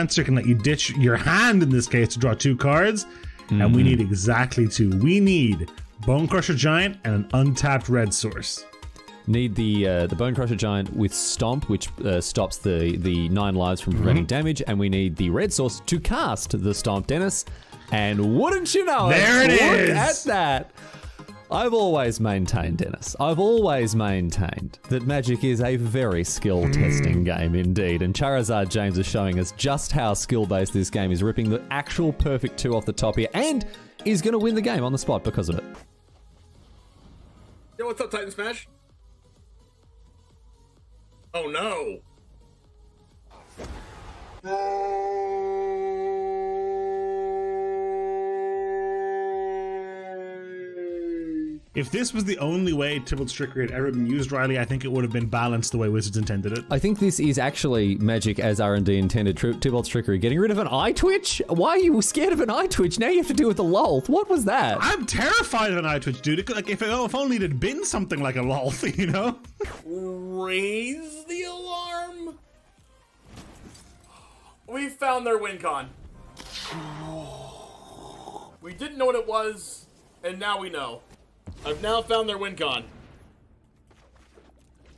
Dancer can let you ditch your hand in this case to draw 2 cards. And we need exactly 2. We need Bone Crusher Giant and an untapped red source. Need the Bone Crusher Giant with Stomp, which stops the 9 lives from preventing damage, and we need the red source to cast the Stomp, Dennis. And wouldn't you know there it is! Look at that! I've always maintained, Dennis, I've always maintained that Magic is a very skill-testing game indeed, and Charizard James is showing us just how skill-based this game is, ripping the actual perfect 2 off the top here, and is going to win the game on the spot because of it. Yo, what's up, Titan Smash? Oh no! If this was the only way Tybalt's Trickery had ever been used, Riley, I think it would have been balanced the way Wizards intended it. I think this is actually Magic as R&D intended. Tybalt's Trickery. Getting rid of an eye twitch? Why are you scared of an eye twitch? Now you have to deal with the lolth. What was that? I'm terrified of an eye twitch, dude. Like, if only it had been something like a lolth, you know? Raise the alarm. We found their win con. We didn't know what it was, and now we know. I've now found their win con.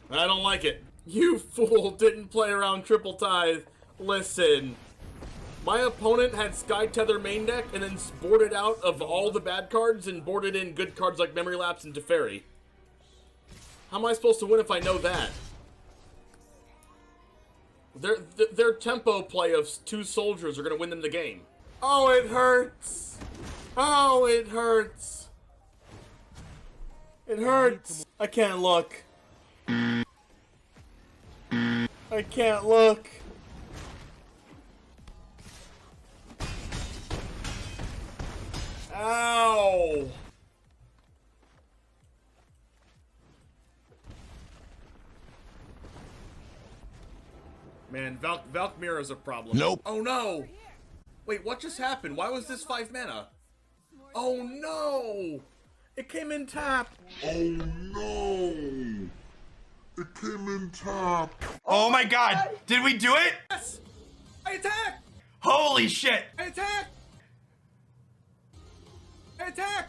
I don't like it. You fool didn't play around Triple Tithe. Listen. My opponent had Sky Tether main deck and then boarded out of all the bad cards and boarded in good cards like Memory Lapse and Teferi. How am I supposed to win if I know that? Their tempo play of 2 soldiers are going to win them the game. Oh, it hurts. Oh, it hurts. It hurts. I can't look. I can't look. Ow. Man, Valkmir is a problem. Nope. Oh no. Wait, what just happened? Why was this 5 mana? Oh no. It came in tap. Oh no! It came in tap. Oh my god! Did we do it? Yes! I attack! Holy shit! I attack! I attack!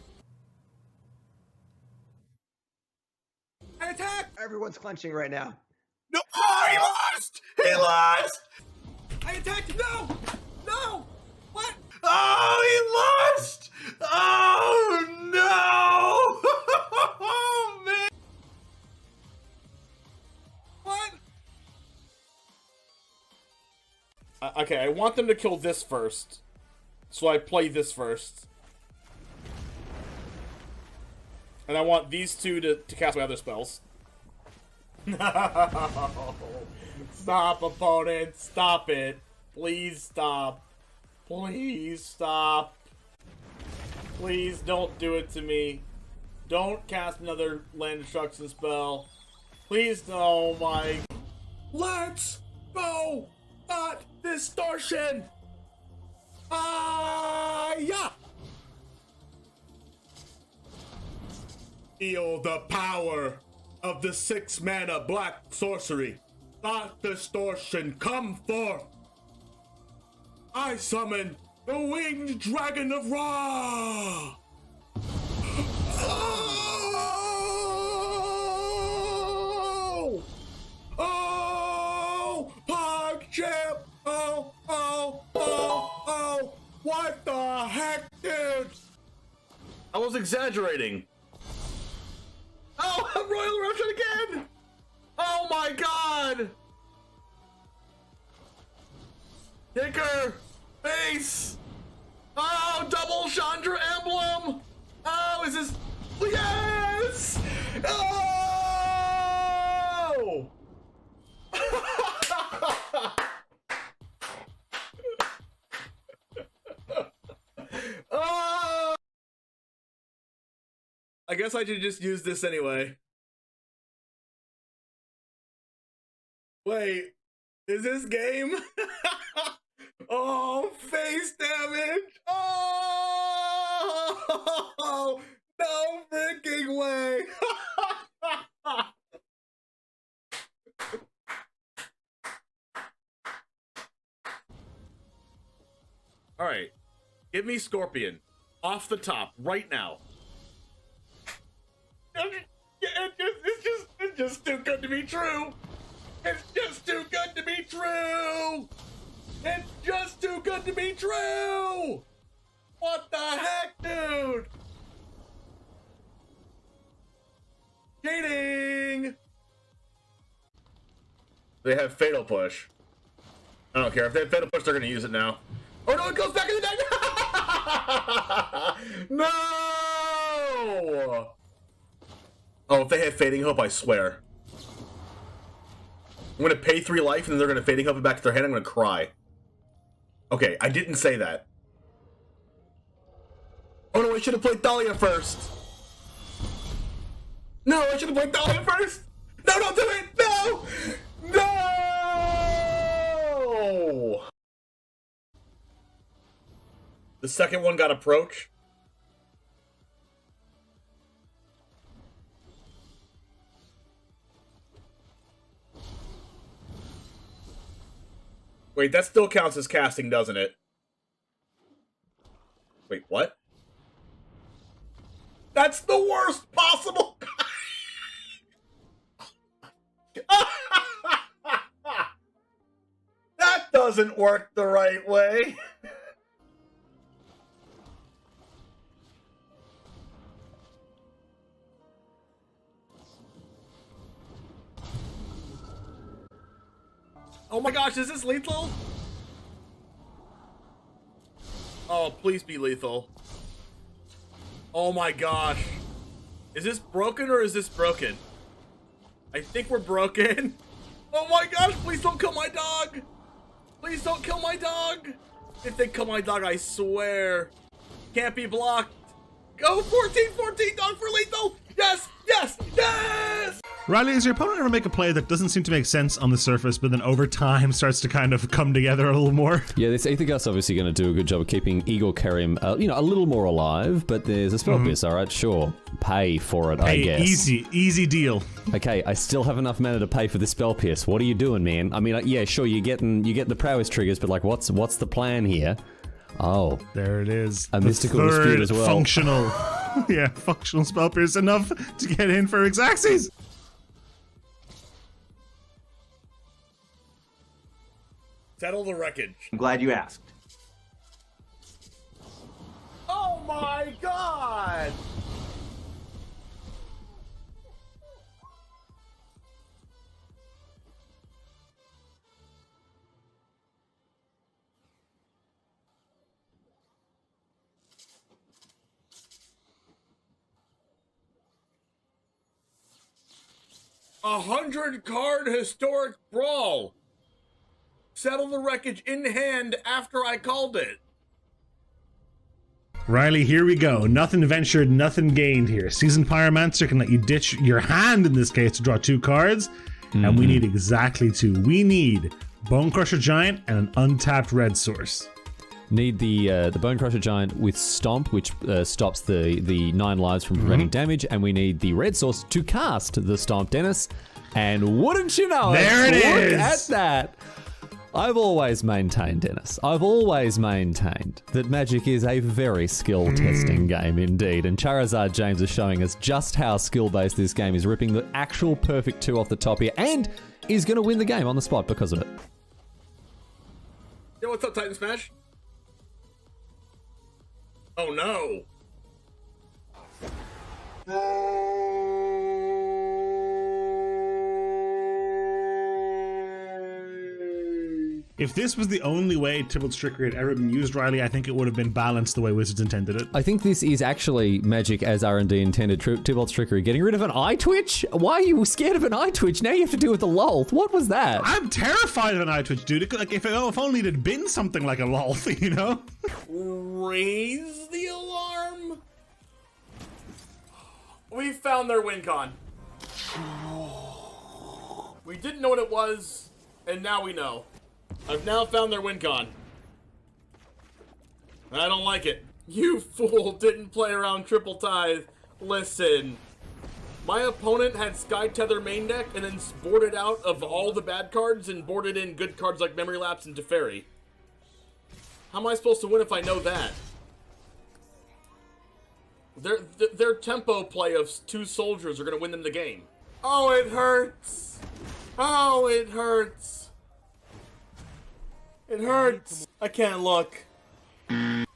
I attack! Everyone's clenching right now. No! Oh, he lost! He lost! I attacked! No! No! What? Oh, he lost! Oh no! Oh man! What? Okay, I want them to kill this first. So I play this first. And I want these 2 to cast my other spells. No! Stop, opponent! Stop it! Please stop. Please stop. Please don't do it to me. Don't cast another land destruction spell. Please, oh my. Let's go! Not distortion! Yeah! Feel the power of the 6 mana black sorcery. Thought distortion, come forth! I summon the winged dragon of Ra! Oh! Oh! Pog chip! Oh! Oh! Oh! Oh! What the heck, dude? I was exaggerating. Oh, Royal Eruption again! Oh my god! Kicker! Base! Oh, double Chandra emblem! Oh, is this... Yes! Oh! Oh! I guess I should just use this anyway. Wait, is this game? Oh, face damage! Oh! No freaking way! All right. Give me Scorpion. Off the top, right now. It's just too good to be true. It's just too good to be true. It's just too good to be true. What the heck, dude? Cheating. They have Fatal Push. I don't care. If they have Fatal Push, they're going to use it now. Oh, no, it goes back in the deck. No! Oh, if they have Fading Hope, I swear. I'm going to pay 3 life, and then they're going to Fading Hope it back to their hand. I'm going to cry. Okay, I didn't say that. Oh, no, I should have played Dahlia first. No, I should have played Dahlia first. No, don't do it. No! No! The second one got Approach. Wait, that still counts as casting, doesn't it? Wait, what? That's the worst possible. That doesn't work the right way. Oh my gosh, is this lethal? Oh, please be lethal. Oh my gosh. Is this broken or is this broken? I think we're broken. Oh my gosh, please don't kill my dog. Please don't kill my dog. If they kill my dog, I swear. Can't be blocked. Go 14-14, dog for lethal. Yes, yes, yes. Riley, does your opponent ever make a play that doesn't seem to make sense on the surface, but then over time starts to kind of come together a little more? Yeah, this Aether Gust obviously going to do a good job of keeping Igor Kerim, you know, a little more alive, but there's a spell pierce, alright, sure. Pay for it, I guess. Easy deal. Okay, I still have enough mana to pay for the spell pierce. What are you doing, man? I mean, yeah, sure, you get the prowess triggers, but like, what's the plan here? Oh. There it is. A mystical dispute as well. Functional. Yeah, functional spell pierce enough to get in for Xaxes. Settle the wreckage. I'm glad you asked. Oh my god! A 100-card historic brawl. Settle the wreckage in hand after I called it. Riley, here we go. Nothing ventured, nothing gained here. Seasoned Pyromancer can let you ditch your hand in this case to draw 2 cards, and we need exactly 2. We need Bone Crusher Giant and an untapped red source. Need the Bone Crusher Giant with Stomp, which stops the 9 lives from preventing damage, and we need the red source to cast the Stomp, Dennis. And wouldn't you know there it is! Look at that! I've always maintained, Dennis, I've always maintained that Magic is a very skill-testing game indeed, and Charizard James is showing us just how skill-based this game is, ripping the actual perfect 2 off the top here, and is going to win the game on the spot because of it. Yo, what's up, Titan Smash? Oh no! If this was the only way Tybalt's Trickery had ever been used, Riley, I think it would have been balanced the way Wizards intended it. I think this is actually Magic as R&D intended. Tybalt's Trickery. Getting rid of an eye twitch? Why are you scared of an eye twitch? Now you have to deal with the lolth. What was that? I'm terrified of an eye twitch, dude. Like, if only it had been something like a lolth, you know? Raise the alarm. We found their win con. We didn't know what it was, and now we know. I've now found their win con. I don't like it. You fool didn't play around Triple Tithe. Listen. My opponent had Sky Tether main deck and then boarded out of all the bad cards and boarded in good cards like Memory Lapse and Teferi. How am I supposed to win if I know that? Their tempo play of 2 soldiers are gonna win them the game. Oh, it hurts. Oh, it hurts. It hurts. I can't look. I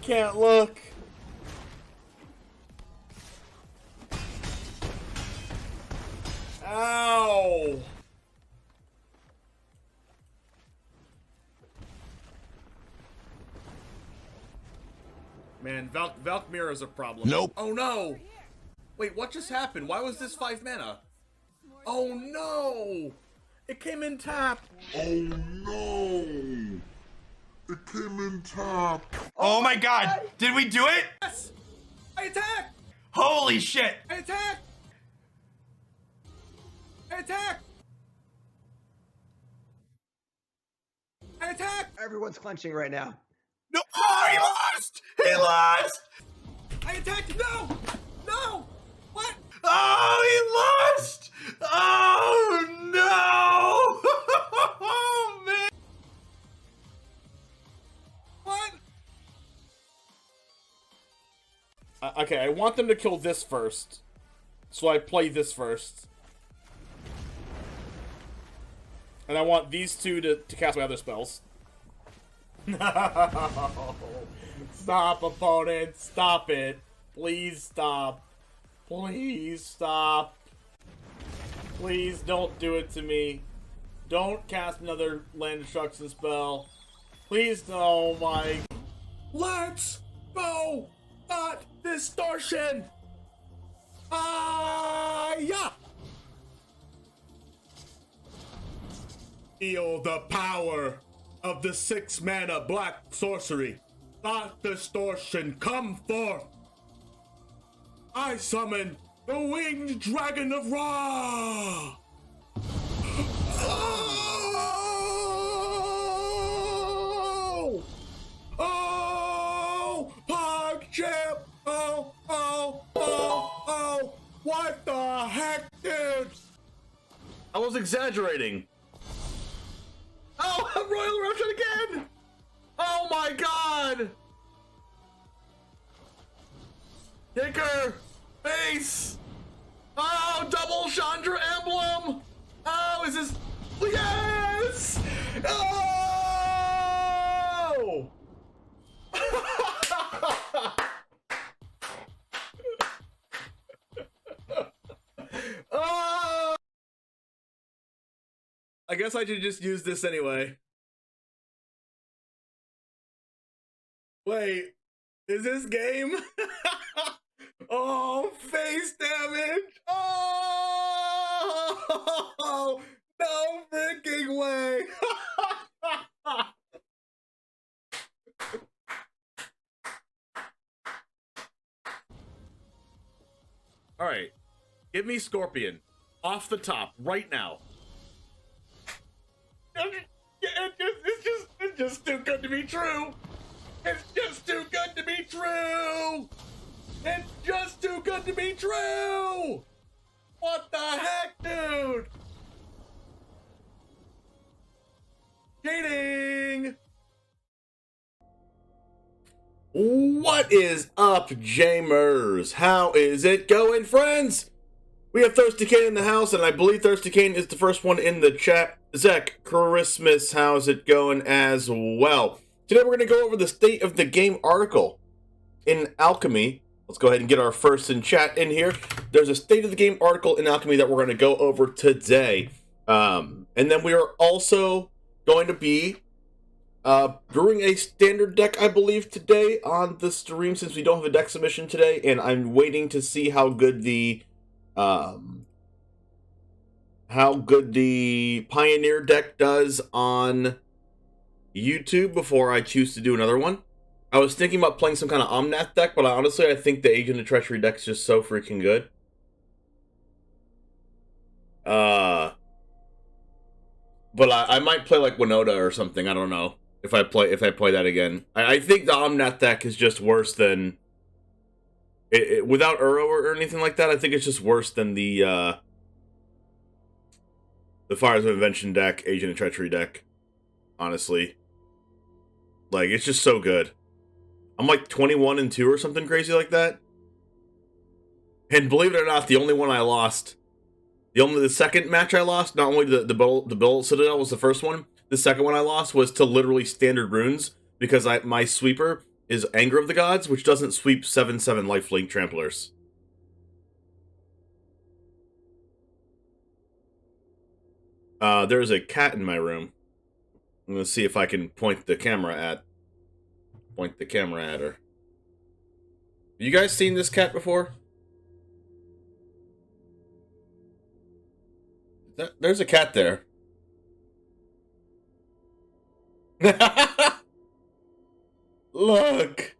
can't look. Ow. Man, Valkmir is a problem. Nope. Oh no! Wait, what just happened? Why was this 5 mana? Oh no! It came in tap! Oh no! It came in tap. Oh my god! Did we do it? Yes! I attack! Holy shit! I attack! I attack! I attack! Everyone's clenching right now. No! Oh, he lost! He lost! I attacked! No! No! What? Oh, he lost! Oh no! Oh man! What? Okay, I want them to kill this first. So I play this first. And I want these 2 to cast my other spells. No! Stop, opponent! Stop it! Please stop. Please stop. Please don't do it to me. Don't cast another land destruction spell. Please, oh my... Let's go! Not distortion! Yeah! Feel the power of the 6 mana black sorcery. Not distortion, come forth! I summon the winged dragon of Ra! Oh! Oh! Pog chip! Oh! Oh! Oh! Oh! What the heck, dude? I was exaggerating. Oh, Royal Eruption again! Oh my god! Kicker! Base! Oh, double Chandra emblem! Oh, is this... Yes! Oh! Oh! I guess I should just use this anyway. Wait, is this game? Oh, face damage! Oh, no freaking way! All right, give me Scorpion off the top right now. It's just too good to be true. It's just too good to be true. It's just too good to be true. What the heck, dude? Cheating. What is up, Jamers? How is it going, friends? We have Thirsty Kane in the house, and I believe Thirsty Kane is the first one in the chat. Zach, Christmas, how's it going as well? Today we're going to go over the State of the Game article in Alchemy. Let's go ahead and get our first in chat in here. There's a State of the Game article in Alchemy that we're going to go over today. And then we are also going to be brewing a standard deck, I believe, today on the stream, since we don't have a deck submission today, and I'm waiting to see how good the Pioneer deck does on YouTube before I choose to do another one. I was thinking about playing some kind of Omnath deck, but honestly, I think the Agent of Treachery deck is just so freaking good. But I might play like Winota or something. I don't know if I play that again. I think the Omnath deck is just worse than without Uro or anything like that. I think it's just worse than the Fires of Invention deck, Agent of Treachery deck. Honestly, Like, it's just so good. I'm like 21-2 or something crazy like that. And believe it or not, the only one I lost, the second match I lost, not only the Bull Citadel was the first one, the second one I lost was to literally standard runes, because my sweeper is Anger of the Gods, which doesn't sweep 7/7 lifelink tramplers. There's a cat in my room. I'm gonna see if I can point the camera at her. You guys seen this cat before? There's a cat there. Look!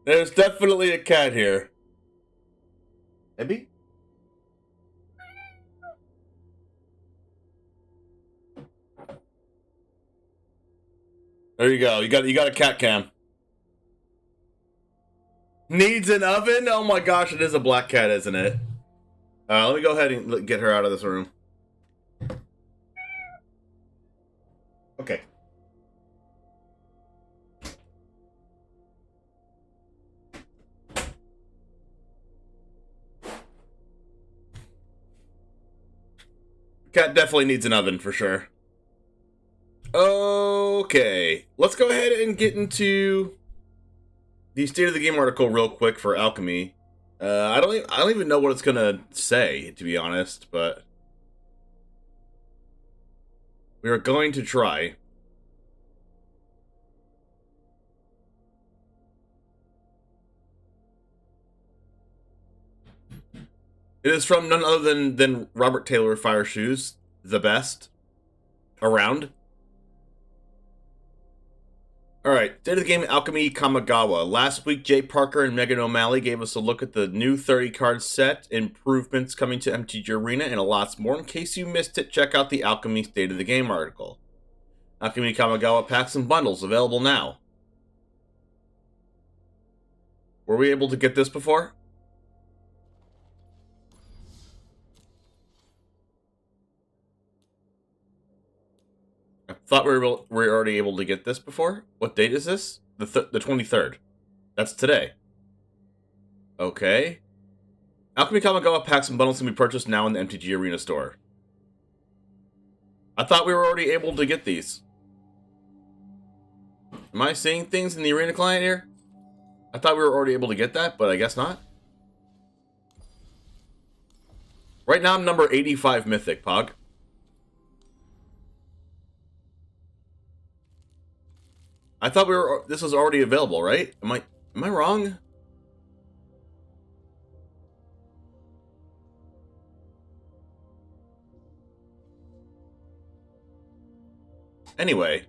There's definitely a cat here. Maybe? There you go. You got a cat cam. Needs an oven? Oh my gosh, it is a black cat, isn't it? Let me go ahead and get her out of this room. Okay. Cat definitely needs an oven for sure. Okay, let's go ahead and get into the State of the Game article real quick for Alchemy. I don't even know what it's gonna say, to be honest, but we are going to try. It is from none other than Robert Taylor Fire Shoes, the best around. Alright, State of the Game Alchemy Kamigawa. Last week, Jay Parker and Megan O'Malley gave us a look at the new 30-card set, improvements coming to MTG Arena, and a lot more. In case you missed it, check out the Alchemy State of the Game article. Alchemy Kamigawa packs and bundles available now. Were we able to get this before? I thought we were already able to get this before. What date is this? The 23rd. That's today. Okay. Alchemy Kamigawa packs and bundles can be purchased now in the MTG Arena store. I thought we were already able to get these. Am I seeing things in the Arena client here? I thought we were already able to get that, but I guess not. Right now I'm number 85 Mythic, Pog. I thought this was already available, right? Am I wrong? Anyway.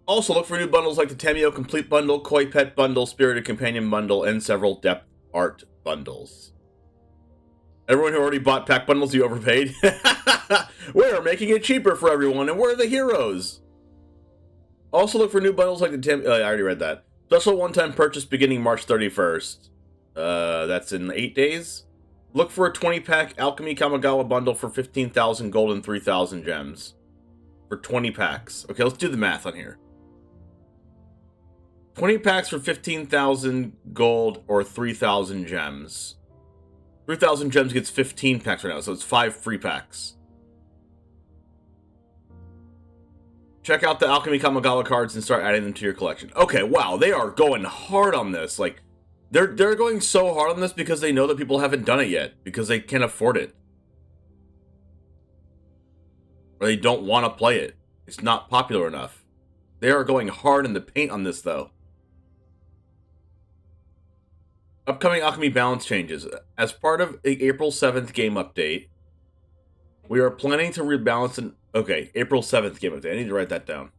Also look for new bundles like the Tamio Complete Bundle, Koi Pet Bundle, Spirited Companion Bundle, and several Depth Art Bundles. Everyone who already bought pack bundles, you overpaid? We're making it cheaper for everyone, and we're the heroes! Also look for new bundles like the Tamio... I already read that. Special one-time purchase beginning March 31st. That's in 8 days. Look for a 20-pack Alchemy Kamigawa bundle for 15,000 gold and 3,000 gems. For 20 packs. Okay, let's do the math on here. 20 packs for 15,000 gold or 3,000 gems. 3,000 gems gets 15 packs right now, so it's 5 free packs. Check out the Alchemy Kamigawa cards and start adding them to your collection. Okay, wow, they are going hard on this. Like, they're going so hard on this because they know that people haven't done it yet. Because they can't afford it. Or they don't want to play it. It's not popular enough. They are going hard in the paint on this, though. Upcoming Alchemy balance changes. As part of the April 7th game update, we are planning to rebalance an... Okay, April 7th game update. I need to write that down.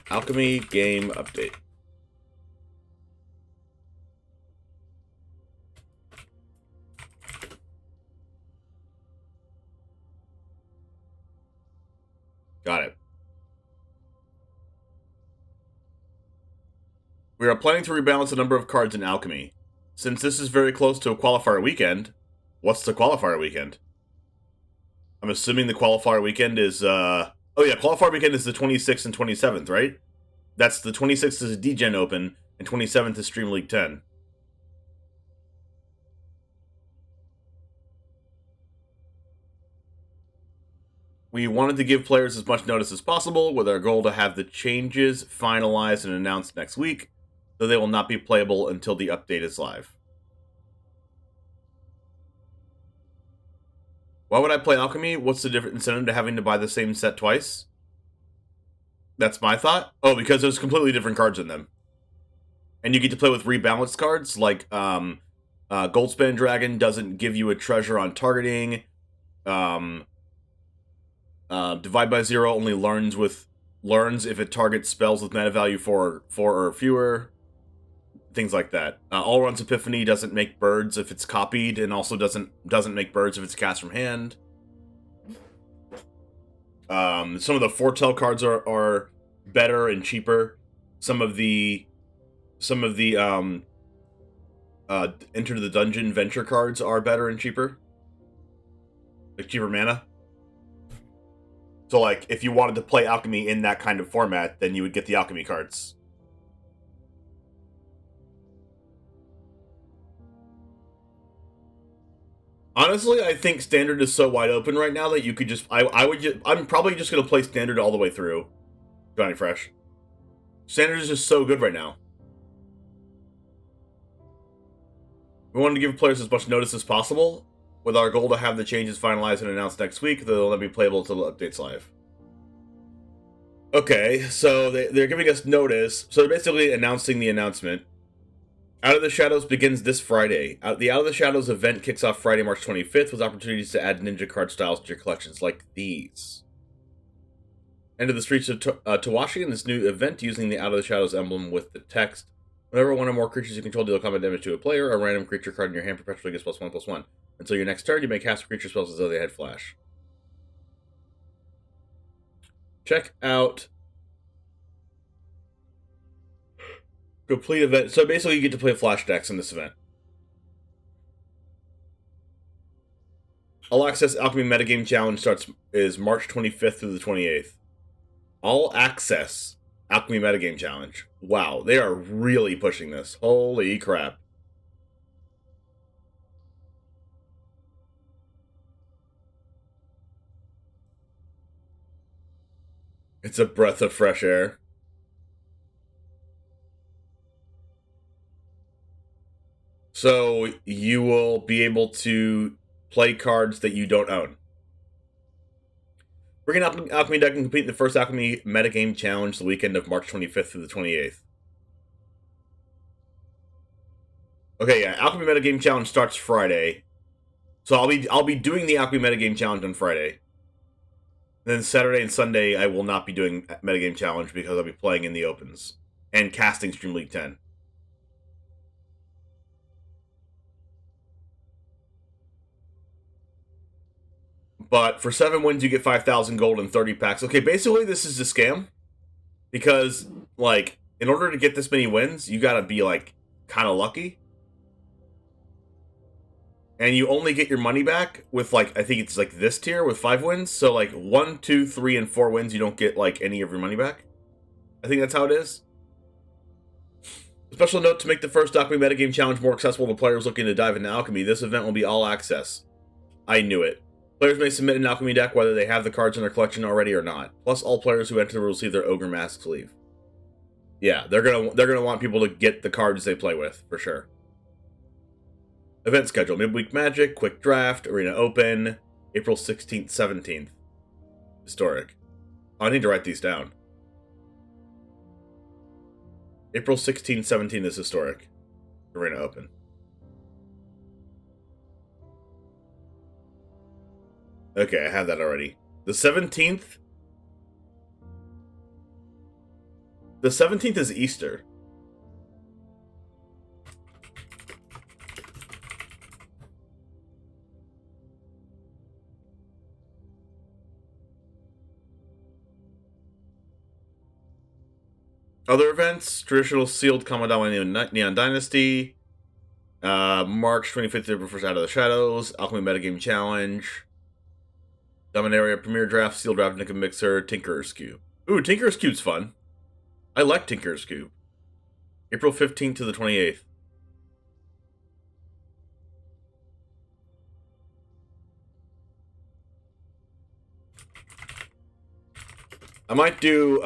Alchemy game update. Got it. We are planning to rebalance the number of cards in Alchemy. Since this is very close to a qualifier weekend, what's the qualifier weekend? I'm assuming the qualifier weekend is, oh yeah, qualifier weekend is the 26th and 27th, right? That's the 26th is a D-Gen Open, and 27th is Stream League 10. We wanted to give players as much notice as possible, with our goal to have the changes finalized and announced next week, though they will not be playable until the update is live. Why would I play Alchemy? What's the different incentive to having to buy the same set twice? That's my thought. Oh, because there's completely different cards in them. And you get to play with rebalanced cards, like Goldspan Dragon doesn't give you a treasure on targeting. Divide by Zero only learns if it targets spells with mana value 4 or fewer. Things like that. All Runs Epiphany doesn't make birds if it's copied, and also doesn't make birds if it's cast from hand. Some of the Foretell cards are better and cheaper. Some of the Enter the Dungeon Venture cards are better and cheaper. Like cheaper mana. So like if you wanted to play Alchemy in that kind of format, then you would get the Alchemy cards. Honestly, I think Standard is so wide open right now that you could just... I'm probably just going to play Standard all the way through. Johnny Fresh. Standard is just so good right now. We wanted to give players as much notice as possible, with our goal to have the changes finalized and announced next week, though they'll not be playable until the update's live. Okay, so they're giving us notice. So they're basically announcing the announcement. Out of the Shadows begins this Friday. The Out of the Shadows event kicks off Friday, March 25th, with opportunities to add ninja card styles to your collections, like these. Enter the streets of Tawashi in this new event using the Out of the Shadows emblem with the text. Whenever one or more creatures you control deal combat damage to a player, a random creature card in your hand perpetually gets +1/+1. Until your next turn, you may cast creature spells as though they had flash. Check out... Complete event. So basically you get to play flash decks in this event. All Access Alchemy Metagame Challenge is March 25th through the 28th. All Access Alchemy Metagame Challenge. Wow, they are really pushing this. Holy crap. It's a breath of fresh air. So you will be able to play cards that you don't own. Bring an Alchemy deck and complete the first Alchemy Metagame Challenge the weekend of March 25th through the 28th. Okay, yeah, Alchemy Metagame Challenge starts Friday. So I'll be doing the Alchemy Metagame Challenge on Friday. Then Saturday and Sunday I will not be doing Metagame Challenge because I'll be playing in the Opens and casting Stream League 10. But for 7 wins, you get 5,000 gold and 30 packs. Okay, basically this is a scam. Because, like, in order to get this many wins, you gotta be, like, kind of lucky. And you only get your money back with, like, I think it's, like, this tier with 5 wins. So, like, 1, 2, 3, and 4 wins, you don't get, like, any of your money back. I think that's how it is. Special note to make the first Alchemy Metagame Challenge more accessible to players looking to dive into Alchemy. This event will be all access. I knew it. Players may submit an Alchemy deck whether they have the cards in their collection already or not. Plus, all players who enter will receive their Ogre Mask sleeve. Yeah, they're gonna want people to get the cards they play with, for sure. Event schedule: Midweek Magic, Quick Draft, Arena Open, April 16th, 17th. Historic. Oh, I need to write these down. April 16th, 17th is Historic. Arena Open. Okay, I have that already. The 17th? The 17th is Easter. Other events: Traditional Sealed Kamigawa Neon Dynasty, March 25th through 1st Out of the Shadows, Alchemy Metagame Challenge, Dominaria, Premier Draft, Seal Draft, Nickel Mixer, Tinkerer's Cube. Ooh, Tinkerer's Cube's fun. I like Tinkerer's Cube. April 15th to the 28th. I might do,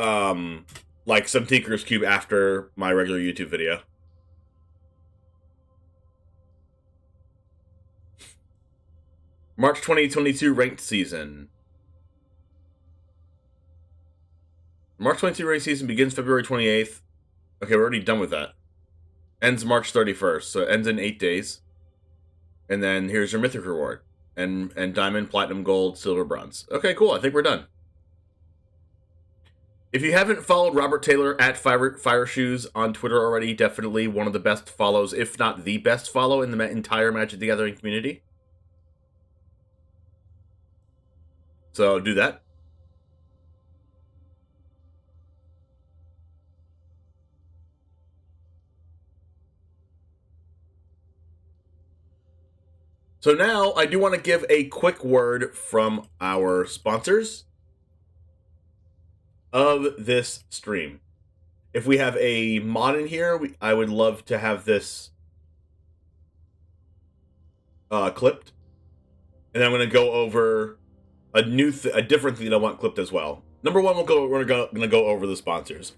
like, some Tinkerer's Cube after my regular YouTube video. March 2022 ranked season. March 22 ranked season begins February 28th. Okay, we're already done with that. Ends March 31st, so it ends in 8 days. And then here's your mythic reward. And diamond, platinum, gold, silver, bronze. Okay, cool. I think we're done. If you haven't followed Robert Taylor at Fire Shoes on Twitter already, definitely one of the best follows, if not the best follow in the entire Magic the Gathering community. So do that. So now I do want to give a quick word from our sponsors of this stream. If we have a mod in here, I would love to have this clipped. And I'm going to go over a different thing that I want clipped as well. Number one, we're going to go over the sponsors.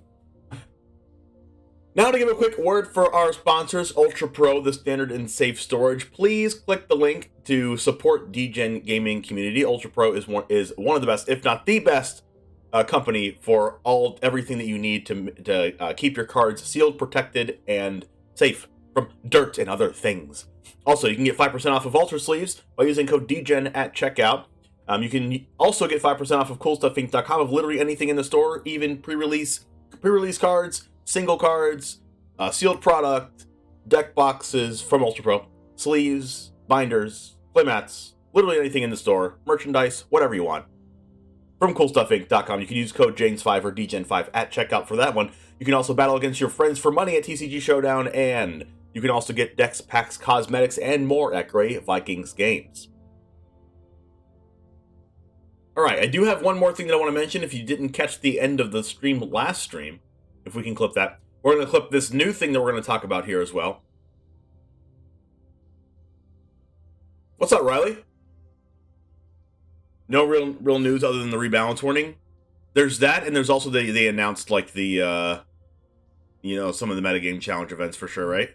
Now to give a quick word for our sponsors, Ultra Pro, the standard and safe storage. Please click the link to support DGen gaming community. Ultra Pro is one of the best, if not the best, company for everything that you need to keep your cards sealed, protected, and safe from dirt and other things. Also, you can get 5% off of Ultra Sleeves by using code DGen at checkout. You can also get 5% off of CoolStuffInc.com of literally anything in the store, even pre-release cards, single cards, sealed product, deck boxes from Ultra Pro, sleeves, binders, playmats, literally anything in the store, merchandise, whatever you want. From CoolStuffInc.com. You can use code JANES5 or DGen5 at checkout for that one. You can also battle against your friends for money at TCG Showdown, and you can also get decks, packs, cosmetics, and more at Grey Vikings Games. Alright, I do have one more thing that I want to mention. If you didn't catch the end of the stream last stream, if we can clip that, we're going to clip this new thing that we're going to talk about here as well. What's up, Riley? No real news other than the rebalance warning. There's that, and there's also they announced like the some of the metagame challenge events for sure, right?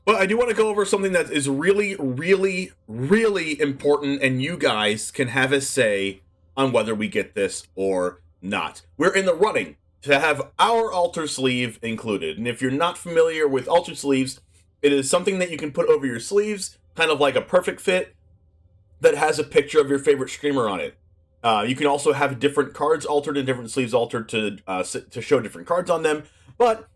But I do want to go over something that is really, really, really important, and you guys can have a say on whether we get this or not. We're in the running to have our altar sleeve included. And if you're not familiar with altar sleeves, it is something that you can put over your sleeves, kind of like a perfect fit, that has a picture of your favorite streamer on it. You can also have different cards altered and different sleeves altered to show different cards on them. But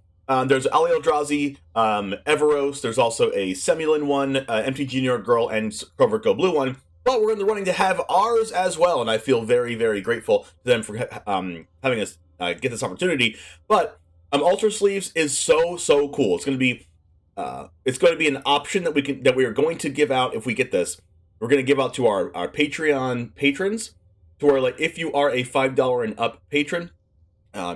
there's Ali Eldrazi, Everos, there's also a Semulin one, MTG New York Girl, and CovertGoBlue one. But we're in the running to have ours as well, and I feel very, very grateful to them for having us get this opportunity. But Ultra Sleeves is so cool. It's going to be an option that we are going to give out if we get this. We're going to give out to our Patreon patrons, to where, like, if you are a $5 and up patron,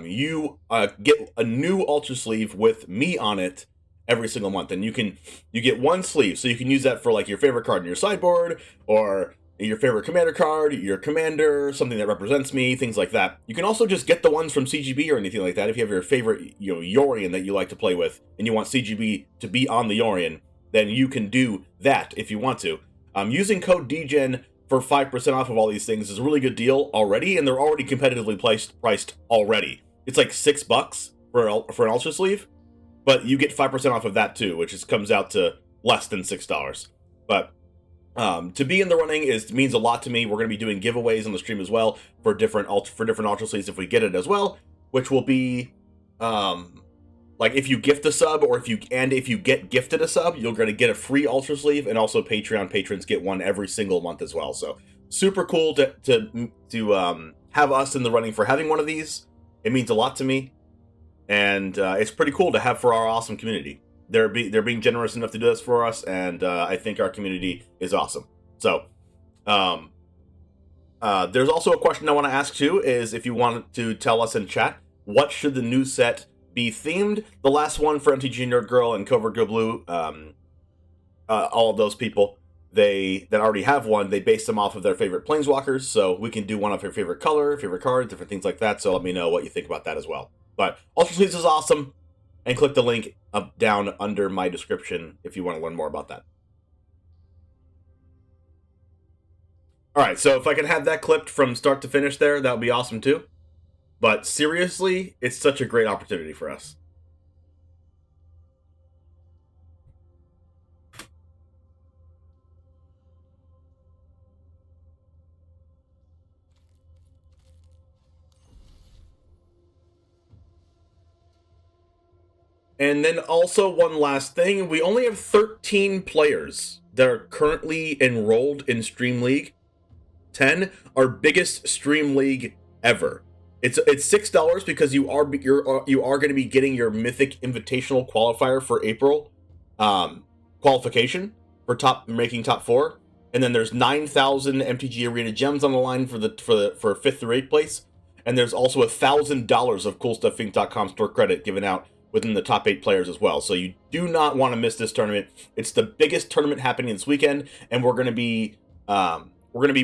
you get a new Ultra Sleeve with me on it every single month, and you get one sleeve, so you can use that for like your favorite card in your sideboard, or your favorite commander card, your commander, something that represents me, things like that. You can also just get the ones from CGB or anything like that. If you have your favorite, Yorion that you like to play with, and you want CGB to be on the Yorion, then you can do that if you want to. Using code DGen for 5% off of all these things is a really good deal already, and they're already competitively priced already. It's like $6 for an Ultra Sleeve, but you get 5% off of that too, which comes out to less than $6. But to be in the running means a lot to me. We're going to be doing giveaways on the stream as well for different Ultra Sleeves if we get it as well, which will be like like if you gift a sub, or if you get gifted a sub, you're going to get a free Ultra Sleeve, and also Patreon patrons get one every single month as well. So super cool to have us in the running for having one of these. It means a lot to me, and it's pretty cool to have for our awesome community. They're being generous enough to do this for us, and I think our community is awesome. So there's also a question I want to ask too, is if you want to tell us in chat, what should the new set be themed? The last one for MTG Nerd Girl and CovertGoBlue, all of those people, that already have one, they base them off of their favorite planeswalkers, so we can do one of your favorite color, favorite cards, different things like that, so let me know what you think about that as well. But Ultra Sleeves is awesome, and click the link up down under my description if you want to learn more about that. Alright, so if I can have that clipped from start to finish there, that would be awesome too. But seriously, it's such a great opportunity for us. And then also one last thing, we only have 13 players that are currently enrolled in Stream League. 10, our biggest Stream League ever. It's $6 because you are going to be getting your Mythic Invitational qualifier for April qualification for making top 4, and then there's 9,000 MTG Arena gems on the line for 5th through 8th place, and there's also $1,000 of CoolStuffInc.com store credit given out within the top 8 players as well. So you do not want to miss this tournament. It's the biggest tournament happening this weekend, and we're going to be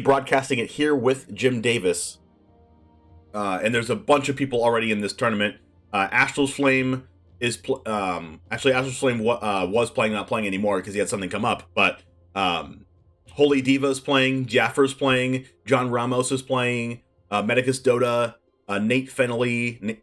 broadcasting it here with Jim Davis. And there's a bunch of people already in this tournament. Astral's Flame is actually Astral's Flame was playing, not playing anymore because he had something come up. But Holy Diva's playing, Jaffer's playing, John Ramos is playing, Medicus Dota, Nate Fennelly,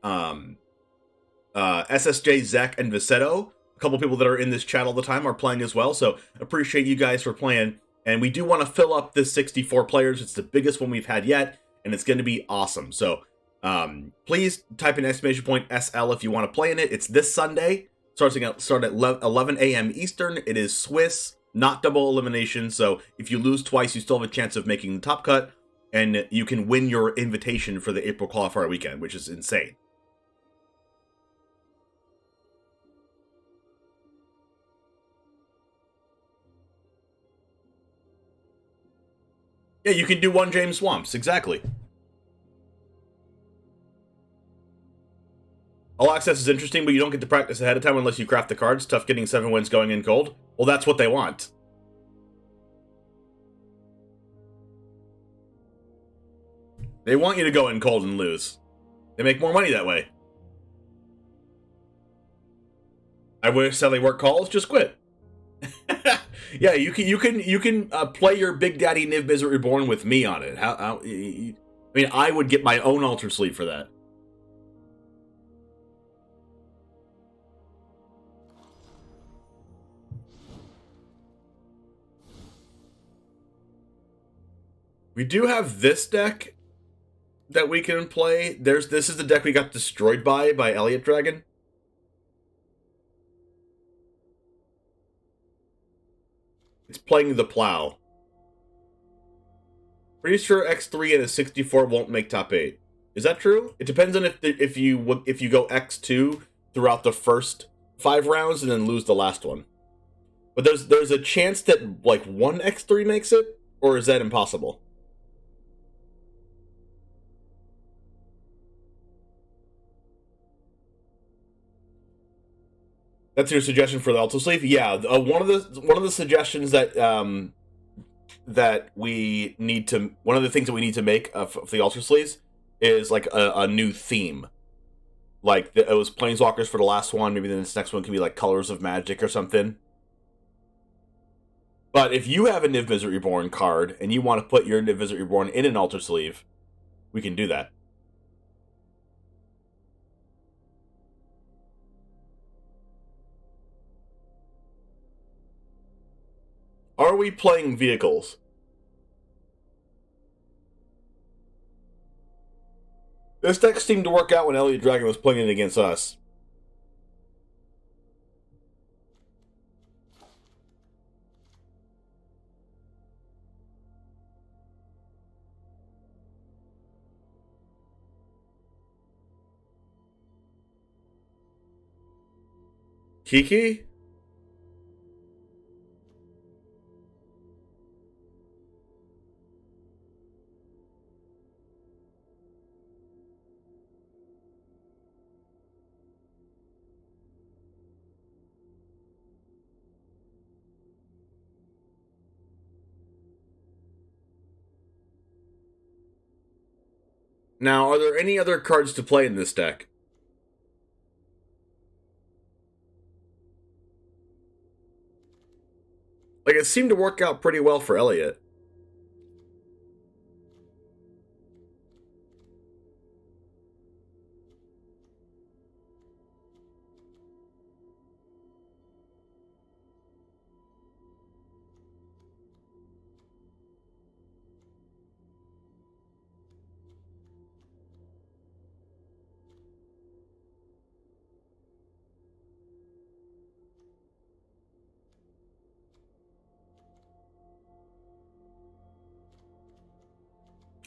SSJ, Zach, and Visetto. A couple people that are in this chat all the time are playing as well. So appreciate you guys for playing. And we do want to fill up this 64 players. It's the biggest one we've had yet, and it's going to be awesome. So please type in !SL if you want to play in it. It's this Sunday. Start at 11 a.m. Eastern. It is Swiss, not double elimination. So if you lose twice, you still have a chance of making the top cut, and you can win your invitation for the April qualifier weekend, which is insane. Yeah, you can do one James Swamps, exactly. All access is interesting, but you don't get to practice ahead of time unless you craft the cards. Tough getting 7 wins going in cold. Well, that's what they want. They want you to go in cold and lose. They make more money that way. I wish Sally Work calls, just quit. Yeah, you can play your Big Daddy Niv Mizzet Reborn with me on it. I mean, I would get my own Ultra Sleeve for that. We do have this deck that we can play. This is the deck we got destroyed by Elliot Dragon. It's playing the Plow. Pretty sure X3 and a 64 won't make top 8. Is that true? It depends on if you go X2 throughout the first 5 rounds and then lose the last one. But there's a chance that like one X3 makes it, or is that impossible? That's your suggestion for the Ultra Sleeve? Yeah, one of the suggestions that we need to, one of the things that we need to make for the Ultra Sleeves is like a new theme. Like it was Planeswalkers for the last one. Maybe then this next one can be like Colors of Magic or something. But if you have a Niv Mizzet Reborn card and you want to put your Niv Mizzet Reborn in an Ultra Sleeve, we can do that. Are we playing vehicles? This deck seemed to work out when Elliot Dragon was playing it against us. Kiki? Now, are there any other cards to play in this deck? Like, it seemed to work out pretty well for Elliot.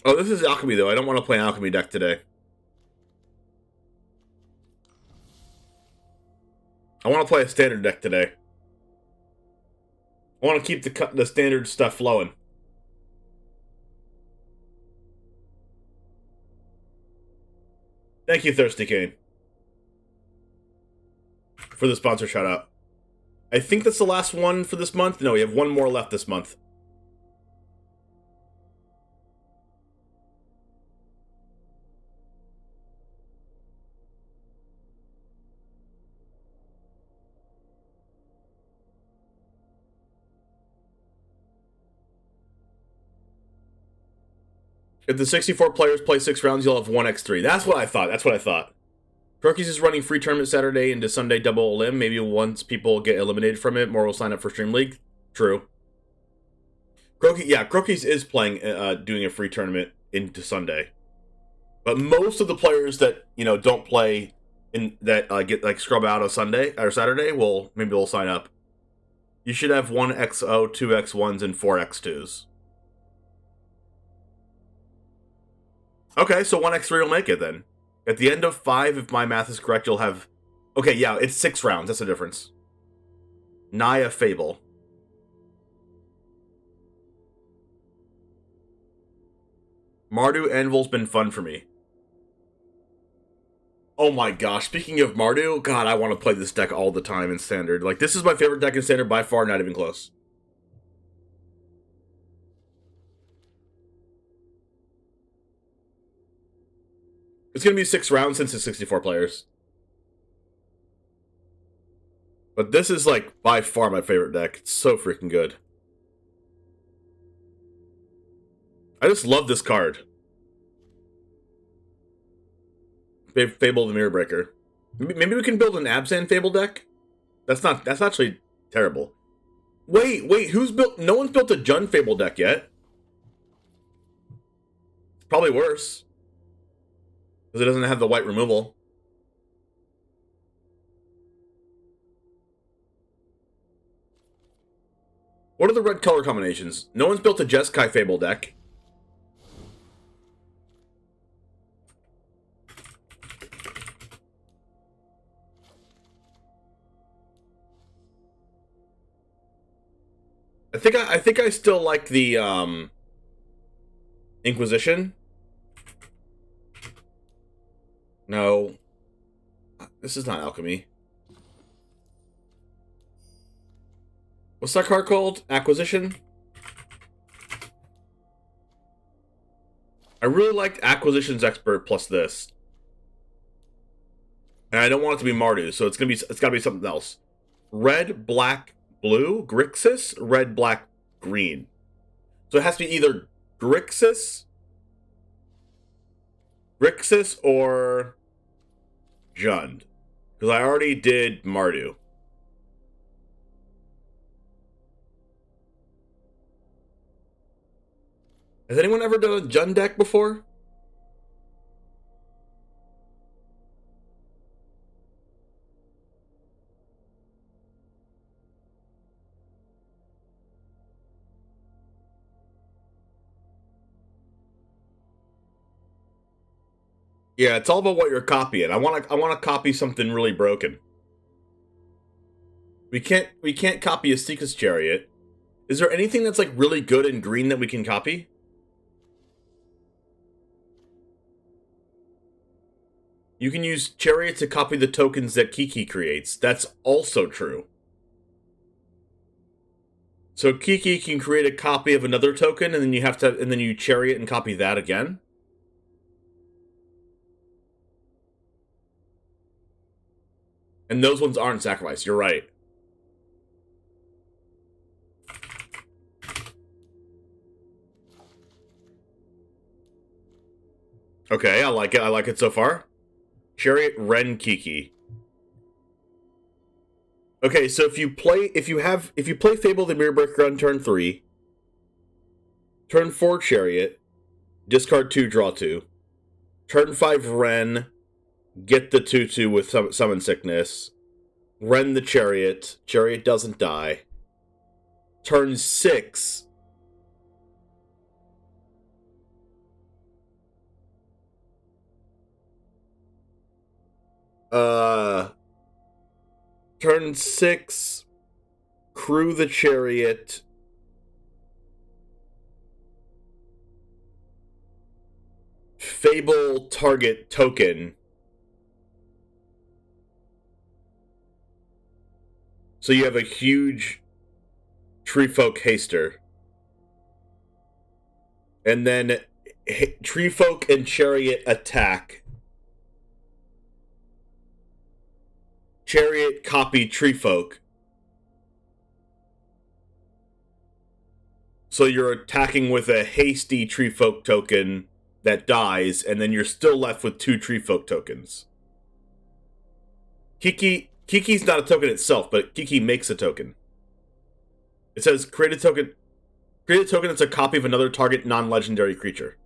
Oh, this is Alchemy, though. I don't want to play an Alchemy deck today. I want to play a standard deck today. I want to keep the standard stuff flowing. Thank you, Thirsty Kane, for the sponsor shout-out. I think that's the last one for this month. No, we have one more left this month. If the 64 players play 6 rounds, you'll have 1x3. That's what I thought. That's what I thought. Croakies is running free tournament Saturday into Sunday double elim. Maybe once people get eliminated from it, more will sign up for Stream League. True. Croakies is playing, doing a free tournament into Sunday. But most of the players that, don't play in that get like scrub out on Sunday or Saturday, maybe they'll sign up. You should have 1xo, 2x1s, and 4x2s. Okay, so 1x3 will make it then. At the end of 5, if my math is correct, you'll have... Okay, yeah, it's 6 rounds. That's the difference. Naya Fable. Mardu Anvil's been fun for me. Oh my gosh, speaking of Mardu, God, I want to play this deck all the time in Standard. Like, this is my favorite deck in Standard by far, not even close. It's going to be 6 rounds since it's 64 players. But this is, like, by far my favorite deck. It's so freaking good. I just love this card. Fable the Mirror Breaker. Maybe we can build an Abzan Fable deck? That's actually terrible. Wait, who's built... No one's built a Jund Fable deck yet. It's probably worse. Because it doesn't have the white removal. What are the red color combinations? No one's built a Jeskai Fable deck. I think I still like the Inquisition. No. This is not Alchemy. What's that card called? Acquisition? I really liked Acquisitions Expert plus this. And I don't want it to be Mardu, so it's gotta be something else. Red, black, blue, Grixis, red, black, green. So it has to be either Grixis or Jund. Because I already did Mardu. Has anyone ever done a Jund deck before? Yeah, it's all about what you're copying. I want to copy something really broken. We can't copy a Seeker's Chariot. Is there anything that's like really good in green that we can copy? You can use Chariot to copy the tokens that Kiki creates. That's also true. So Kiki can create a copy of another token, and then you Chariot and copy that again. And those ones aren't sacrificed. You're right. Okay, I like it. I like it so far. Chariot, Ren, Kiki. Okay, so if you play Fable the Mirrorbreaker on turn 3, turn 4 Chariot, discard 2, draw 2. Turn 5 Ren, get the 2/2 with Summon Sickness. Ren the Chariot. Chariot doesn't die. Turn 6. Turn 6. Crew the Chariot. Fable target token. So you have a huge Treefolk Haster. And then Treefolk and Chariot attack. Chariot copy Treefolk. So you're attacking with a hasty Treefolk token that dies, and then you're still left with 2 Treefolk tokens. Kiki's not a token itself, but Kiki makes a token. It says create a token that's a copy of another target non-legendary creature.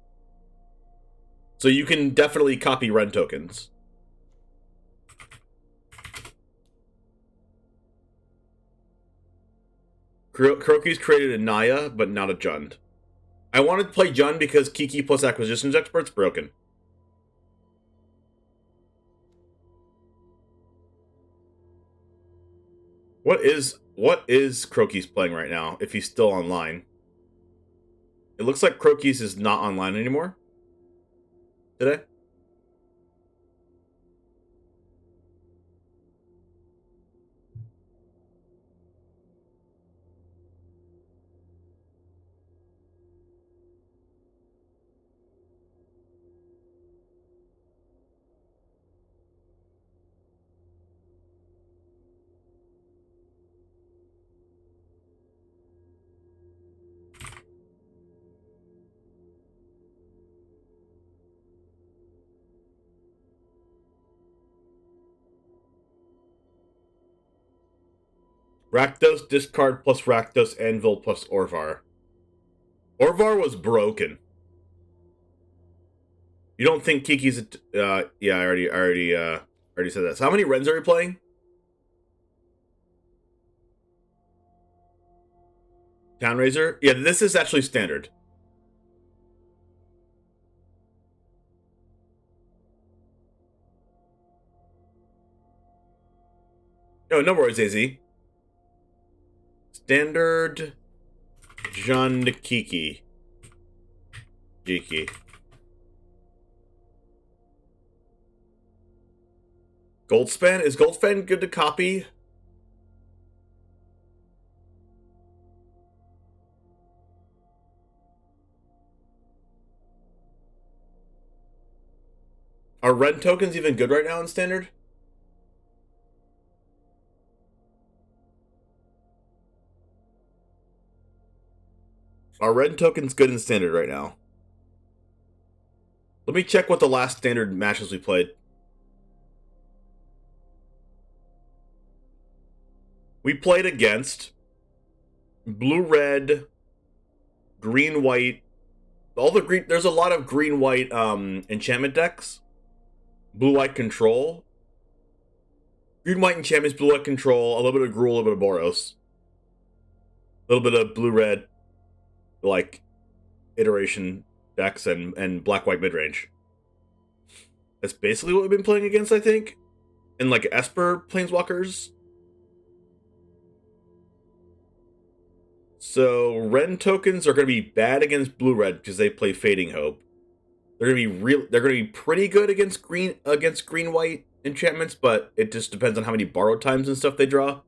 So you can definitely copy Ren tokens. Croakies created a Naya, but not a Jund. I wanted to play Jund because Kiki plus Acquisitions Expert's broken. What is Crokeyz playing right now, if he's still online? It looks like Crokeyz is not online anymore. Today? Rakdos, discard plus Rakdos, Anvil plus Orvar. Orvar was broken. You don't think Kiki's a... yeah, I already said that. So how many Rens are we playing? Townraiser? Yeah, this is actually standard. No worries, AZ. Standard Jund Kiki. Goldspan? Is Goldspan good to copy? Are Ren tokens even good right now in Standard? Are Ren tokens good in Standard right now? Let me check what the last Standard matches we played. We played against blue-red, green-white, all the green. There's a lot of green-white enchantment decks. Blue-white control. Green-white enchantments, blue-white control, a little bit of Gruul, a little bit of Boros. A little bit of blue-red, like, iteration decks and black-white mid-range. That's basically what we've been playing against, I think. And, like, Esper Planeswalkers. So Ren tokens are going to be bad against blue-red because they play Fading Hope. They're going to be They're going to be pretty good against green-white enchantments, but it just depends on how many borrowed times and stuff they draw.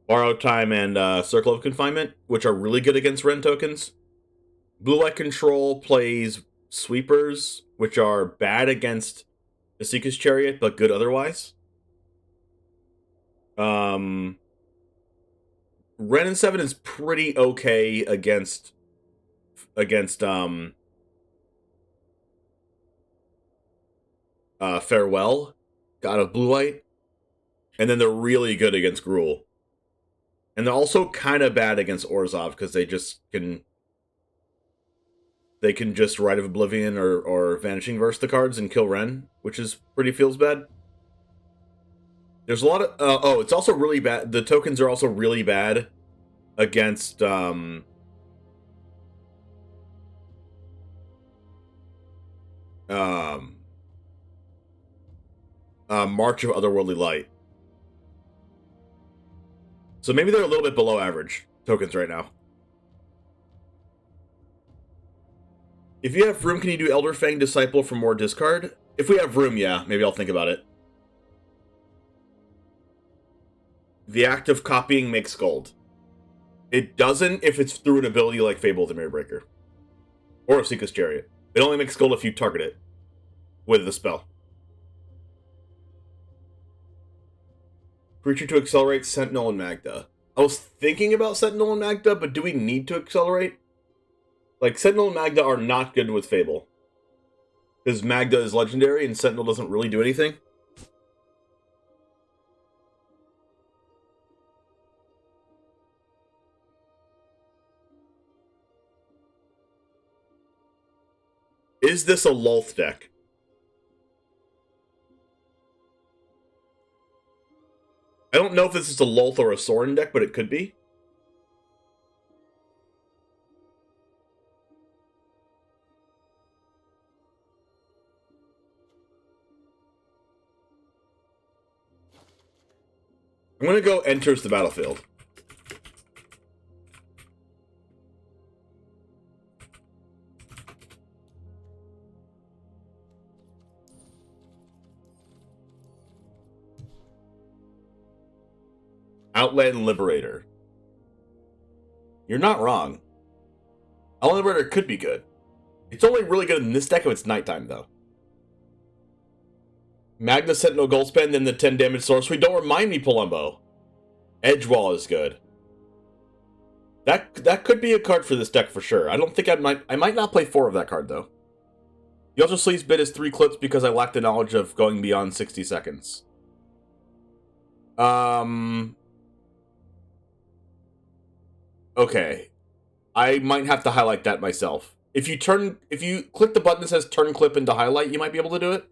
Borrowed time and Circle of Confinement, which are really good against Ren tokens. Blue-white control plays Sweepers, which are bad against Asika's Chariot, but good otherwise. Ren and 7 is pretty okay against Farewell, God of Blue-White. And then they're really good against Gruul. And they're also kind of bad against Orzhov, because they can just Rite of Oblivion or Vanishing Verse the cards and kill Ren, which is pretty feels bad. There's a lot of... it's also really bad. The tokens are also really bad against... March of Otherworldly Light. So maybe they're a little bit below average tokens right now. If you have room, can you do Elder Fang Disciple for more discard? If we have room, yeah. Maybe I'll think about it. The act of copying makes gold. It doesn't if it's through an ability like Fable the Mirror Breaker. Or Asika's Chariot. It only makes gold if you target it with the spell. Creature to accelerate Sentinel and Magda. I was thinking about Sentinel and Magda, but do we need to accelerate? Like, Sentinel and Magda are not good with Fable. Because Magda is legendary and Sentinel doesn't really do anything. Is this a Lolth deck? I don't know if this is a Lolth or a Sorin deck, but it could be. I'm going to go Enters the Battlefield. Outland Liberator. You're not wrong. Outland Liberator could be good. It's only really good in this deck if it's nighttime, though. Magna Sentinel Goldspend, then the 10 damage sorcery. Don't remind me, Palumbo. Edgewall is good. That could be a card for this deck for sure. I don't think I might not play 4 of that card, though. Yellow Sleeve's bid is 3 clips because I lack the knowledge of going beyond 60 seconds. Okay. I might have to highlight that myself. If you click the button that says turn clip into highlight, you might be able to do it.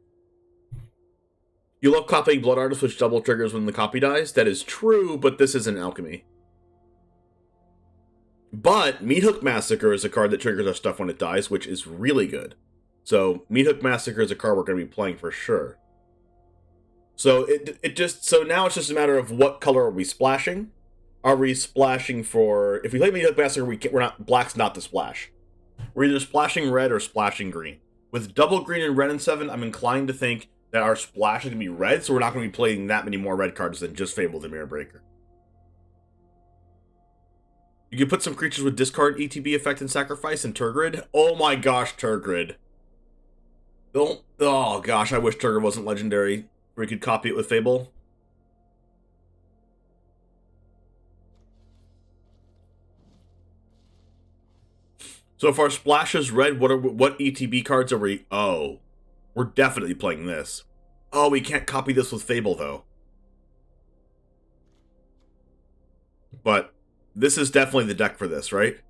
You love copying Blood Artist, which double triggers when the copy dies. That is true, but this isn't Alchemy. But Meat Hook Massacre is a card that triggers our stuff when it dies, which is really good. So Meat Hook Massacre is a card we're going to be playing for sure. So so now it's just a matter of what color are we splashing. Are we splashing for... If we play Meat Hook Massacre, black's not the splash. We're either splashing red or splashing green. With double green and red and 7, I'm inclined to think that our splash is going to be red, so we're not going to be playing that many more red cards than just Fable the Mirror Breaker. You can put some creatures with discard ETB effect and sacrifice and Turgrid. Oh my gosh, Turgrid. Oh gosh, I wish Turgrid wasn't legendary. We could copy it with Fable. So if our splash is red, what ETB cards are we... Oh. We're definitely playing this. Oh, we can't copy this with Fable, though. But this is definitely the deck for this, right?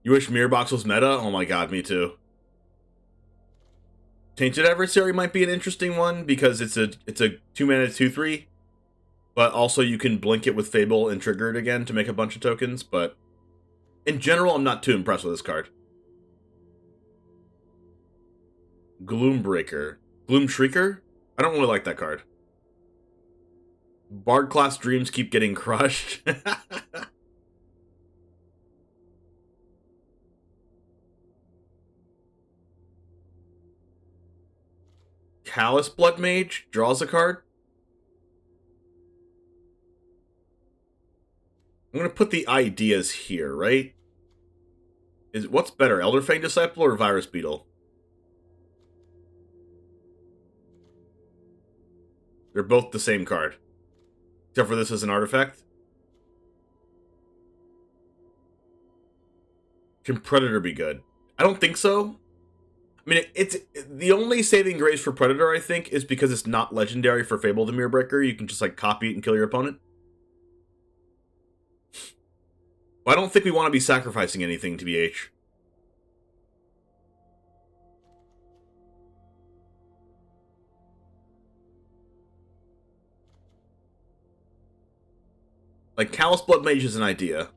You wish Mirror Box was meta? Oh my god, me too. Tainted Adversary might be an interesting one, because it's a 2-mana 2/3. But also you can blink it with Fable and trigger it again to make a bunch of tokens, but in general, I'm not too impressed with this card. Gloombreaker. Gloom Shrieker? I don't really like that card. Bard class dreams keep getting crushed. Callous Blood Mage draws a card. I'm gonna put the ideas here, right? What's better, Elderfang Disciple or Virus Beetle? They're both the same card. Except for this is an artifact. Can Predator be good? I don't think so. I mean, it's the only saving grace for Predator, I think, is because it's not legendary for Fable the Mirrorbreaker. You can just, like, copy it and kill your opponent. But I don't think we want to be sacrificing anything, TBH. Like, Callous Blood Mage is an idea.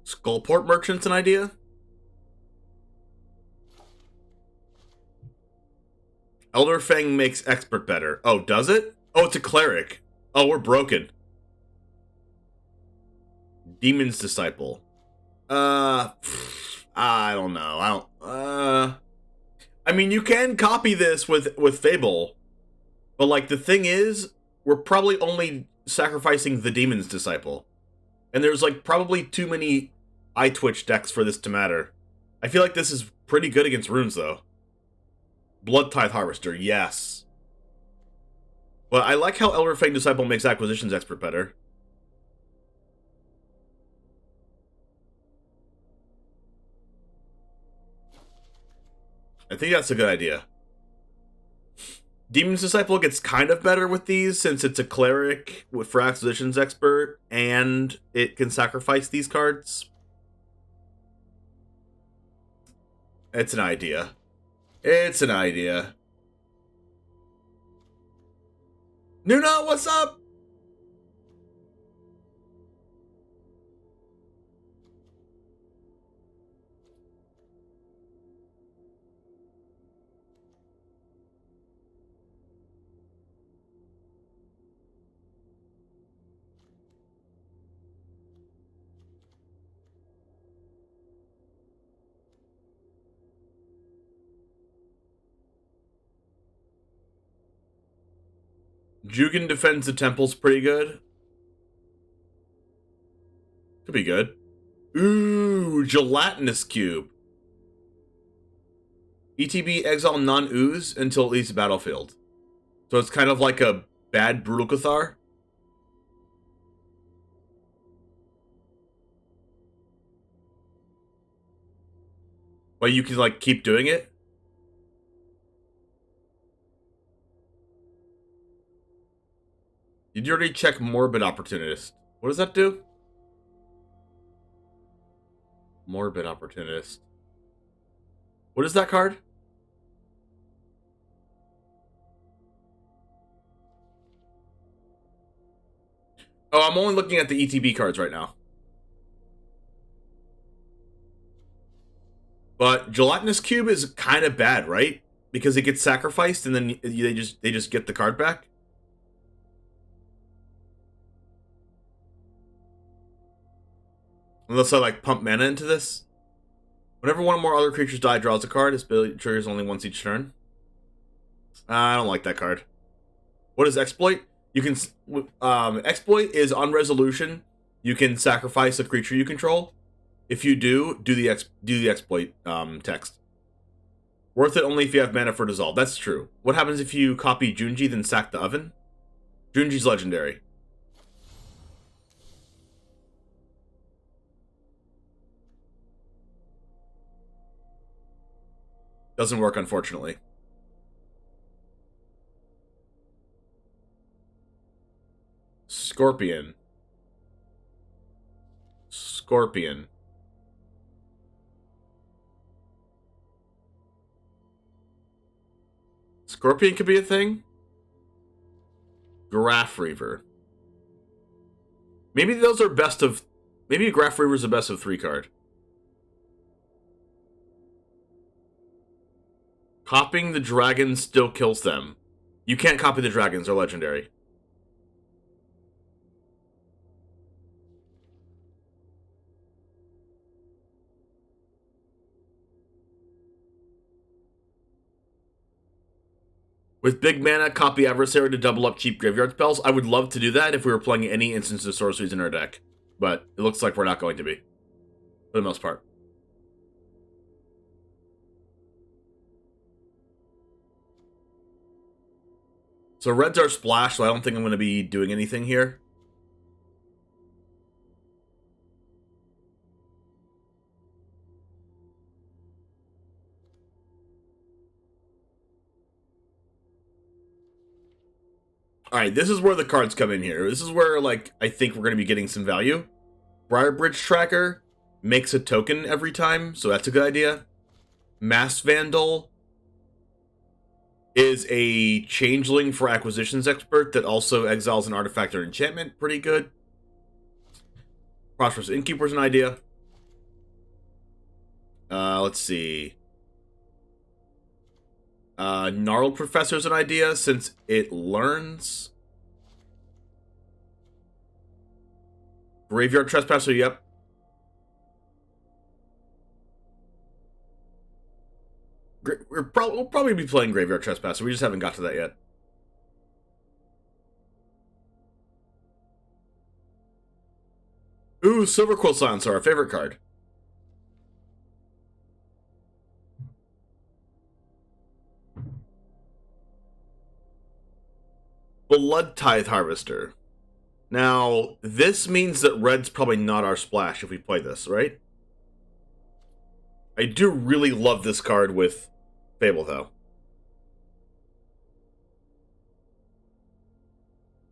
Skullport Merchant's an idea. Elderfang makes Expert better. Oh, does it? Oh, it's a Cleric. Oh, we're broken. Demon's Disciple. I don't know. I mean, you can copy this with Fable. But, like, the thing is, we're probably only sacrificing the Demon's Disciple. And there's, like, probably too many eye twitch decks for this to matter. I feel like this is pretty good against runes, though. Blood Tithe Harvester, yes. But I like how Elderfang Disciple makes Acquisitions Expert better. I think that's a good idea. Demon's Disciple gets kind of better with these, since it's a Cleric for Acquisitions Expert, and it can sacrifice these cards. It's an idea. It's an idea. Nuna, what's up? Jugan defends the temple's pretty good. Could be good. Ooh, Gelatinous Cube. ETB exile non-ooze until it leaves the battlefield. So it's kind of like a bad Brutal Cathar. But you can, like, keep doing it. Did you already check Morbid Opportunist? What does that do? Morbid Opportunist. What is that card? Oh, I'm only looking at the ETB cards right now. But Gelatinous Cube is kind of bad, right? Because it gets sacrificed and then they just get the card back. Unless I, like, pump mana into this. Whenever one or more other creatures die, draws a card. Its ability triggers only once each turn. I don't like that card. What is Exploit? You can... Exploit is on resolution. You can sacrifice a creature you control. If you do the Exploit text. Worth it only if you have mana for Dissolve. That's true. What happens if you copy Junji, then sack the Oven? Junji's legendary. Doesn't work, unfortunately. Scorpion. Scorpion. Scorpion could be a thing. Graph Reaver. Maybe those are best of... Maybe Graph Reaver's a best of 3 card. Copying the dragons still kills them. You can't copy the dragons, they're legendary. With big mana, copy adversary to double up cheap graveyard spells. I would love to do that if we were playing any instance of sorceries in our deck. But it looks like we're not going to be. For the most part. So red's our splash, so I don't think I'm going to be doing anything here. Alright, this is where the cards come in here. This is where, like, I think we're going to be getting some value. Briarbridge Tracker makes a token every time, so that's a good idea. Mass Vandal is a changeling for Acquisitions Expert that also exiles an artifact or enchantment. Pretty good. Prosperous Innkeeper's an idea. Let's see. Gnarled Professor's an idea since it learns. Graveyard Trespasser, yep. We'll probably be playing Graveyard Trespasser. We just haven't got to that yet. Ooh, Silver Quill Silencer, our favorite card. Blood Tithe Harvester. Now, this means that red's probably not our splash if we play this, right? I do really love this card with Fable, though.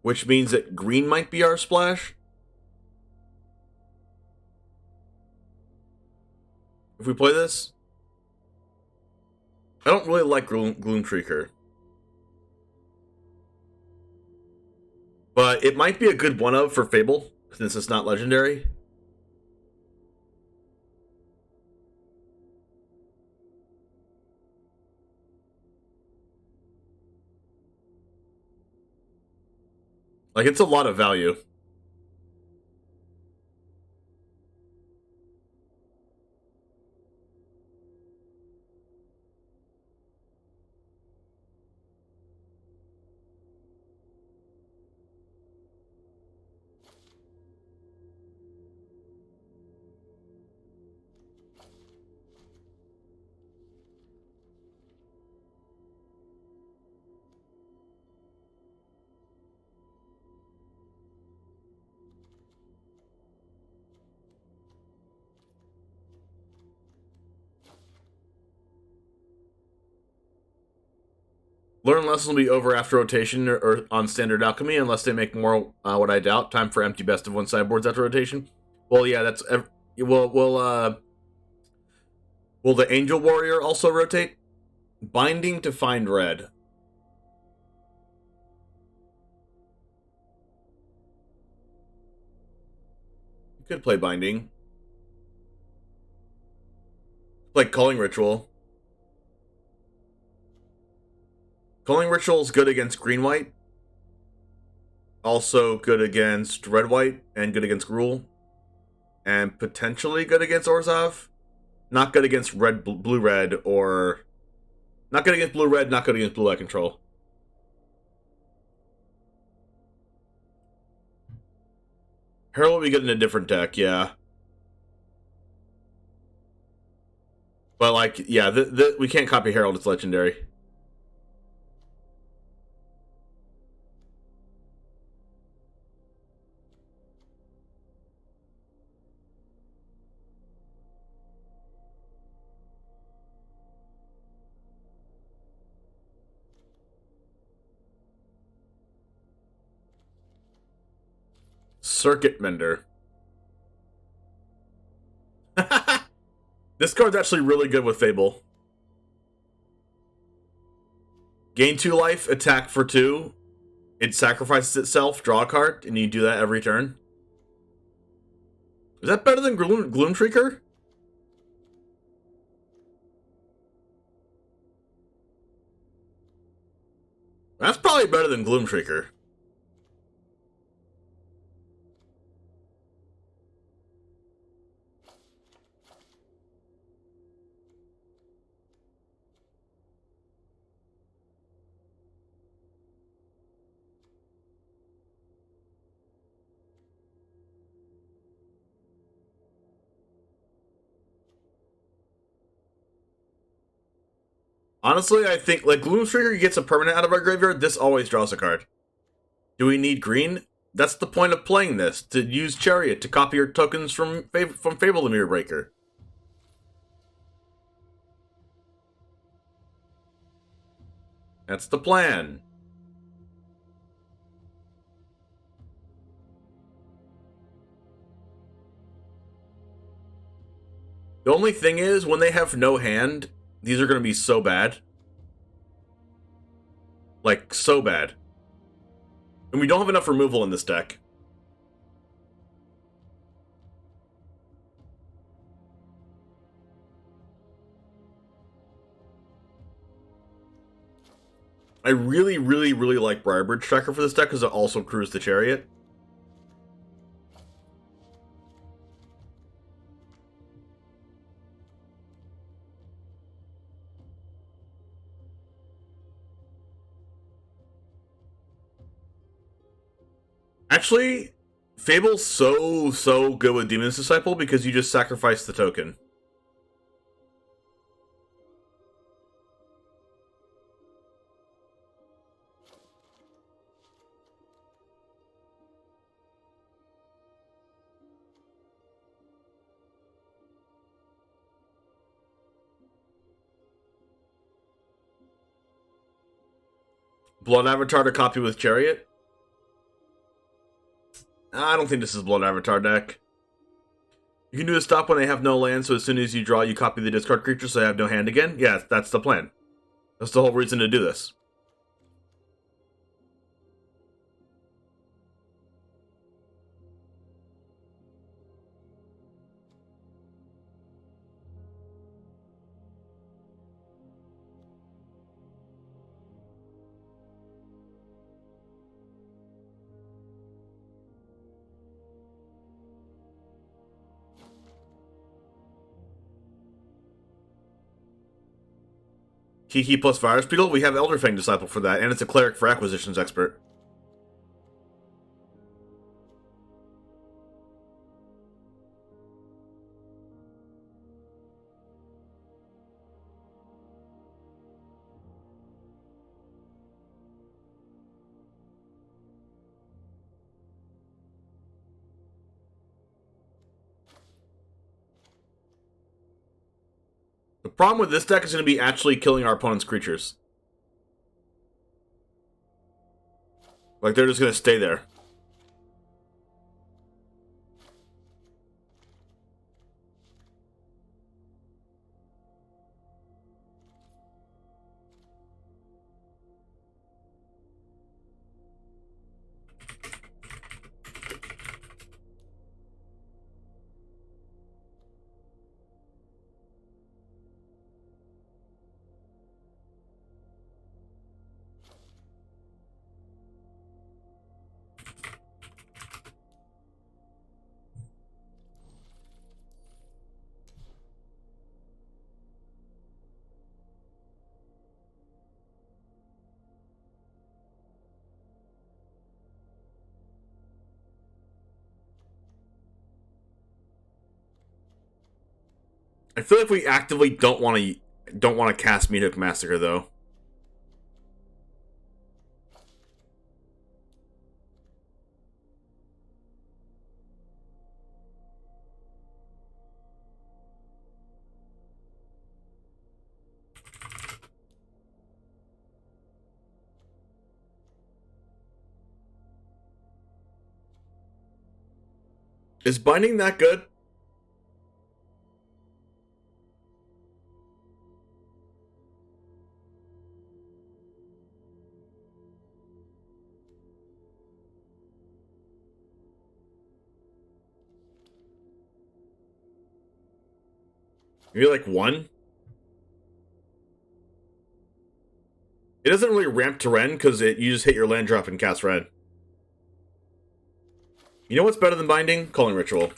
Which means that green might be our splash. If we play this. I don't really like Gloomtrieker. But it might be a good one-of for Fable, since it's not legendary. Like, it's a lot of value. Learn lessons will be over after rotation or on standard alchemy, unless they make more. What I doubt. Time for empty best of one sideboards after rotation. Well, yeah, that's. Will the Angel Warrior also rotate? Binding to find red. You could play Binding. Like Calling Ritual. Calling Ritual is good against green-white. Also good against red-white and good against Gruul. And potentially good against Orzhov. Not good against blue-red, or... Not good against blue-red, not good against blue-eye control. Herald will be good in a different deck, yeah. But, like, yeah, we can't copy Herald, it's legendary. Circuit Mender. This card's actually really good with Fable. Gain 2 life, attack for 2. It sacrifices itself, draw a card, and you do that every turn. Is that better than Gloomtrieker? probably better than Gloomshrieker. Honestly, I think, like, Gloomshrieker gets a permanent out of our graveyard, this always draws a card. Do we need green? That's the point of playing this, to use Chariot to copy your tokens from Fable the Mirror Breaker. That's the plan. The only thing is, when they have no hand, these are going to be so bad. Like, so bad. And we don't have enough removal in this deck. I really, really, really like Briarbridge Tracker for this deck because it also accrues the Chariot. Actually, Fable's so good with Demon's Disciple because you just sacrifice the token. Blood Avatar to copy with Chariot? I don't think this is a Blood Avatar deck. You can do a stop when they have no land, so as soon as you draw, you copy the discard creature so they have no hand again? Yeah, that's the plan. That's the whole reason to do this. Kiki plus Virus Beetle? We have Elderfang Disciple for that, and it's a Cleric for Acquisitions Expert. The problem with this deck is going to be actually killing our opponent's creatures. Like, they're just going to stay there. I feel like we actively don't want to cast Meathook Massacre though. Is Binding that good? Maybe like one? It doesn't really ramp to Ren because you just hit your land drop and cast Ren. You know what's better than binding? Culling Ritual.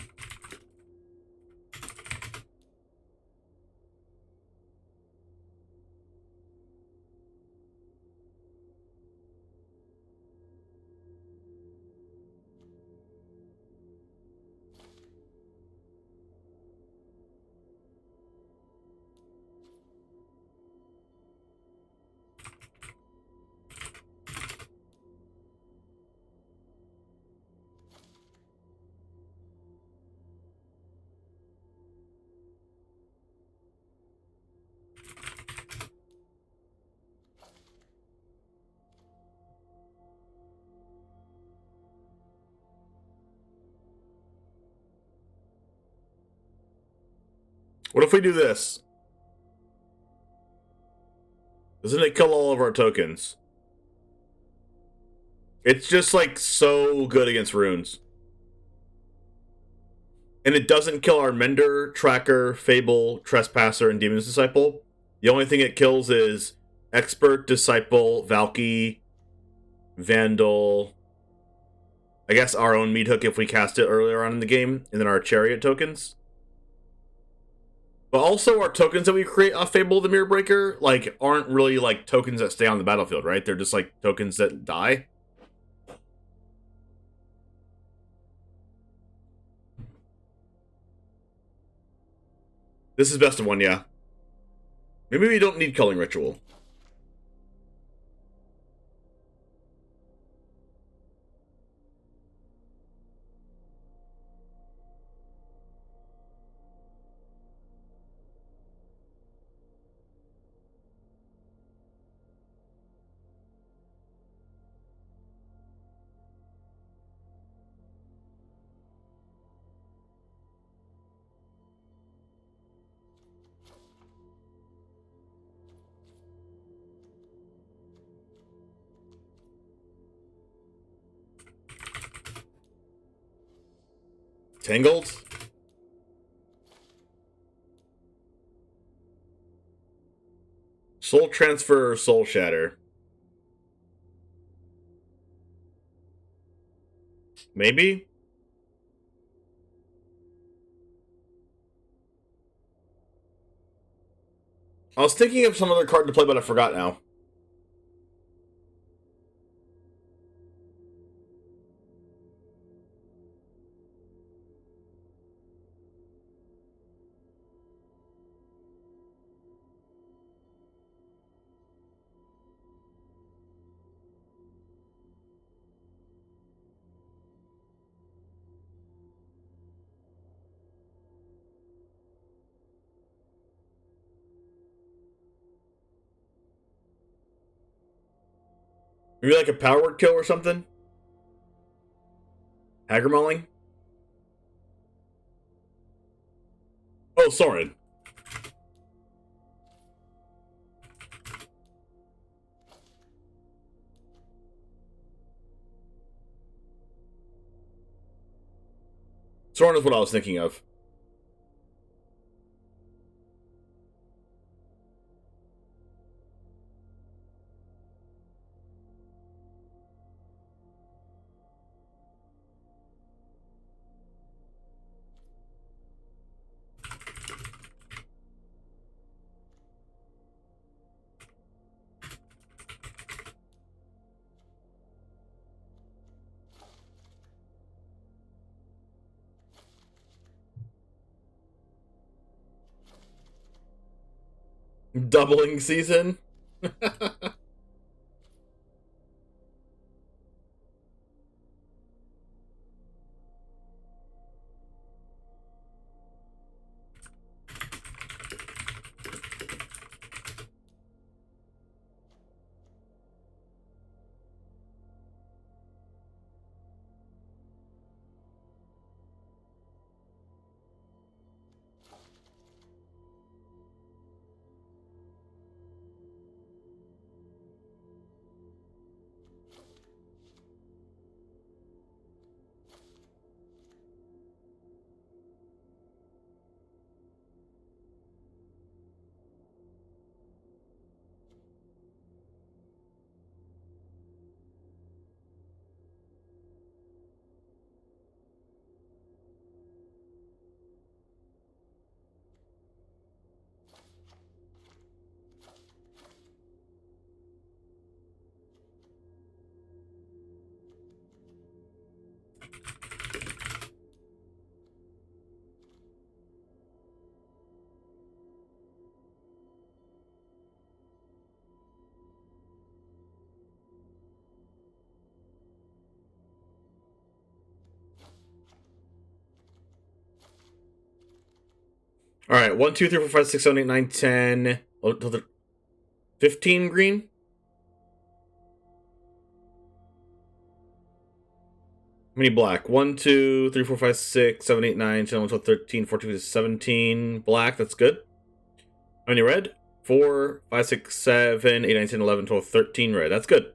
What if we do this? Doesn't it kill all of our tokens? It's just like so good against runes. And it doesn't kill our Mender, Tracker, Fable, Trespasser, and Demon's Disciple. The only thing it kills is Expert, Disciple, Valky, Vandal. I guess our own Meat Hook if we cast it earlier on in the game, and then our Chariot tokens. But also our tokens that we create off Fable the Mirror Breaker, like, aren't really like tokens that stay on the battlefield, right? They're just like tokens that die. This is best of one, yeah. Maybe we don't need Culling Ritual. Tangled? Soul Transfer or Soul Shatter? Maybe? I was thinking of some other card to play, but I forgot now. Maybe like a power word kill or something? Hagermulling? Oh, Sorin. Sorin is what I was thinking of. Doubling season? All right, 1, 2, 3, 4, 5, 6, 7, 8, 9, 10. 15 green. How many black? 1, 2, 3, 4, 5, 6, 7, 8, 9, 10, 11, 12, 13, 14, 17. Black, that's good. How many red? 4, 5, 6, 7, 8, 9, 10, 11, 12, 13 red. That's good.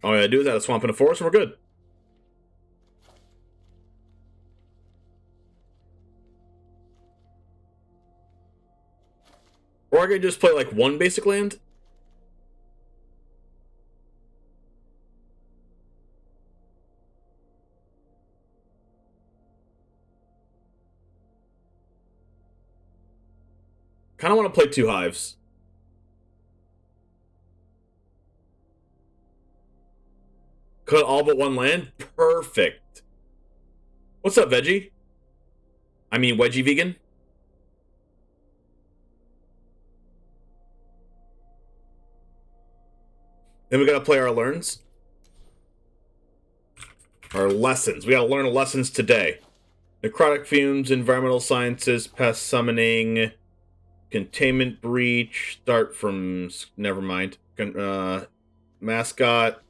All I gotta do is add a swamp and a forest, and we're good. Or I could just play like one basic land. Kind of want to play 2 hives. Cut all but 1 land? Perfect. What's up, Veggie? I mean, Wedgie Vegan? Then we gotta play our learns. Our lessons. We gotta learn lessons today. Necrotic fumes, environmental sciences, pest summoning, containment breach, start from... never mind. Mascot.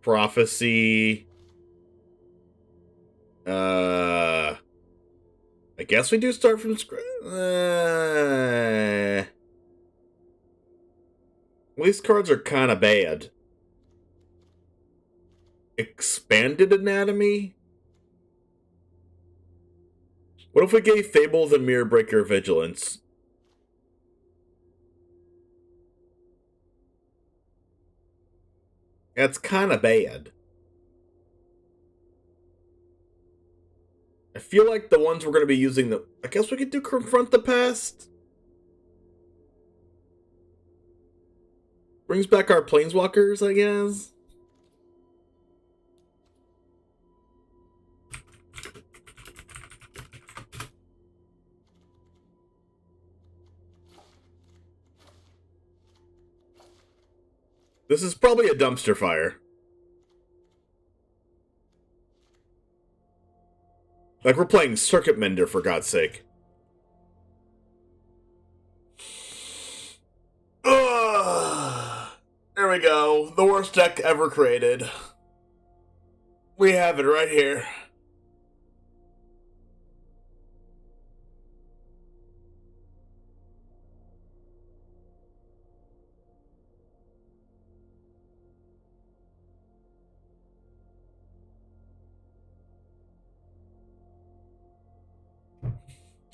Prophecy. I guess we do start from scratch. These cards are kind of bad. Expanded Anatomy? What if we gave Fable the Mirror Breaker Vigilance? That's kind of bad. I feel like the ones we're going to be using... I guess we could do Confront the Past? Brings back our Planeswalkers, I guess. This is probably a dumpster fire. Like we're playing Circuit Mender, for God's sake. There we go. The worst deck ever created. We have it right here.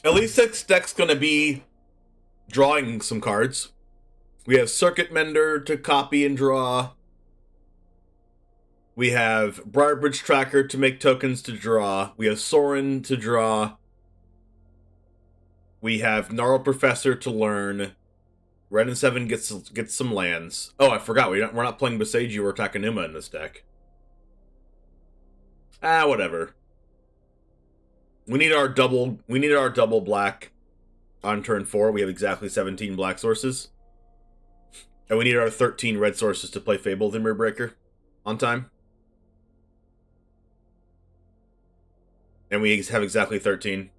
At least this deck's gonna be drawing some cards. We have Circuit Mender to copy and draw. We have Briarbridge Tracker to make tokens to draw. We have Sorin to draw. We have Gnarl Professor to learn. Red and 7 gets some lands. Oh, I forgot. We're not playing Boseiju or Takenuma in this deck. Whatever. We need our double black on turn 4. We have exactly 17 black sources. And we need our 13 red sources to play Fable the Mirror Breaker on time. And we have exactly 13.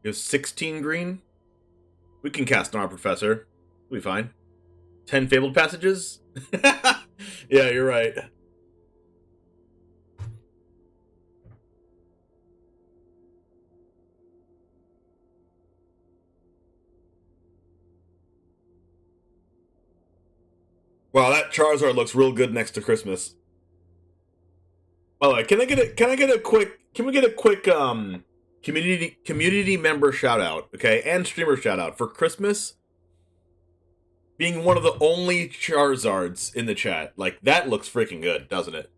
We have 16 green. We can cast Gnarl Professor. We'll be fine. 10 Fabled Passages? Yeah, you're right. Wow, that Charizard looks real good next to Christmas. By the way, can we get a quick community member shout out, okay, and streamer shout out for Christmas being one of the only Charizards in the chat. Like, that looks freaking good, doesn't it?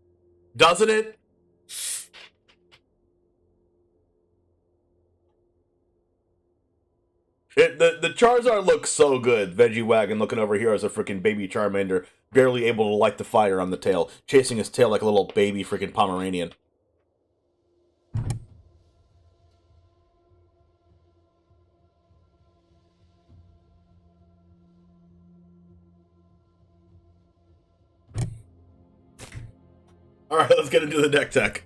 Doesn't it? The Charizard looks so good. Veggie Wagon looking over here as a freaking baby Charmander, barely able to light the fire on the tail, chasing his tail like a little baby freaking Pomeranian. All right, let's get into the deck tech.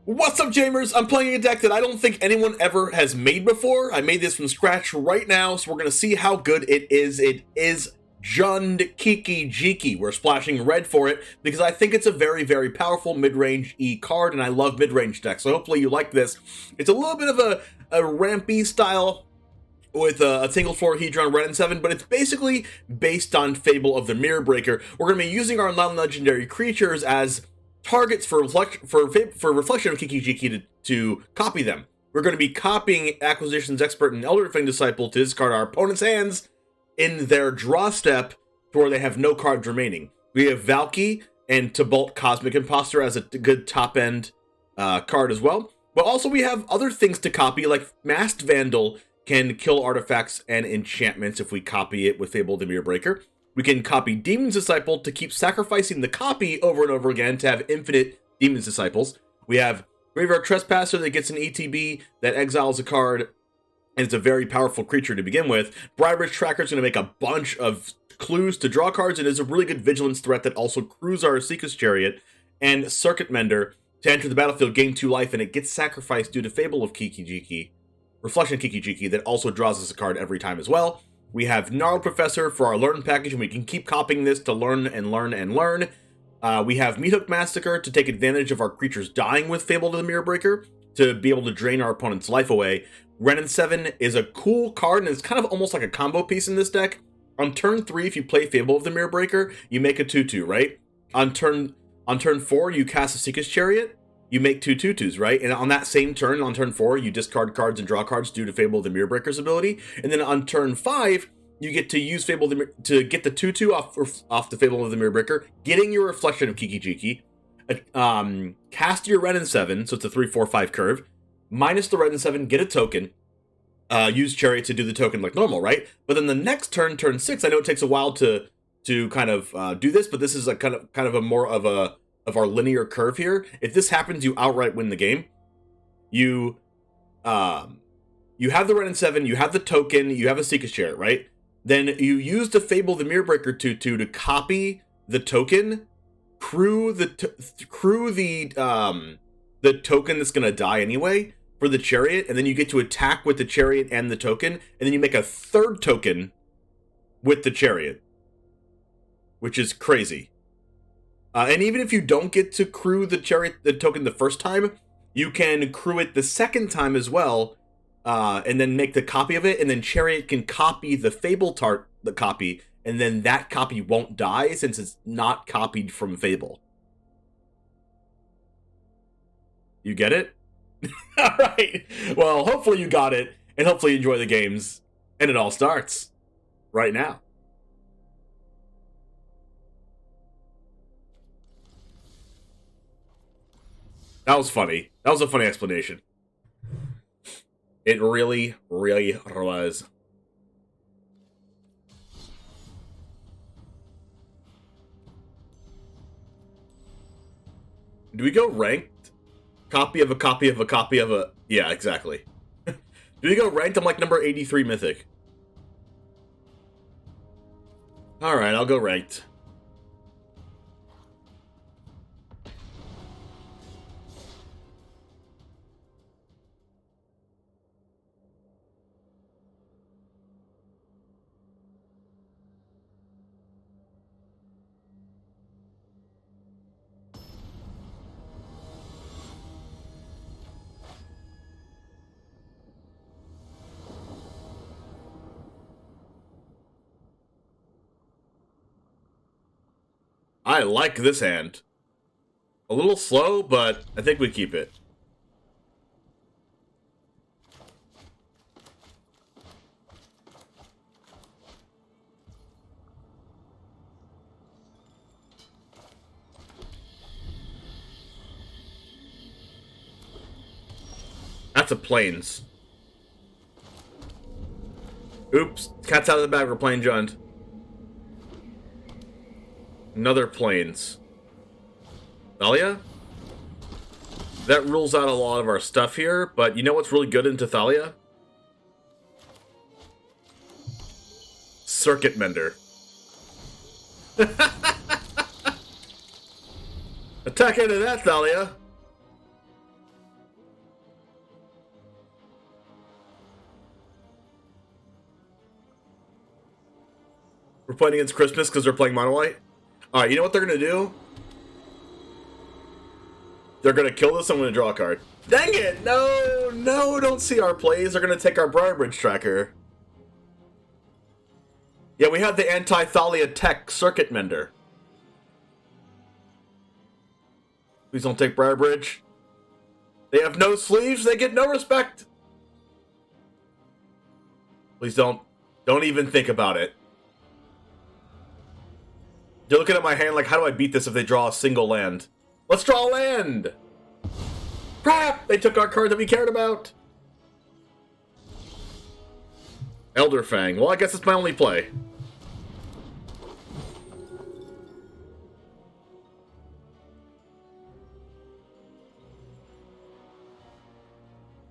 What's up, Jamers? I'm playing a deck that I don't think anyone ever has made before. I made this from scratch right now, so we're going to see how good it is. It is Jund Kiki Jiki. We're splashing red for it because I think it's a very, very powerful mid-range E card, and I love mid-range decks, so hopefully you like this. It's a little bit of a rampy style with a Tingle for Hedron Red and 7, but it's basically based on Fable of the Mirror Breaker. We're going to be using our non-legendary creatures as targets for Reflection of Kiki Jiki to copy them. We're going to be copying Acquisitions Expert and Elder Fang Disciple to discard our opponent's hands in their draw step to where they have no cards remaining. We have Valky and Tybalt Cosmic Imposter as a good top-end card as well. But also we have other things to copy, like Masked Vandal can kill artifacts and enchantments if we copy it with Fable of the Mirror Breaker. We can copy Demon's Disciple to keep sacrificing the copy over and over again to have infinite Demon's Disciples. We have Graveyard Trespasser that gets an ETB that exiles a card, and it's a very powerful creature to begin with. Briarage Tracker is going to make a bunch of clues to draw cards, and is a really good vigilance threat that also crews our Seeker's Chariot. And Circuit Mender to enter the battlefield, gain 2 life, and it gets sacrificed due to Fable of Kiki Jiki, Reflection Kiki Jiki, that also draws us a card every time as well. We have Gnarled Professor for our Learn package, and we can keep copying this to learn and learn and learn. We have Meathook Massacre to take advantage of our creatures dying with Fable of the Mirror Breaker to be able to drain our opponent's life away. Ren and 7 is a cool card, and it's kind of almost like a combo piece in this deck. On turn 3, if you play Fable of the Mirror Breaker, you make a 2/2, right? On turn 4, you cast a Seeker's Chariot, you make 2 2/2s, right? And on that same turn, on turn 4, you discard cards and draw cards due to Fable of the Mirror Breaker's ability. And then on turn 5, you get to use Fable to get the 2/2 off the Fable of the Mirror Breaker, getting your Reflection of Kiki Jiki, cast your Ren and 7, so it's a 3/4/5 curve, minus the Ren and 7, get a token, use Chariot to do the token like normal, right? But then the next turn, turn 6, I know it takes a while to kind of do this, but this is a kind of a more of our linear curve here. If this happens, you outright win the game. You have the Ren and 7, you have the token, you have a Seeker's Chariot, right? Then you use the Fable the Mirror Breaker 2/2 to copy the token, crew the token that's gonna die anyway for the Chariot, and then you get to attack with the Chariot and the token, and then you make a third token with the Chariot, which is crazy. And even if you don't get to crew the token the first time, you can crew it the second time as well, and then make the copy of it, and then Chariot can copy the Fable the copy, and then that copy won't die since it's not copied from Fable. You get it? Alright, well, hopefully you got it, and hopefully you enjoy the games, and it all starts right now. That was funny. That was a funny explanation. It really, really was. Do we go ranked? Copy of a copy of a copy of a... Yeah, exactly. Do we go ranked? I'm like number 83 Mythic. Alright, I'll go ranked. I like this hand. A little slow, but I think we keep it. That's a Plains. Oops, cat's out of the bag, we're playing Jund. Another Plains. Thalia? That rules out a lot of our stuff here, but you know what's really good into Thalia? Circuit Mender. Attack into that, Thalia. We're playing against Christmas because they're playing Mono White. Alright, you know what they're going to do? They're going to kill this. I'm going to draw a card. Dang it! No, no, don't see our plays. They're going to take our Briar Bridge tracker. Yeah, we have the anti-Thalia Tech Circuit Mender. Please don't take Briar Bridge. They have no sleeves. They get no respect. Please don't. Don't even think about it. You're looking at my hand like, how do I beat this if they draw a single land? Let's draw a land! Crap! They took our card that we cared about. Elder Fang. Well, I guess it's my only play.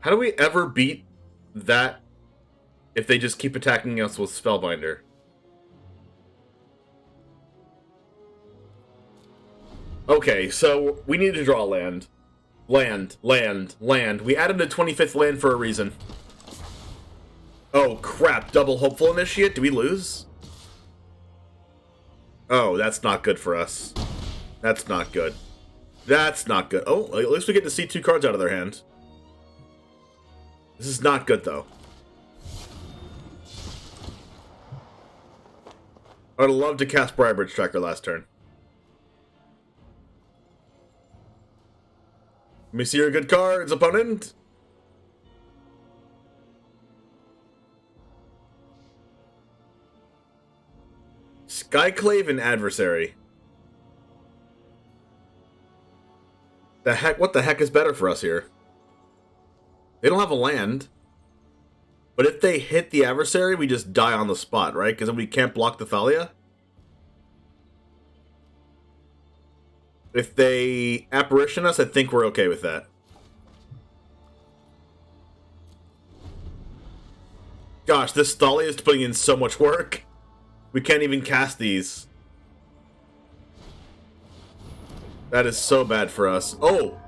How do we ever beat that if they just keep attacking us with Spellbinder? Okay, so we need to draw land. Land, land, land. We added a 25th land for a reason. Oh, crap. Double Hopeful Initiate? Do we lose? Oh, that's not good for us. That's not good. That's not good. Oh, at least we get to see 2 cards out of their hand. This is not good, though. I'd love to cast Briar Bridge Tracker last turn. Let me see your good cards, opponent. Skyclave and Adversary. The heck? What the heck is better for us here? They don't have a land. But if they hit the Adversary, we just die on the spot, right? Because then we can't block the Thalia. If they Apparition us, I think we're okay with that. Gosh, this Thalia is putting in so much work. We can't even cast these. That is so bad for us. Oh!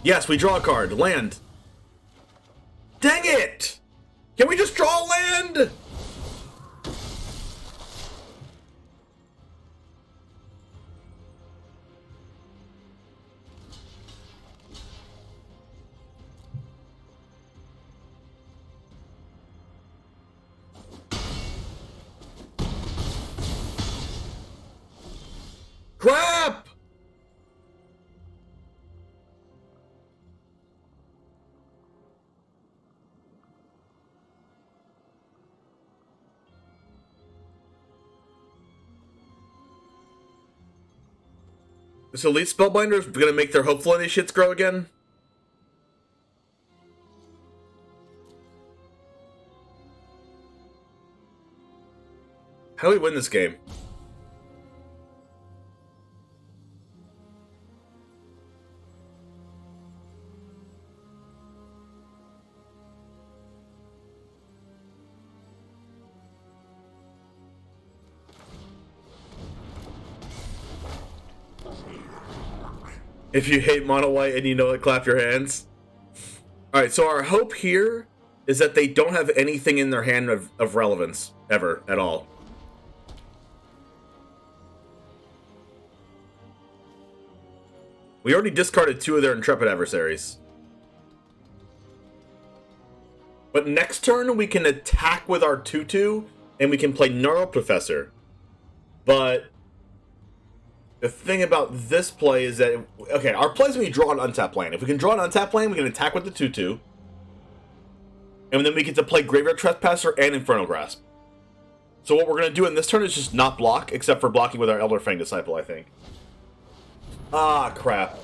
Yes, we draw a card. Land. Dang it! Can we just draw land? Crap! This Elite Spellbinder is going to make their Hopeful Initiates grow again? How do we win this game? If you hate Mono White and you know it, clap your hands. Alright, so our hope here is that they don't have anything in their hand of relevance, ever, at all. We already discarded 2 of their Intrepid Adversaries. But next turn, we can attack with our 2/2, and we can play Gnarl Professor. But the thing about this play is that, okay, our play is when we draw an untapped land. If we can draw an untapped land, we can attack with the 2/2. And then we get to play Graveyard Trespasser and Infernal Grasp. So what we're going to do in this turn is just not block, except for blocking with our Elder Fang Disciple, I think. Ah, crap.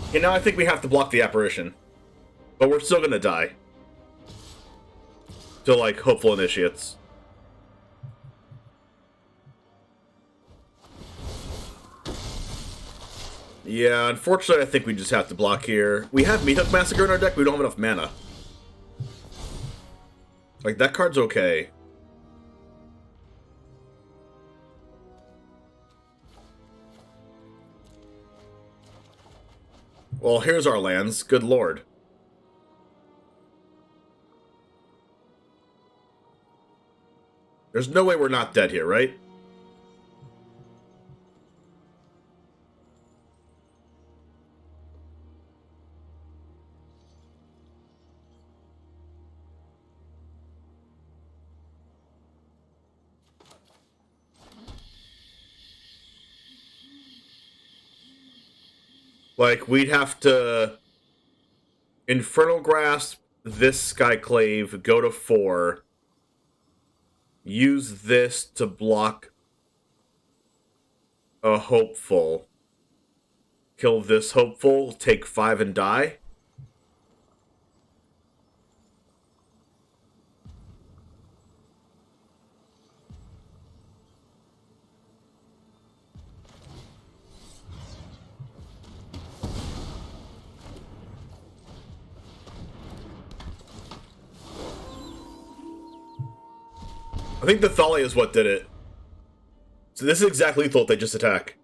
Okay, now I think we have to block the Apparition. But we're still going to die. To, like, Hopeful Initiates. Yeah, unfortunately, I think we just have to block here. We have Meathook Massacre in our deck, but we don't have enough mana. Like, that card's okay. Well, here's our lands. Good lord. There's no way we're not dead here, right? Like, we'd have to Infernal Grasp this Skyclave, go to 4, use this to block a Hopeful, kill this Hopeful, take 5 and die. I think the Thalia is what did it. So this is exactly lethal if they just attack.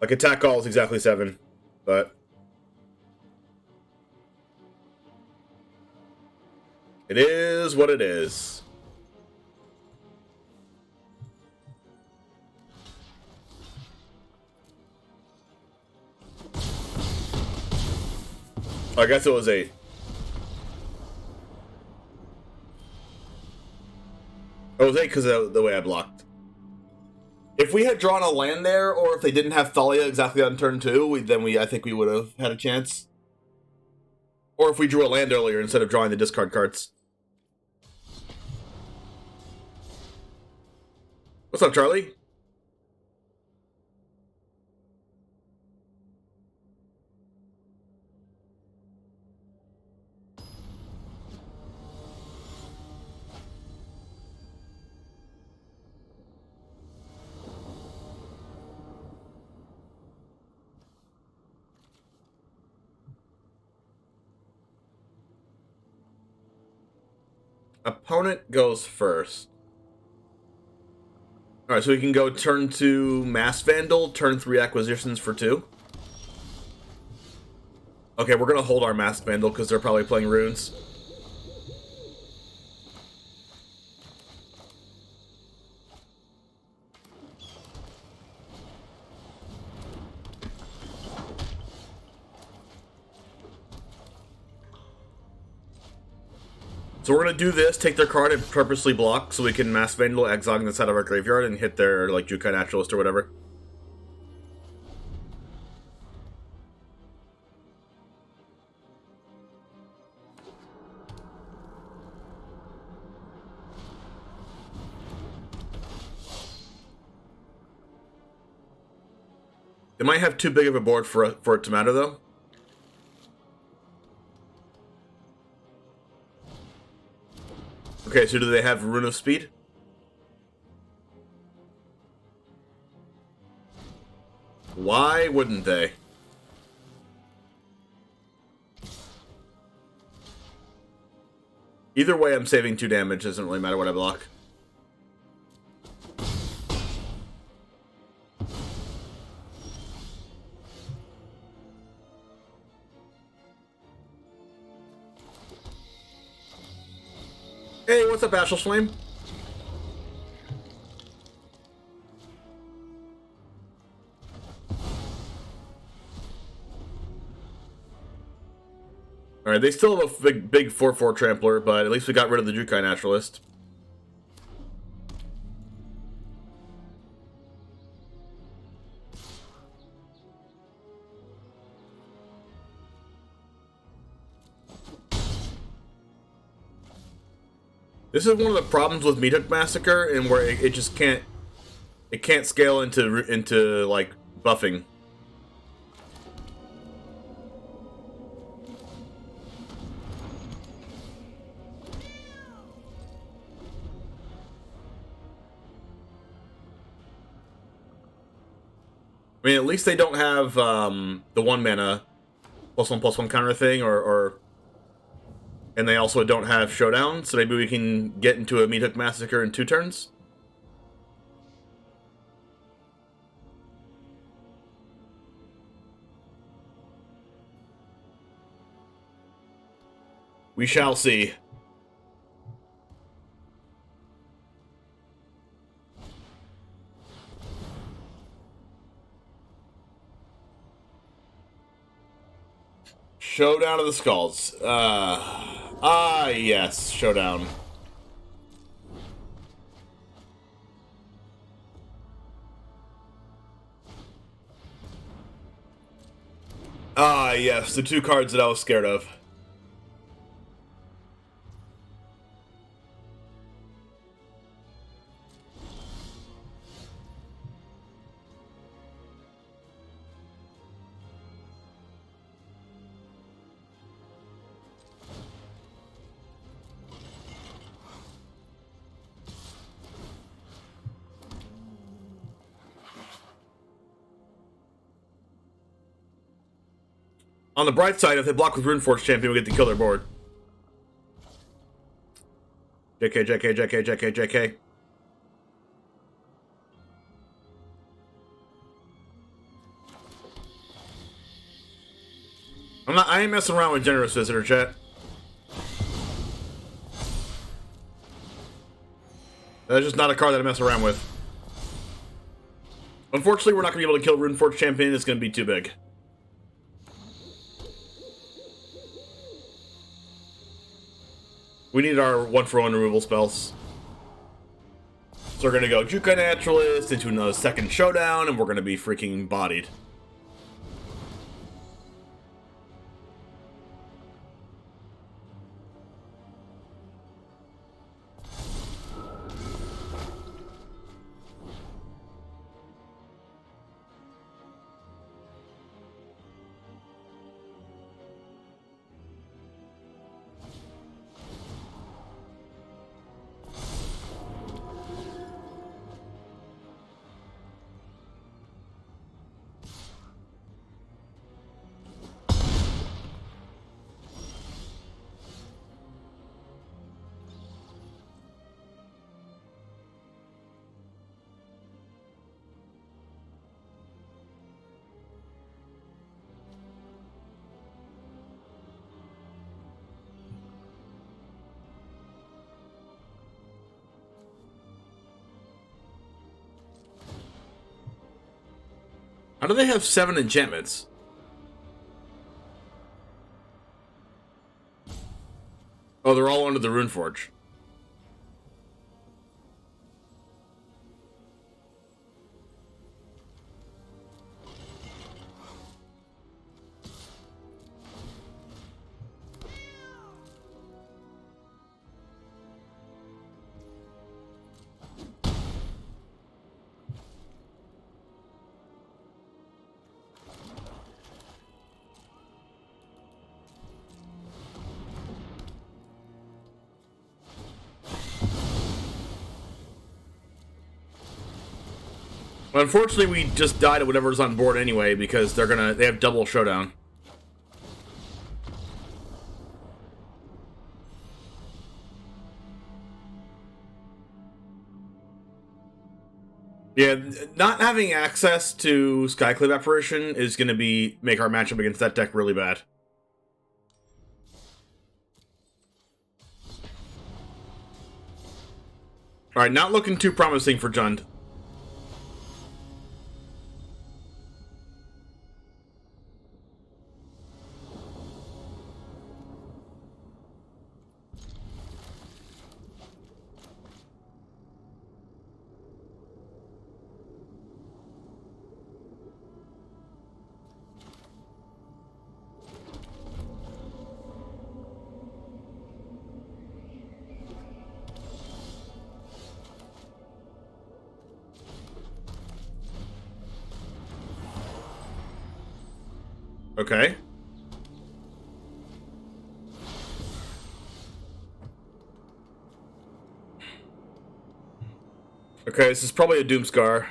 Like, attack all is exactly 7, but... it is what it is. I guess it was 8. Oh, it was 8 because of the way I blocked. If we had drawn a land there, or if they didn't have Thalia exactly on turn 2, I think we would have had a chance. Or if we drew a land earlier instead of drawing the discard cards. What's up, Charlie? Opponent goes first. Alright, so we can go turn 2 Mass Vandal, turn 3 Acquisitions for 2. Okay, we're gonna hold our Mass Vandal because they're probably playing runes. So we're gonna do this, take their card and purposely block so we can Mass Vandal exiling the side of our graveyard and hit their, like, Jukai Naturalist or whatever. They might have too big of a board for it to matter, though. Okay, so do they have Rune of Speed? Why wouldn't they? Either way, I'm saving 2 damage. Doesn't really matter what I block. Hey, what's up, Ashel Flame? Alright, they still have a big 4/4 Trampler, but at least we got rid of the Jukai Naturalist. This is one of the problems with Meathook Massacre, and where it just can't scale into like buffing. I mean, at least they don't have the 1 mana +1/+1 counter thing, and they also don't have Showdown, so maybe we can get into a Meat Hook Massacre in 2 turns. We shall see. Showdown of the Skulls. Yes, Showdown. Yes, the 2 cards that I was scared of. On the bright side, if they block with Runeforge Champion, we get to kill their board. JK, JK, JK, JK, JK. I ain't messing around with Generous Visitor, chat. That's just not a card that I mess around with. Unfortunately, we're not going to be able to kill Runeforge Champion. It's going to be too big. We need our 1-for-1 removal spells. So we're going to go Jukai Naturalist into another second Showdown, and we're going to be freaking bodied. How do they have 7 enchantments? Oh, they're all under the Runeforge. Unfortunately, we just died at whatever's on board anyway because they have double Showdown. Yeah, not having access to Skyclave Apparition is going to make our matchup against that deck really bad. Alright, not looking too promising for Jund. Okay. Okay, this is probably a Doomscar.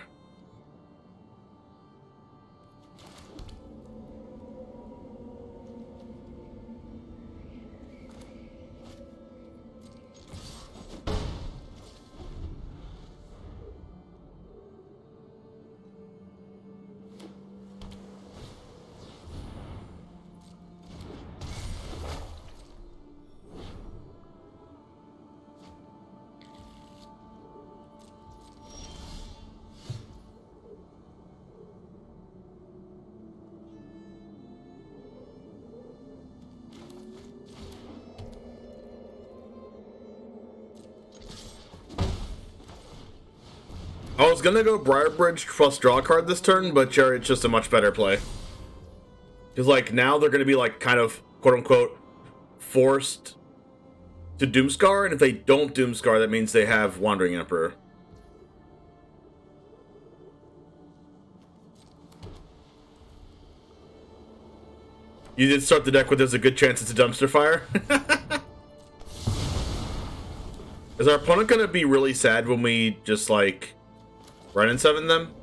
I was gonna go Briarbridge plus draw a card this turn, but Chariot's just a much better play. Because, like, now they're gonna be, like, kind of, quote-unquote, forced to Doomscar, and if they don't Doomscar, that means they have Wandering Emperor. You did start the deck with there's a good chance it's a dumpster fire. Is our opponent gonna be really sad when we just, like, run and 7 them?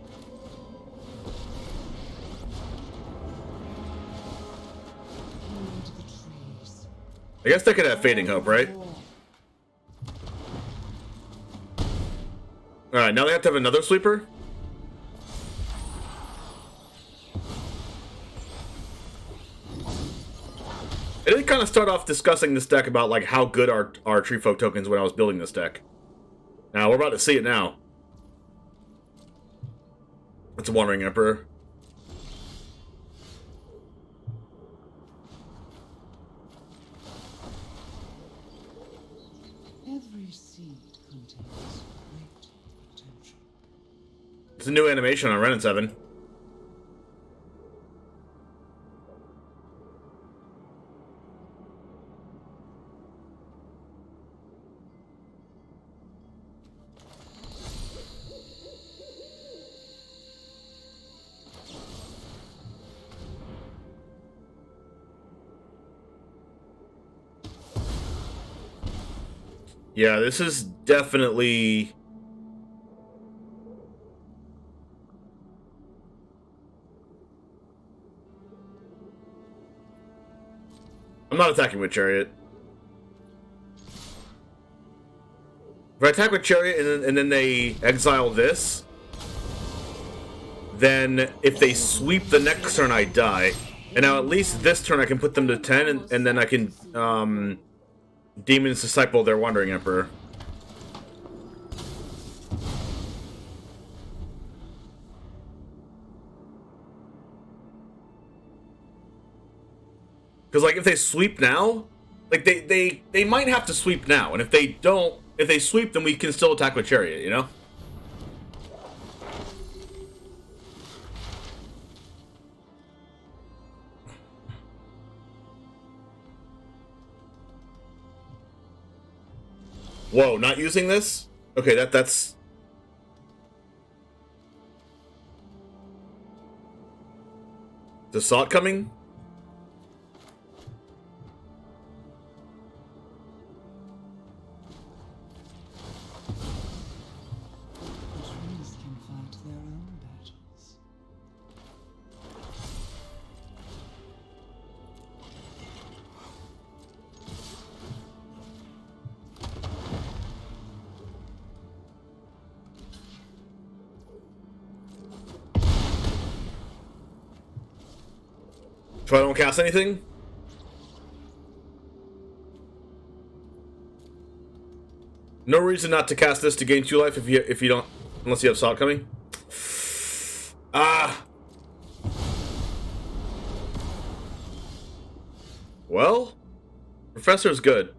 I guess they could have Fading Hope, right? Alright, now they have to have another sweeper? I did kind of start off discussing this deck about, like, how good our Tree Folk tokens when I was building this deck. Now, we're about to see it now. It's a Wandering Emperor. Every seed contains great potential. It's a new animation on Ren and 7. Yeah, this is definitely... I'm not attacking with Chariot. If I attack with Chariot and then they exile this, then if they sweep the next turn, I die. And now at least this turn I can put them to 10, and then I can Demon's Disciple their Wandering Emperor. Because, like, if they sweep now, like, they might have to sweep now. And if they don't, if they sweep, then we can still attack with Chariot, you know? Whoa, not using this? Okay, that's... The Salt coming? The trees can fight their own battles. So I don't cast anything? No reason not to cast this to gain 2 life if you don't, unless you have Salt coming. Ah. Well, Professor's good.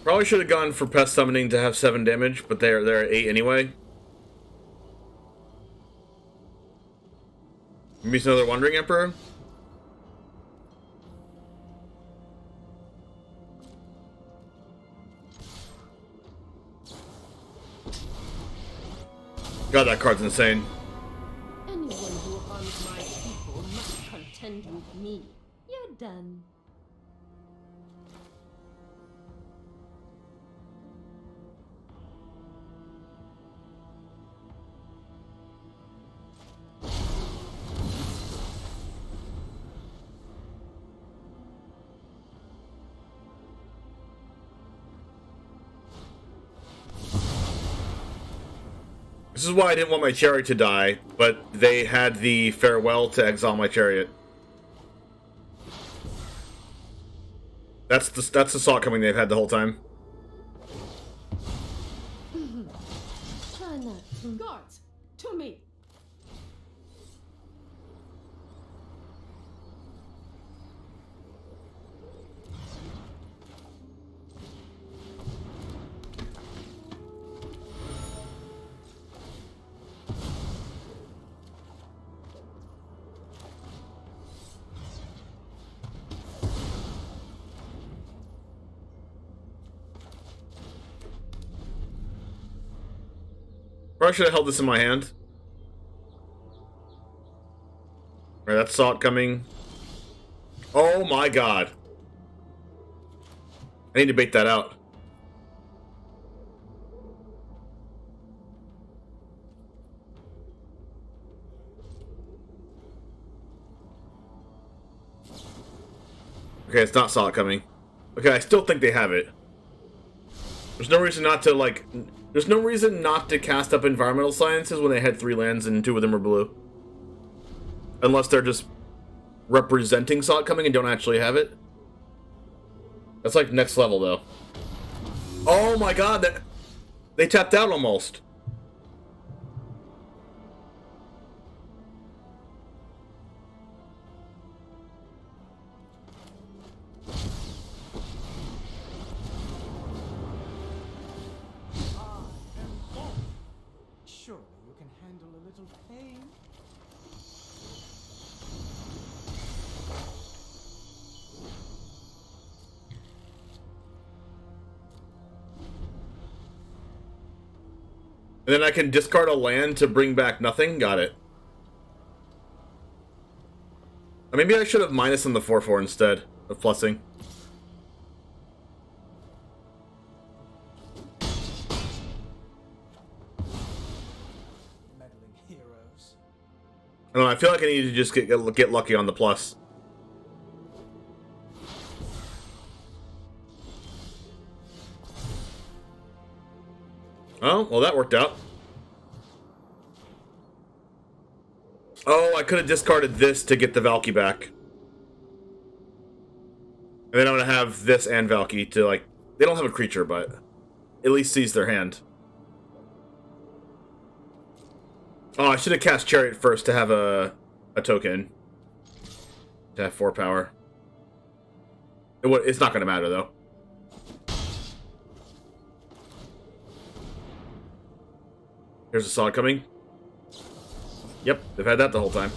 Probably should have gone for Pest Summoning to have 7 damage, but they're at 8 anyway. Maybe it's another Wandering Emperor? God, that card's insane. Anyone who harms my people must contend with me. You're done. This is why I didn't want my chariot to die, but they had the farewell to exile my chariot. That's the salt coming they've had the whole time. Try not to. Guards, to me. Probably should have held this in my hand. Alright, that's salt coming. Oh my god. I need to bait that out. Okay, it's not salt coming. Okay, I still think they have it. There's no reason not to, like... There's no reason not to cast up environmental sciences when they had 3 lands and 2 of them are blue. Unless they're just representing salt coming and don't actually have it. That's like next level, though. Oh my god, they tapped out almost. Surely you can handle a little pain. And then I can discard a land to bring back nothing. Got it. Or maybe I should have minus on the 4/4 instead of plussing. Meddling heroes. I don't know, I feel like I need to just get lucky on the plus. Oh, well that worked out. Oh, I could have discarded this to get the Valky back. And then I'm gonna have this and Valky to, like... They don't have a creature, but at least seize their hand. Oh, I should have cast Chariot first to have a token. To have 4 power. It's not gonna matter, though. Here's a saw coming. Yep, they've had that the whole time.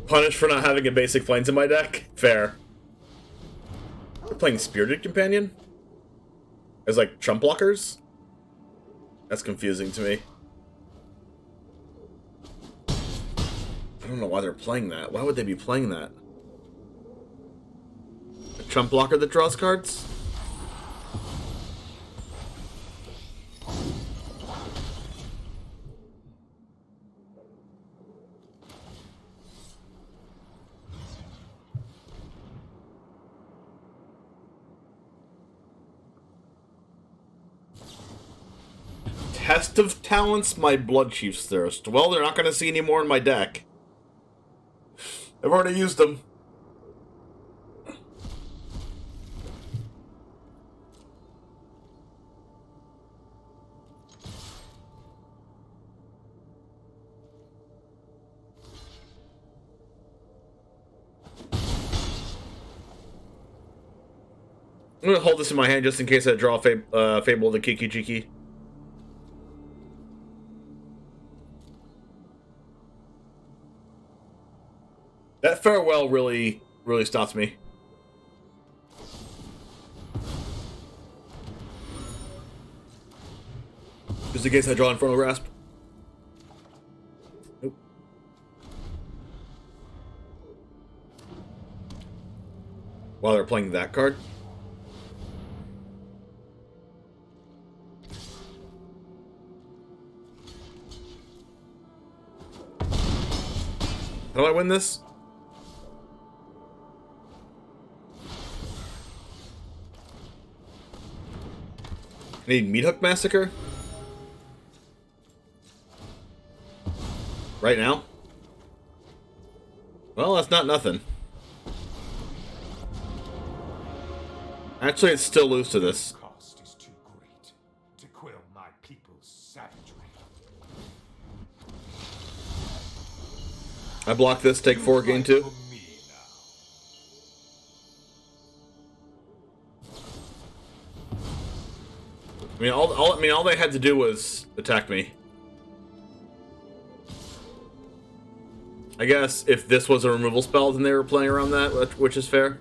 Punished for not having a basic planes in my deck? Fair. They're playing Spirited Companion? As like trump blockers? That's confusing to me. I don't know why they're playing that. Why would they be playing that? A trump blocker that draws cards? Test of Talents, my Blood Chief's Thirst. Well, they're not going to see any more in my deck. I've already used them. I'm going to hold this in my hand just in case I draw Fable the Kiki Jiki. That farewell really stops me. Just in case I draw Infernal Grasp. Nope. While they're playing that card. How do I win this? I need Meat Hook Massacre? Right now? Well, that's not nothing. Actually, it's still loose to this. The cost is too great to quell my people's savagery. I block this, take 4, gain 2. For me now. I mean, all they had to do was attack me. I guess if this was a removal spell, then they were playing around that, which is fair.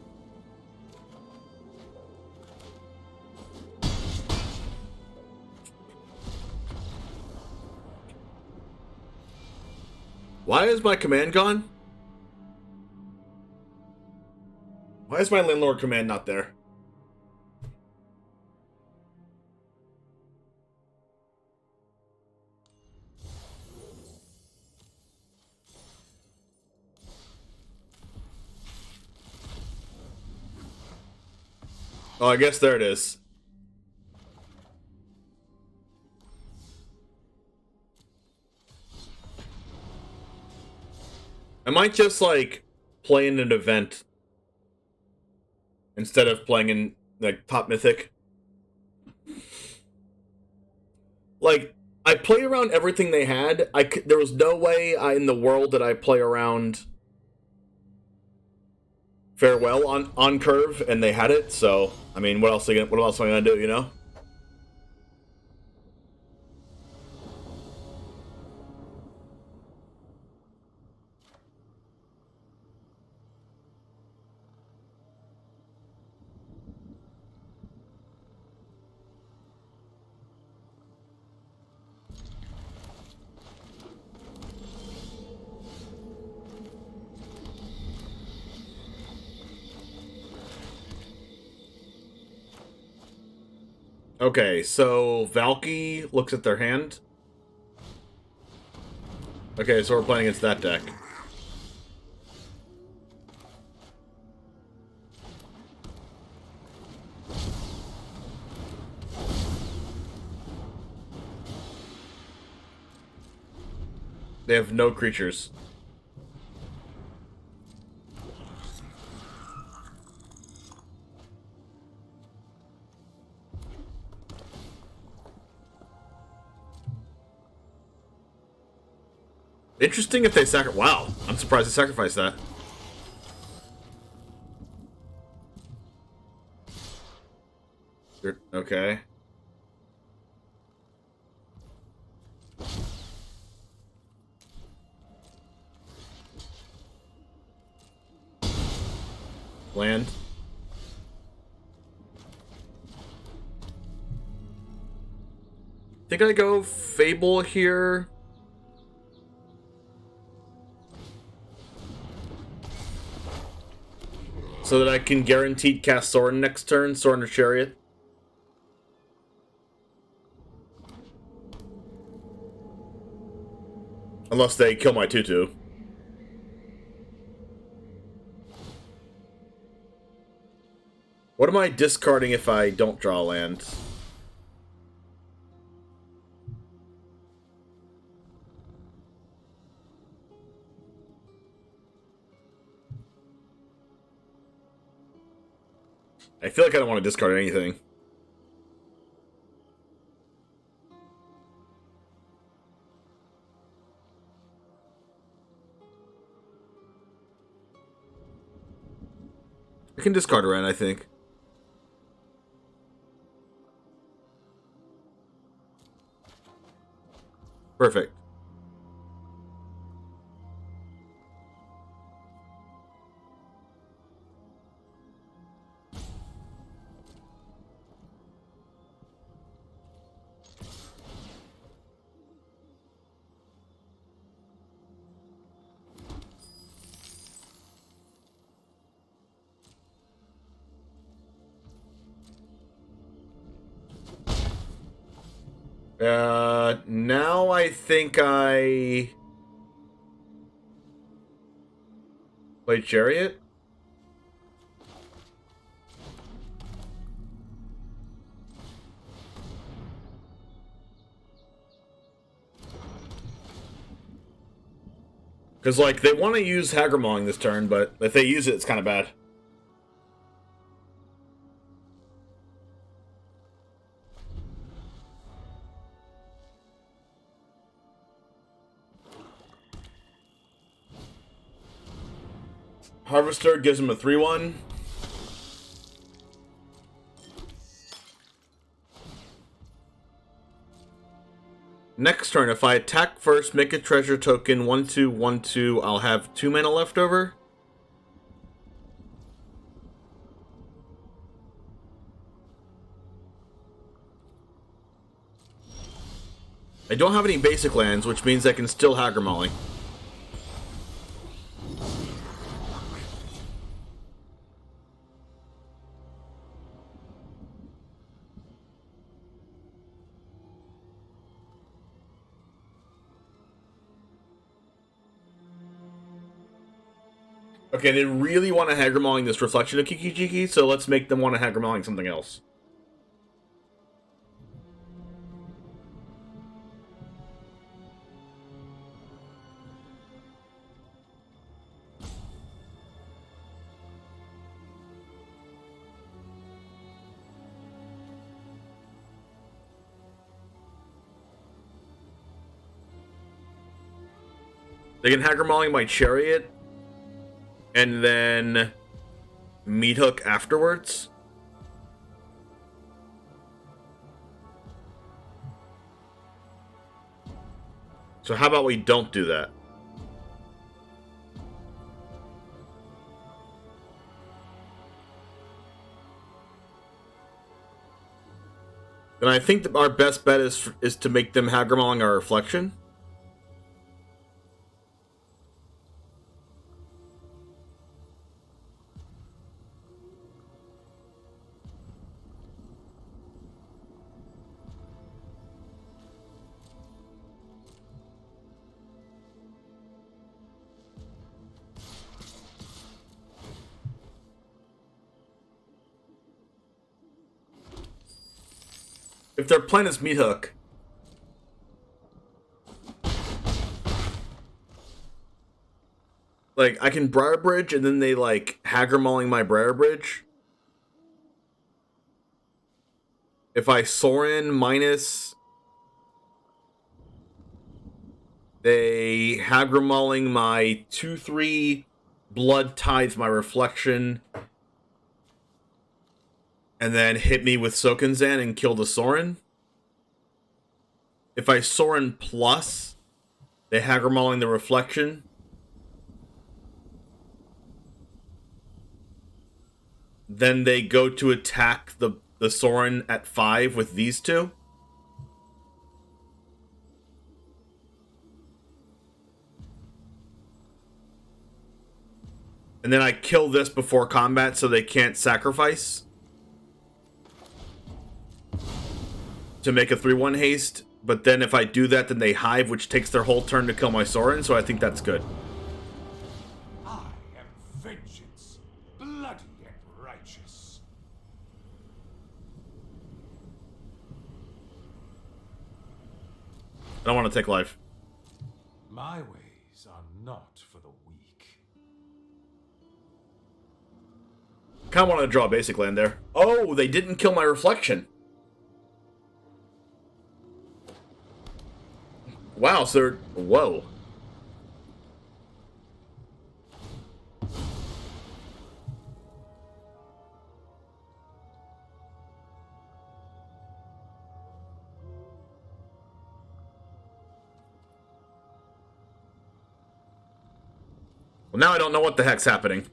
Why is my command gone? Why is my landlord command not there? Oh, I guess there it is. I might just, like, play in an event instead of playing in, like, Top Mythic. Like, I play around everything they had. There was no way in the world that I play around Farewell on curve, and they had it, so, I mean, what else am I gonna do, you know? Okay, so Valky looks at their hand. Okay, so we're playing against that deck. They have no creatures. Interesting if they wow, I'm surprised they sacrificed that. Okay. Land. Think I go Fable here. So that I can guaranteed cast Sorin next turn, Sorin or Chariot. Unless they kill my 2/2. What am I discarding if I don't draw land? I feel like I don't want to discard anything. I can discard Ren, I think. Perfect. Now I think I play Chariot. Because, like, they want to use Hagermawing this turn, but if they use it, it's kind of bad. Harvester gives him a 3-1. Next turn, if I attack first, make a treasure token 1/2, 1/2, I'll have 2 mana left over. I don't have any basic lands, which means I can still Hagermawing. Okay, they really want to Hagermawing this reflection of Kiki-Jiki, so let's make them want to Hagermawing something else. They can Hagermawing my Chariot, and then Meat Hook afterwards. So how about we don't do that? And I think that our best bet is to make them Hagermawing our reflection. If their plan is Meat Hook, like, I can Briar Bridge and then they, like, Hagermawing my Briar Bridge. If I Sorin minus, they Hagermawing my 2/3 Blood Tides my reflection, and then hit me with Sokenzan and kill the Sorin. If I Sorin plus, they Hagermawing the reflection. Then they go to attack the Sorin at 5 with these two. And then I kill this before combat so they can't sacrifice to make a 3/1 haste. But then if I do that, then they hive, which takes their whole turn to kill my Sorin, so I think that's good. I am vengeance, bloody and righteous. I don't want to take life. My ways are not for the weak. Kind of wanted to draw a basic land there. Oh, they didn't kill my reflection. Wow, so they're... Whoa. Well, now I don't know what the heck's happening.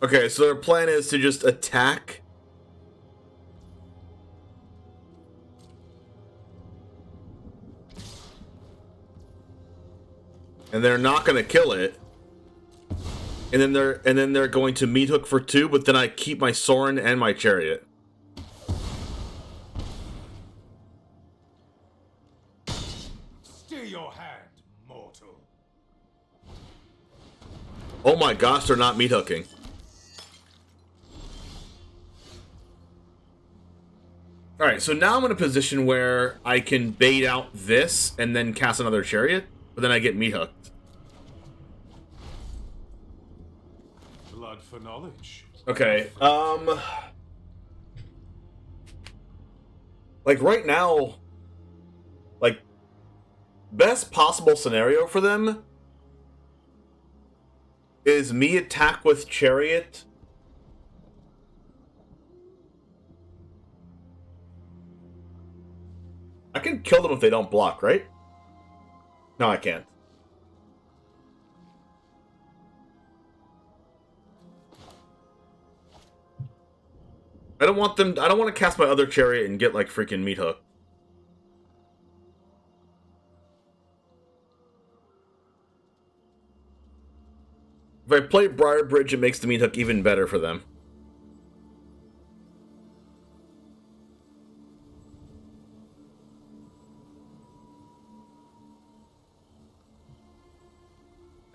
Okay, so their plan is to just attack. And they're not going to kill it. And then they're going to Meat Hook for 2, but then I keep my Sorin and my Chariot. Stay your hand, mortal. Oh my gosh, they're not Meat Hooking. Alright, so now I'm in a position where I can bait out this and then cast another chariot, but then I get meat hooked. Blood for knowledge. Okay, like right now, like, best possible scenario for them is me attack with chariot. I can kill them if they don't block, right? No, I can't. I don't want them. I don't want to cast my other chariot and get like freaking meat hook. If I play Briar Bridge, it makes the meat hook even better for them.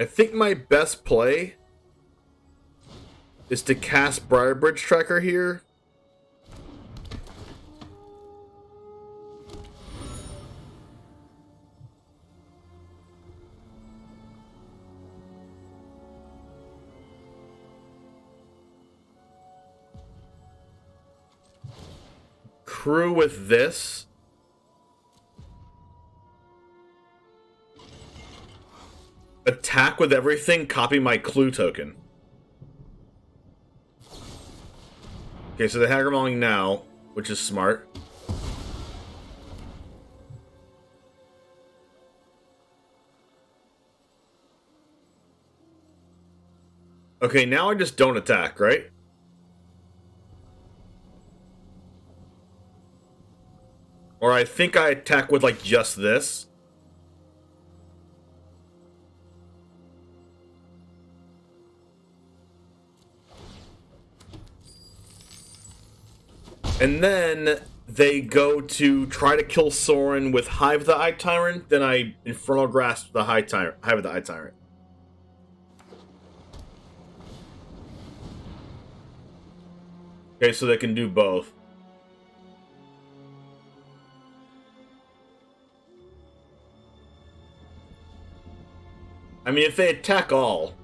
I think my best play is to cast Briar Bridge Tracker here. Crew with this. Attack with everything, copy my clue token. Okay, so the Hagermong now, which is smart. Okay, now I just don't attack, right? Or I think I attack with, like, just this. And then they go to try to kill Soren with Hive the Eye Tyrant, then I Infernal Grasp the Hive of the Eye Tyrant. Okay, so they can do both. I mean, if they attack all,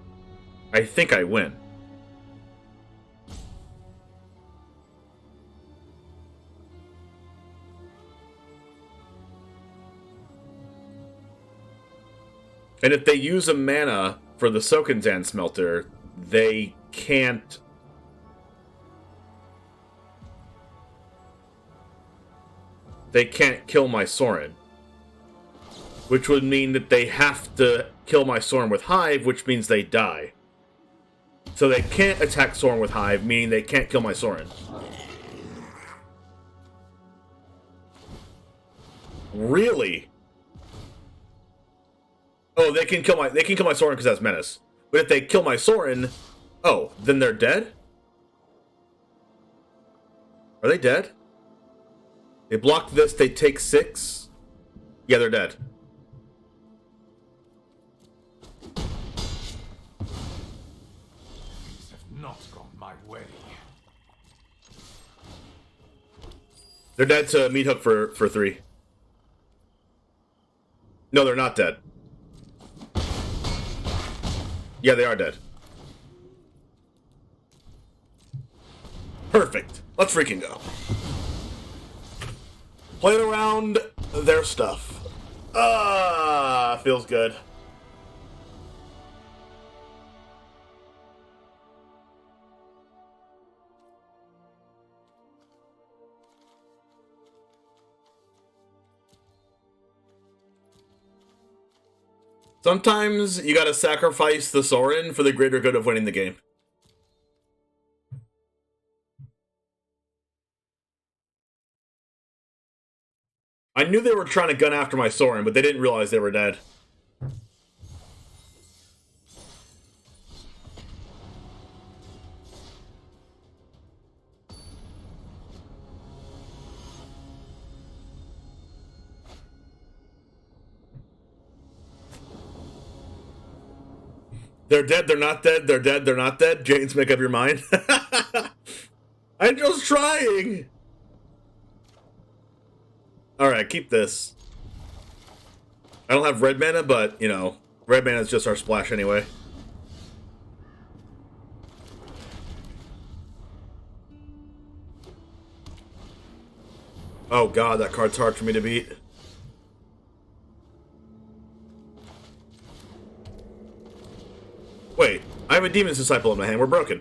I think I win. And if they use a mana for the Sokenzan Smelter, they can't... They can't kill my Soren. Which would mean that they have to kill my Soren with Hive, which means they die. So they can't attack Soren with Hive, meaning they can't kill my Soren. Really? Oh, they can kill my Soren because that's Menace. But if they kill my Soren, oh, then they're dead? Are they dead? They block this, they take 6. Yeah, they're dead. Things have not gone my way. They're dead to meat hook for 3. No, they're not dead. Yeah, they are dead. Perfect. Let's freaking go. Playing around their stuff. Ah, feels good. Sometimes you gotta sacrifice the Soren for the greater good of winning the game. I knew they were trying to gun after my Soren, but they didn't realize they were dead. They're dead, they're not dead, they're dead, they're not dead. James, make up your mind. I'm just trying. Alright, keep this. I don't have red mana, but, you know, red mana is just our splash anyway. Oh god, that card's hard for me to beat. Wait, I have a Demon's Disciple in my hand. We're broken.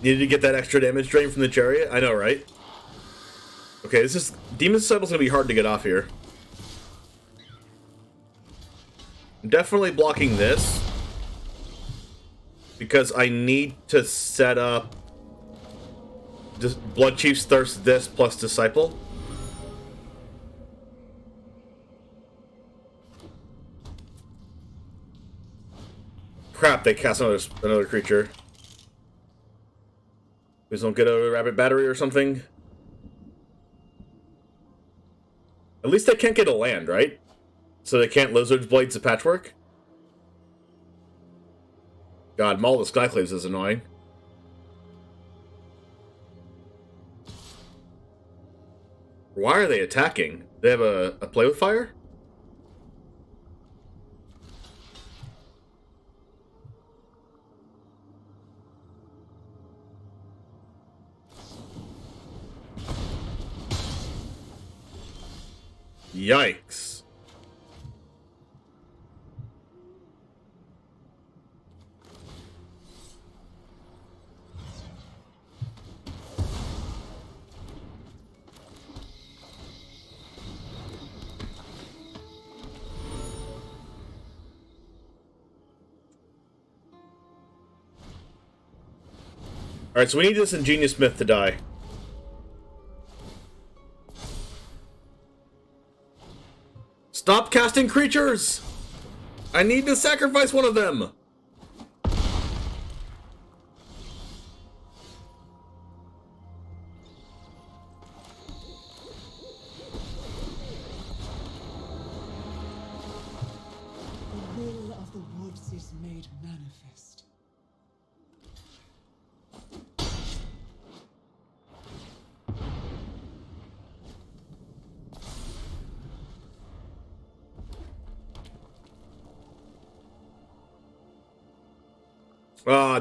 Needed to get that extra damage drain from the chariot? I know, right? Okay, this is... Demon's Disciple's gonna be hard to get off here. I'm definitely blocking this. Because I need to set up... Blood Chief's Thirst this plus Disciple. Crap, they cast another creature. Please don't get a rabbit battery or something. At least they can't get a land, right? So they can't Lizard's Blades of Patchwork? God, Maul the Skyclaves is annoying. Why are they attacking? They have a play with fire? Yikes. Alright, so we need this Ingenious Smith to die. Stop casting creatures! I need to sacrifice one of them! The will of the woods is made manifest.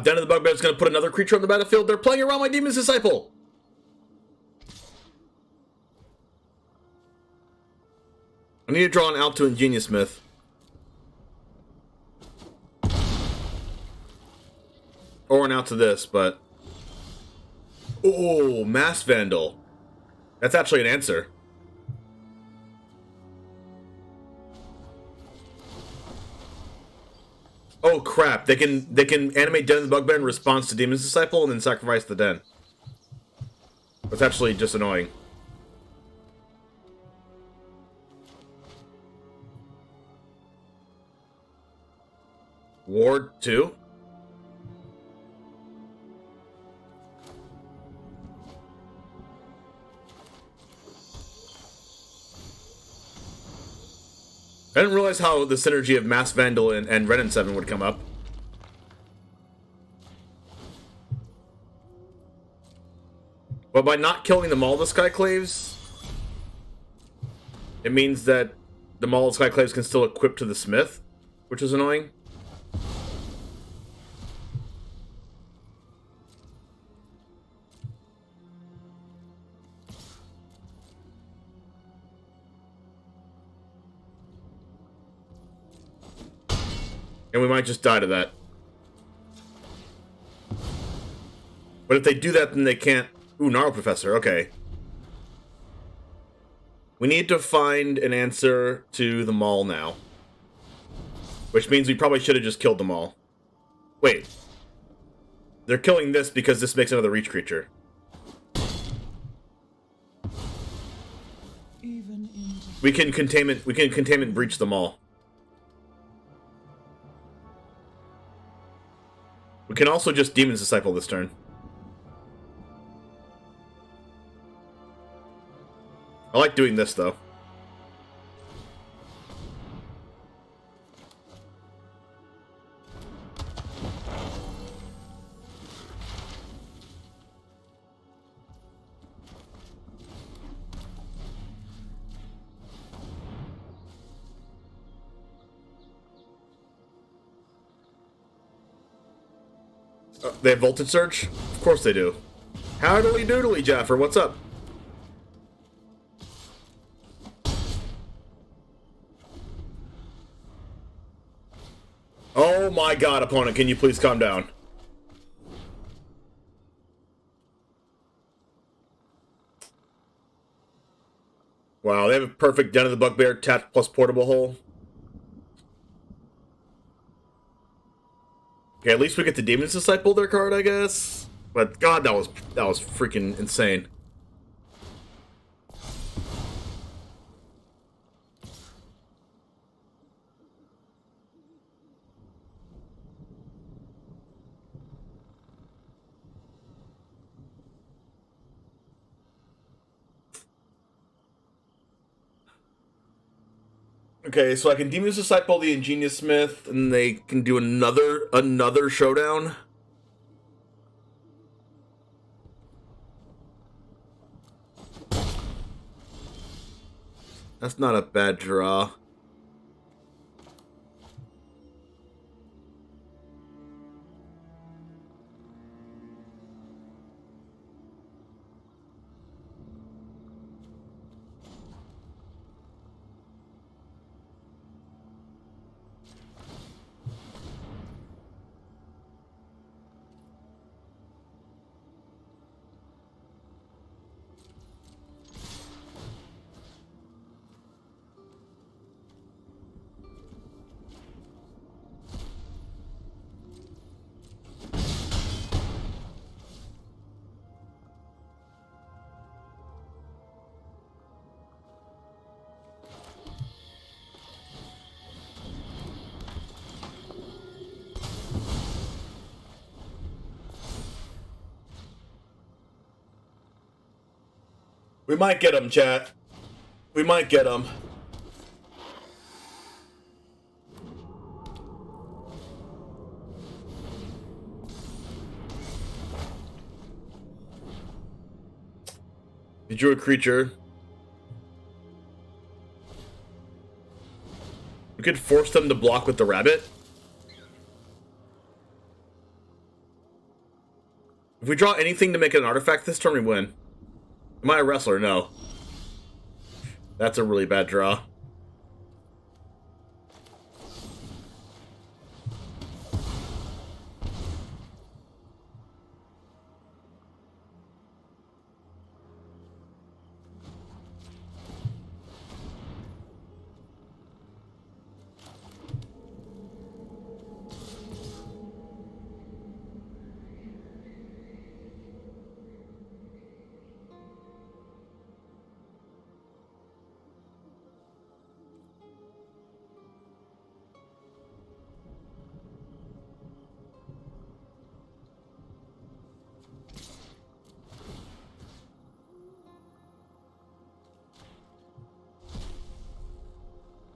Den of the Bugbear's gonna put another creature on the battlefield. They're playing around my Demon's Disciple! I need to draw an out to Ingenious Smith. Or an out to this, but... Oh, Mass Vandal. That's actually an answer. Oh crap, they can animate Den of the Bugbear in response to Demon's Disciple and then sacrifice the Den. That's actually just annoying. Ward 2? I didn't realize how the synergy of Mass Vandal and Ren and 7 would come up. But by not killing the Maul of the Skyclaves, it means that the Maul of the Skyclaves can still equip to the Smith, which is annoying. And we might just die to that. But if they do that, then they can't... Ooh, Gnarl Professor, okay. We need to find an answer to the Maul now. Which means we probably should have just killed them all. Wait. They're killing this because this makes another reach creature. We can containment breach them all. We can also just Demon's Disciple this turn. I like doing this, though. They have voltage surge? Of course they do. Howdily doodly, Jaffer, what's up? Oh my god, opponent, can you please calm down? Wow, they have a perfect Den of the Bugbear, tapped plus portable hole. Okay, at least we get the Demon's Disciple their card, I guess. But god, that was freaking insane. Okay, so I can Demon's Disciple the Ingenious Smith, and they can do another showdown. That's not a bad draw. We might get him, chat. We might get him. You drew a creature. We could force them to block with the rabbit. If we draw anything to make it an artifact this turn, we win. Am I a wrestler? No. That's a really bad draw.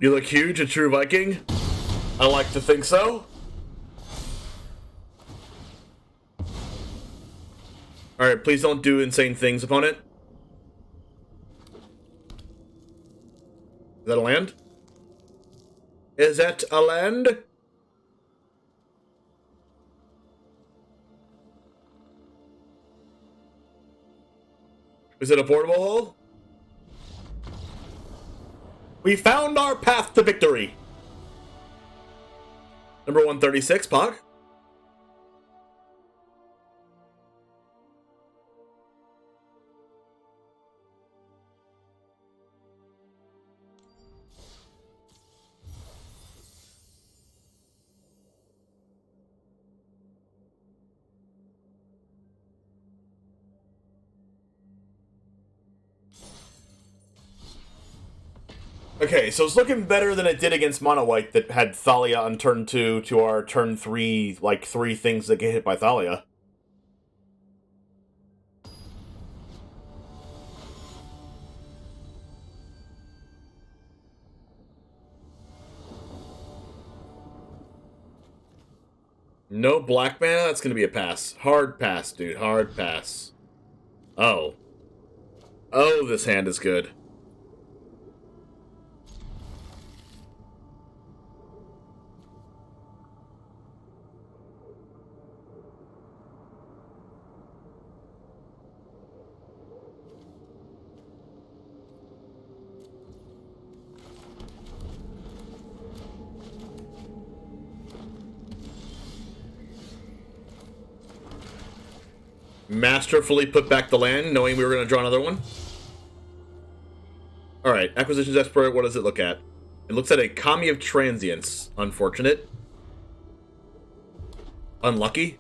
You look huge, a true Viking? I like to think so. Alright, please don't do insane things, opponent. Is that a land? Is that a land? Is it a portable hole? We found our path to victory. Number 136, Pog. Okay, so it's looking better than it did against Mono White that had Thalia on turn 2 to our turn 3, like 3 things that get hit by Thalia. No black mana? That's gonna be a pass. Hard pass, dude. Hard pass. Oh. Oh, this hand is good. Masterfully put back the land, knowing we were going to draw another one. Alright, Acquisitions Expert, what does it look at? It looks at a Kami of Transience. Unfortunate. Unlucky.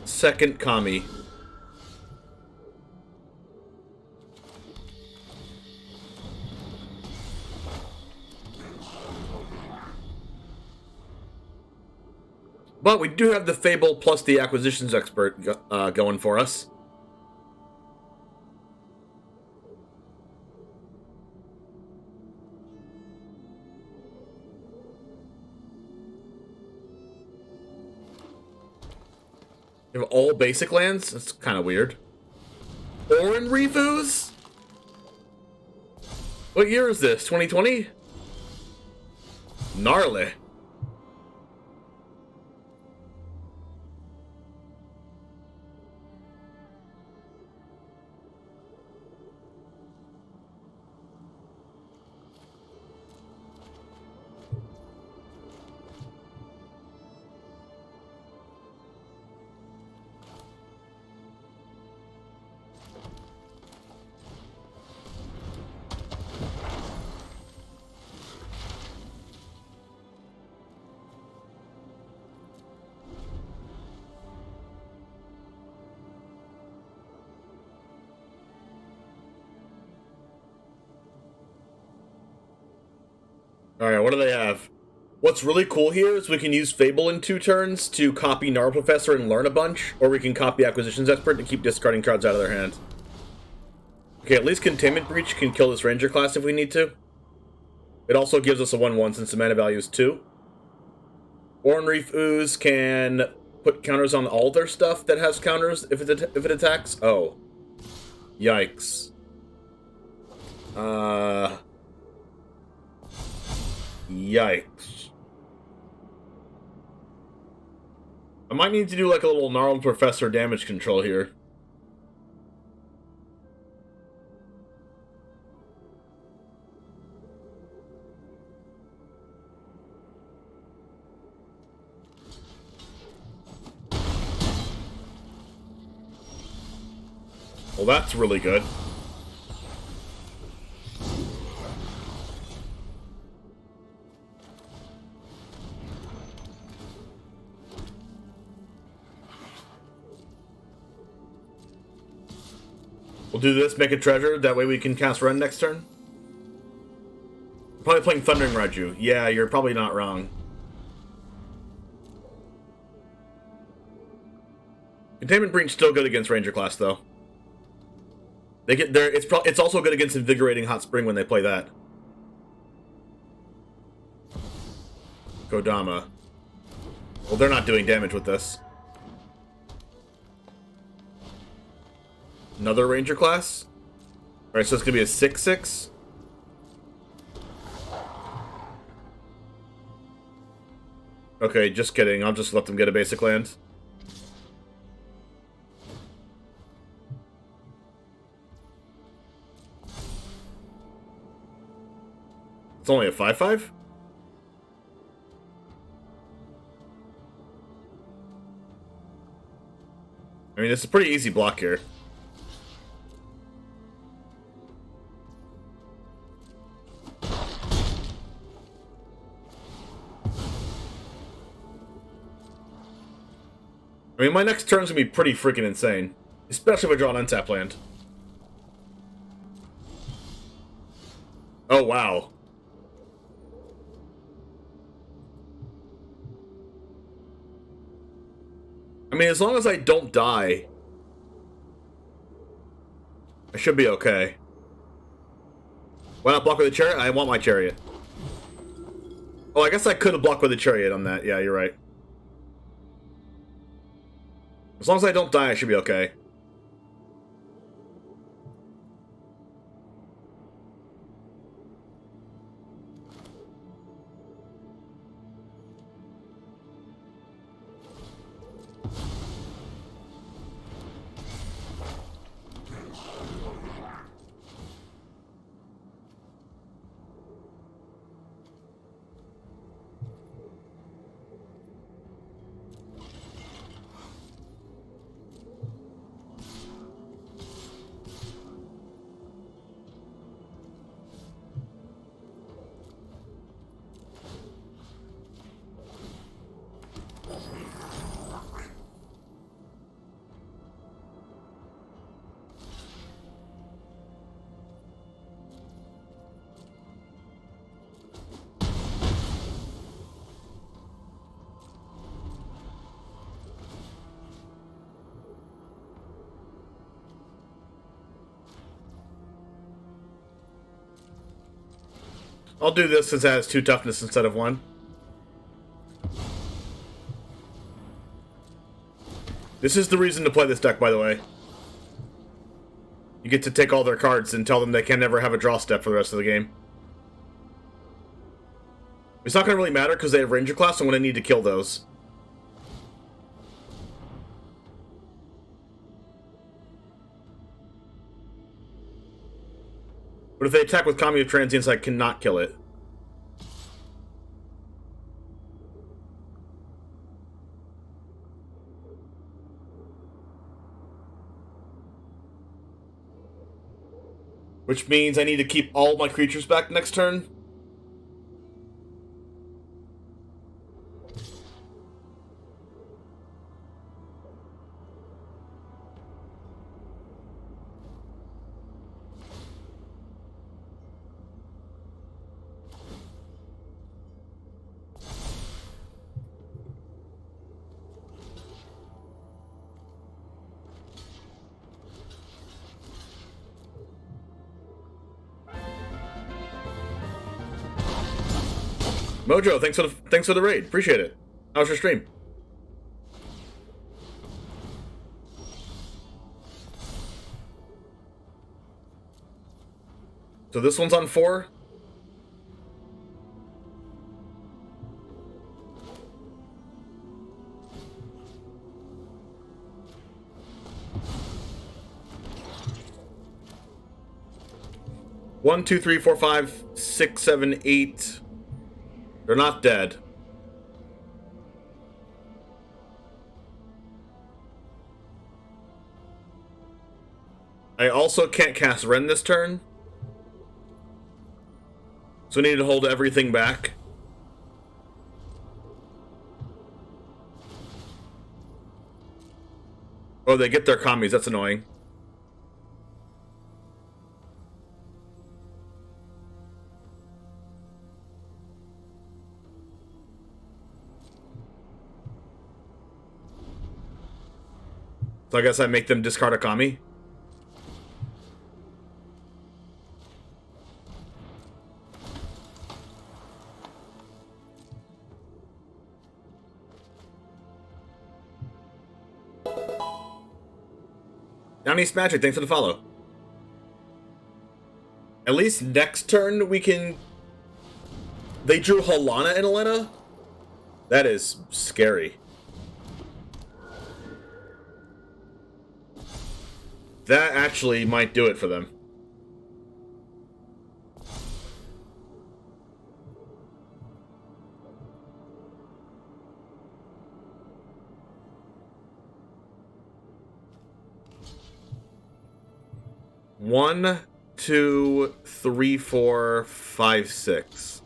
Second Kami. But we do have the Fable plus the Acquisitions Expert going for us. You have all basic lands? That's kind of weird. Orin Refus? What year is this? 2020? Gnarly. Alright, what do they have? What's really cool here is we can use Fable in 2 turns to copy Gnarl Professor and learn a bunch, or we can copy Acquisitions Expert to keep discarding cards out of their hand. Okay, at least Containment Breach can kill this Ranger class if we need to. It also gives us a 1/1 since the mana value is 2. Orin Reef Ooze can put counters on all their stuff that has counters if it attacks. Oh. Yikes. Yikes. I might need to do like a little Gnarled Professor damage control here. Well, that's really good. We'll do this, make a treasure, that way we can cast Ren next turn. Probably playing Thundering Raju. Yeah, you're probably not wrong. Containment Breach still good against Ranger class, though. They get there. It's also good against Invigorating Hot Spring when they play that. Kodama. Well, they're not doing damage with this. Another Ranger class? Alright, so it's gonna be a 6/6. Okay, just kidding. I'll just let them get a basic land. It's only a 5/5? I mean, it's a pretty easy block here. I mean, my next turn's gonna be pretty freaking insane. Especially if I draw an untap land. Oh, wow. I mean, as long as I don't die, I should be okay. Why not block with a chariot? I want my chariot. Oh, I guess I could have blocked with a chariot on that. Yeah, you're right. As long as I don't die, I should be okay. I'll do this since it has 2 toughness instead of 1. This is the reason to play this deck, by the way. You get to take all their cards and tell them they can never have a draw step for the rest of the game. It's not going to really matter because they have Ranger class, so I'm going to need to kill those. But if they attack with Kami of Transience, I cannot kill it. Which means I need to keep all my creatures back next turn. Mojo, thanks for the raid. Appreciate it. How was your stream? So this one's on 4. One, two, three, four, 5, 6, 7, 8. They're not dead. I also can't cast Ren this turn. So I need to hold everything back. Oh, they get their commies. That's annoying. So I guess I make them discard a Kami. Down East Magic, thanks for the follow. At least next turn we can... They drew Halana and Elena? That is scary. That actually might do it for them. One, 2, 3, 4, 5, 6.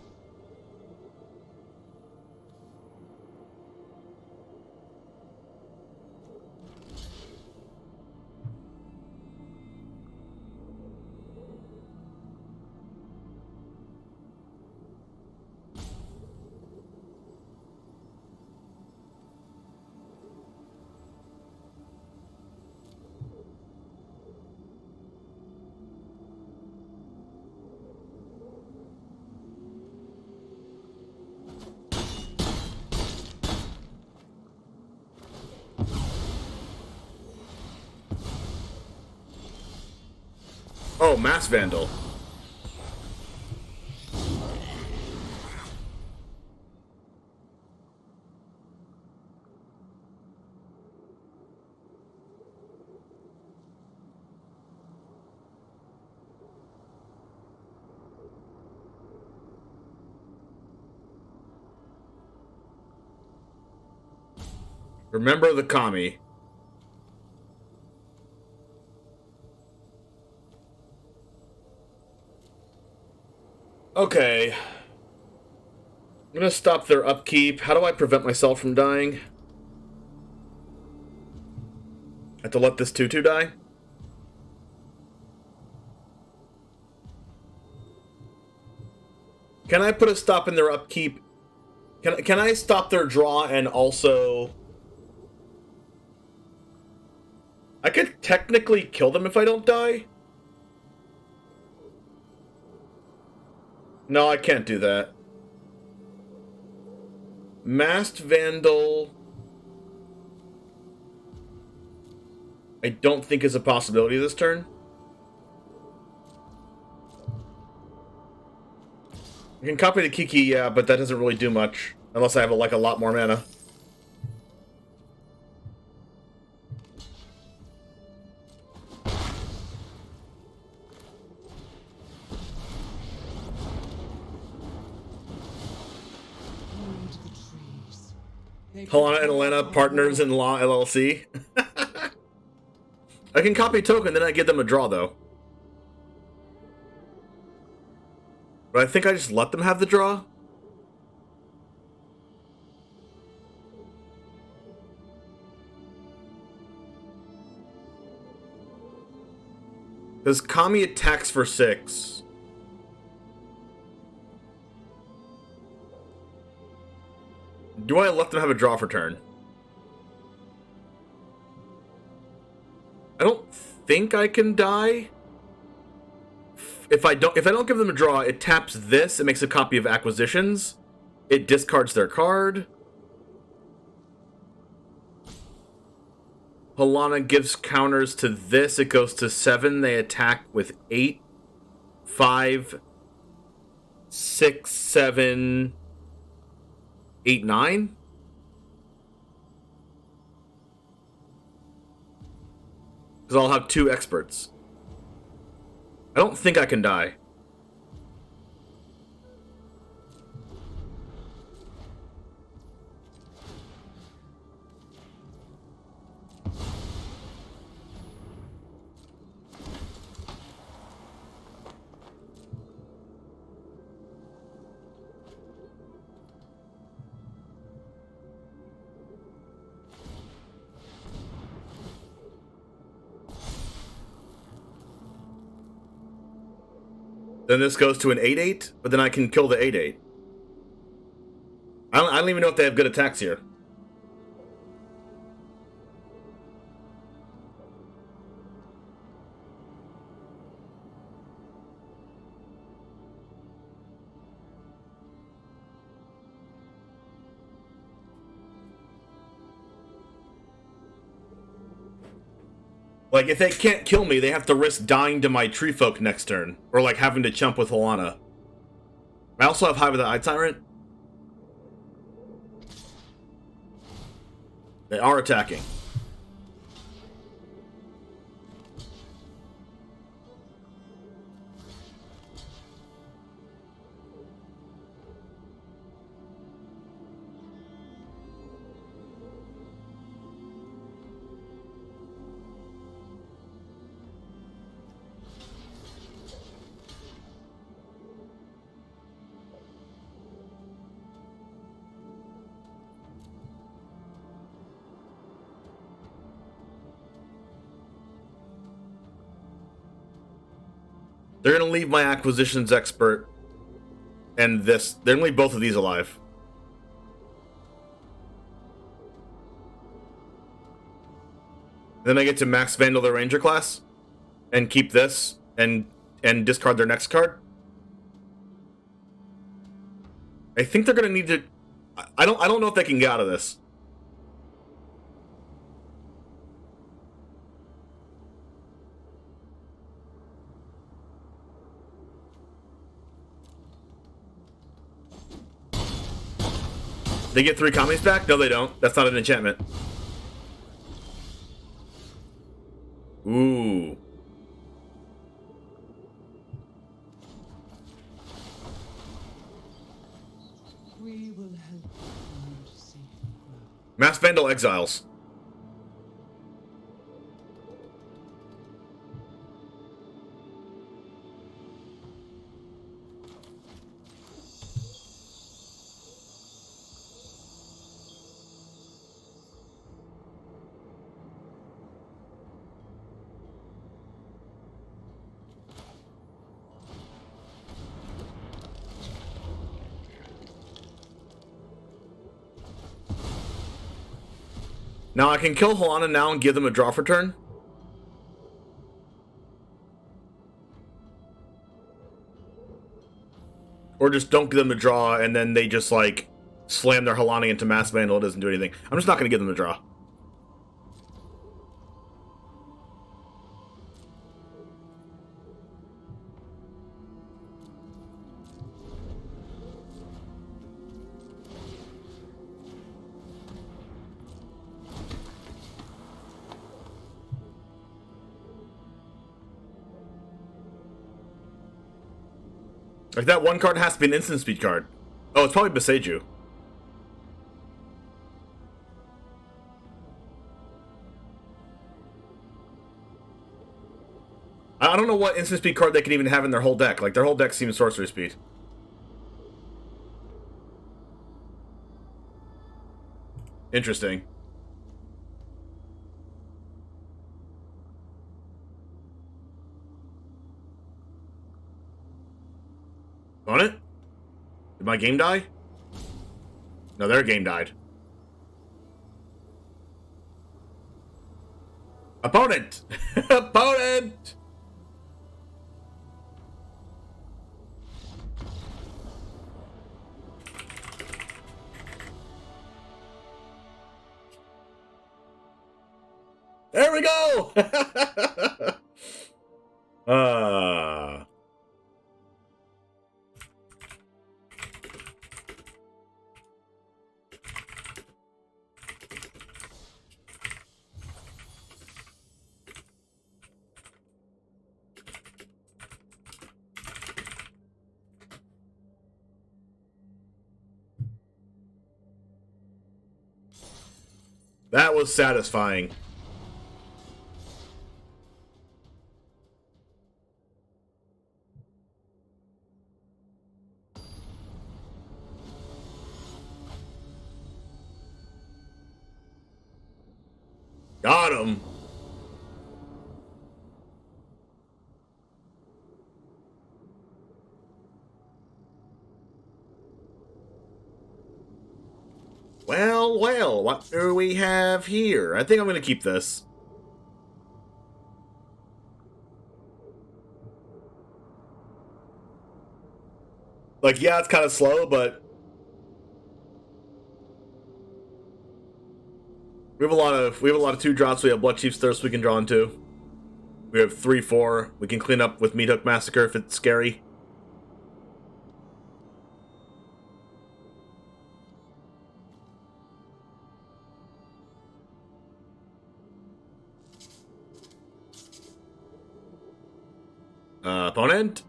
Oh, Mass Vandal. Remember the Kami. Okay. I'm gonna stop their upkeep. How do I prevent myself from dying? I have to let this 2/2 die? Can I put a stop in their upkeep? Can I stop their draw and also... I could technically kill them if I don't die? No, I can't do that. Masked Vandal, I don't think is a possibility this turn. I can copy the Kiki, yeah, but that doesn't really do much. Unless I have, like, a lot more mana. Helena and Elena, partners-in-law LLC. I can copy a token, then I give them a draw, though. But I think I just let them have the draw. Because Kami attacks for 6. Do I let them have a draw for turn? I don't think I can die. If I don't give them a draw, it taps this, it makes a copy of Acquisitions. It discards their card. Halana gives counters to this, it goes to 7, they attack with 8, 5, 6, 7, 8, 9? Because I'll have 2 experts. I don't think I can die. Then this goes to an 8/8, but then I can kill the 8/8. I don't even know if they have good attacks here. Like, if they can't kill me, they have to risk dying to my Tree Folk next turn. Or, like, having to chump with Halana. I also have Hive of the Eye Tyrant. They are attacking. They're going to leave my Acquisitions Expert and this. They're going to leave both of these alive. Then I get to Max Vandal their Ranger class and keep this and discard their next card. I think they're going to need to... I don't know if they can get out of this. They get 3 commies back? No, they don't. That's not an enchantment. Ooh. We will help you to see him grow. Mass Vandal exiles. Now I can kill Halana now and give them a draw for turn. Or Or just don't give them the draw, and then they just, like, slam their Halani into Mass Vandal. It doesn't do anything. I'm just not going to give them the draw. Like, that one card has to be an instant speed card. Oh, it's probably Beseiju. I don't know what instant speed card they can even have in their whole deck. Like, their whole deck seems sorcery speed. Interesting. On it? Did my game die? No, their game died. Opponent! Opponent! There we go! That was satisfying. Got him. Well, well, what do we have here? I think I'm going to keep this. Like, yeah, it's kind of slow, but we have a lot of 2 drops. We have Blood Chief's Thirst we can draw into. We have 3/4. We can clean up with Meat Hook Massacre if it's scary. Opponent?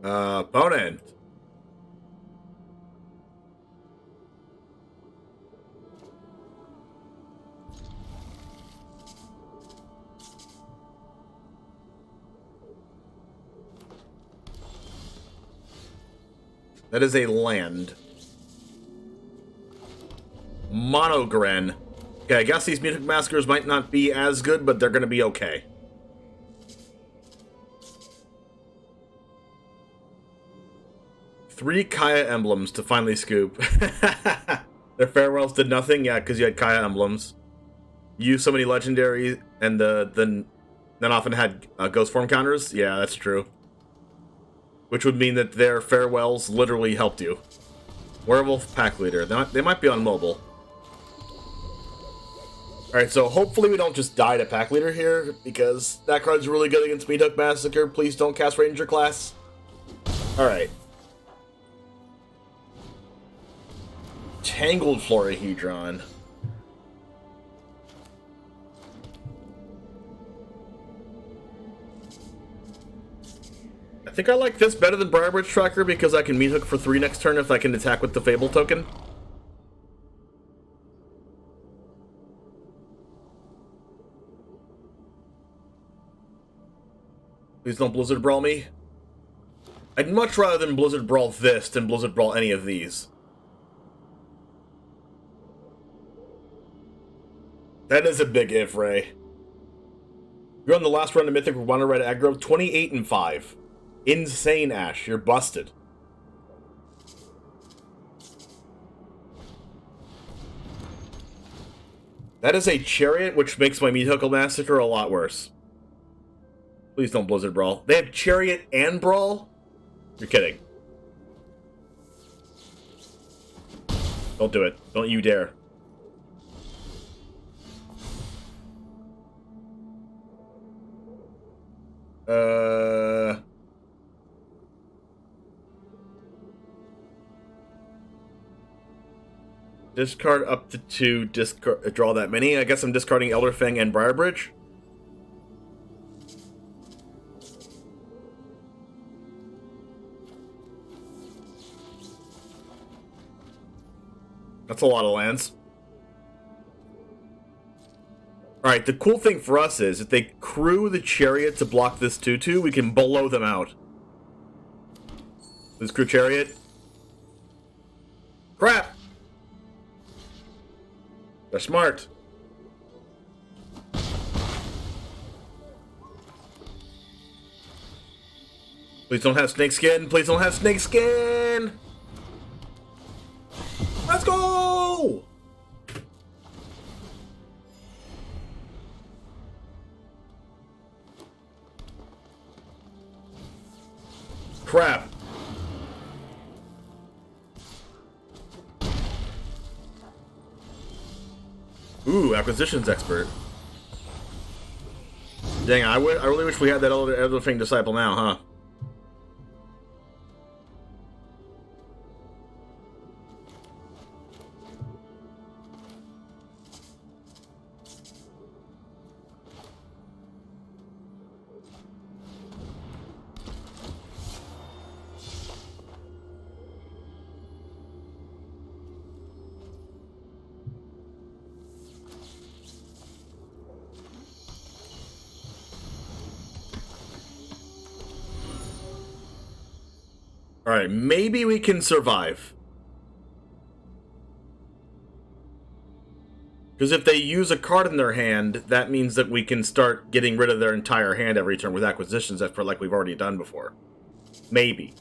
Opponent. That is a land. Monogren. Okay, I guess these Music Massacres might not be as good, but they're going to be okay. Three Kaya emblems to finally scoop. Their farewells did nothing? Yeah, because you had Kaya emblems. You used so many legendary, and then often had ghost form counters? Yeah, that's true. Which would mean that their farewells literally helped you. Werewolf Pack Leader. They might be on mobile. Alright, so hopefully we don't just die to Pack Leader here, because that card's really good against Meat Hook Massacre. Please don't cast Ranger class. Alright. Tangled Florahedron. I think I like this better than Briarbridge Tracker because I can Meat Hook for 3 next turn if I can attack with the Fable token. Please don't Blizzard Brawl me. I'd much rather than Blizzard Brawl this than Blizzard Brawl any of these. That is a big if, Ray. You're on the last run of Mythic with Wonder Red Aggro, 28-5. Insane, Ash. You're busted. That is a chariot, which makes my Meat Hookle Massacre a lot worse. Please don't Blizzard Brawl. They have chariot and brawl? You're kidding. Don't do it. Don't you dare. Discard up to 2, draw that many. I guess I'm discarding Elderfang and Briarbridge. That's a lot of lands. Alright, the cool thing for us is, if they crew the chariot to block this 2/2, we can blow them out. This crew chariot. Crap! They're smart. Please don't have snakeskin. Please don't have snakeskin. Let's go! Crap. Ooh, acquisitions expert. Dang, I really wish we had that other thing disciple now, huh? Alright, maybe we can survive. Because if they use a card in their hand, that means that we can start getting rid of their entire hand every turn with acquisitions, like we've already done before. Maybe.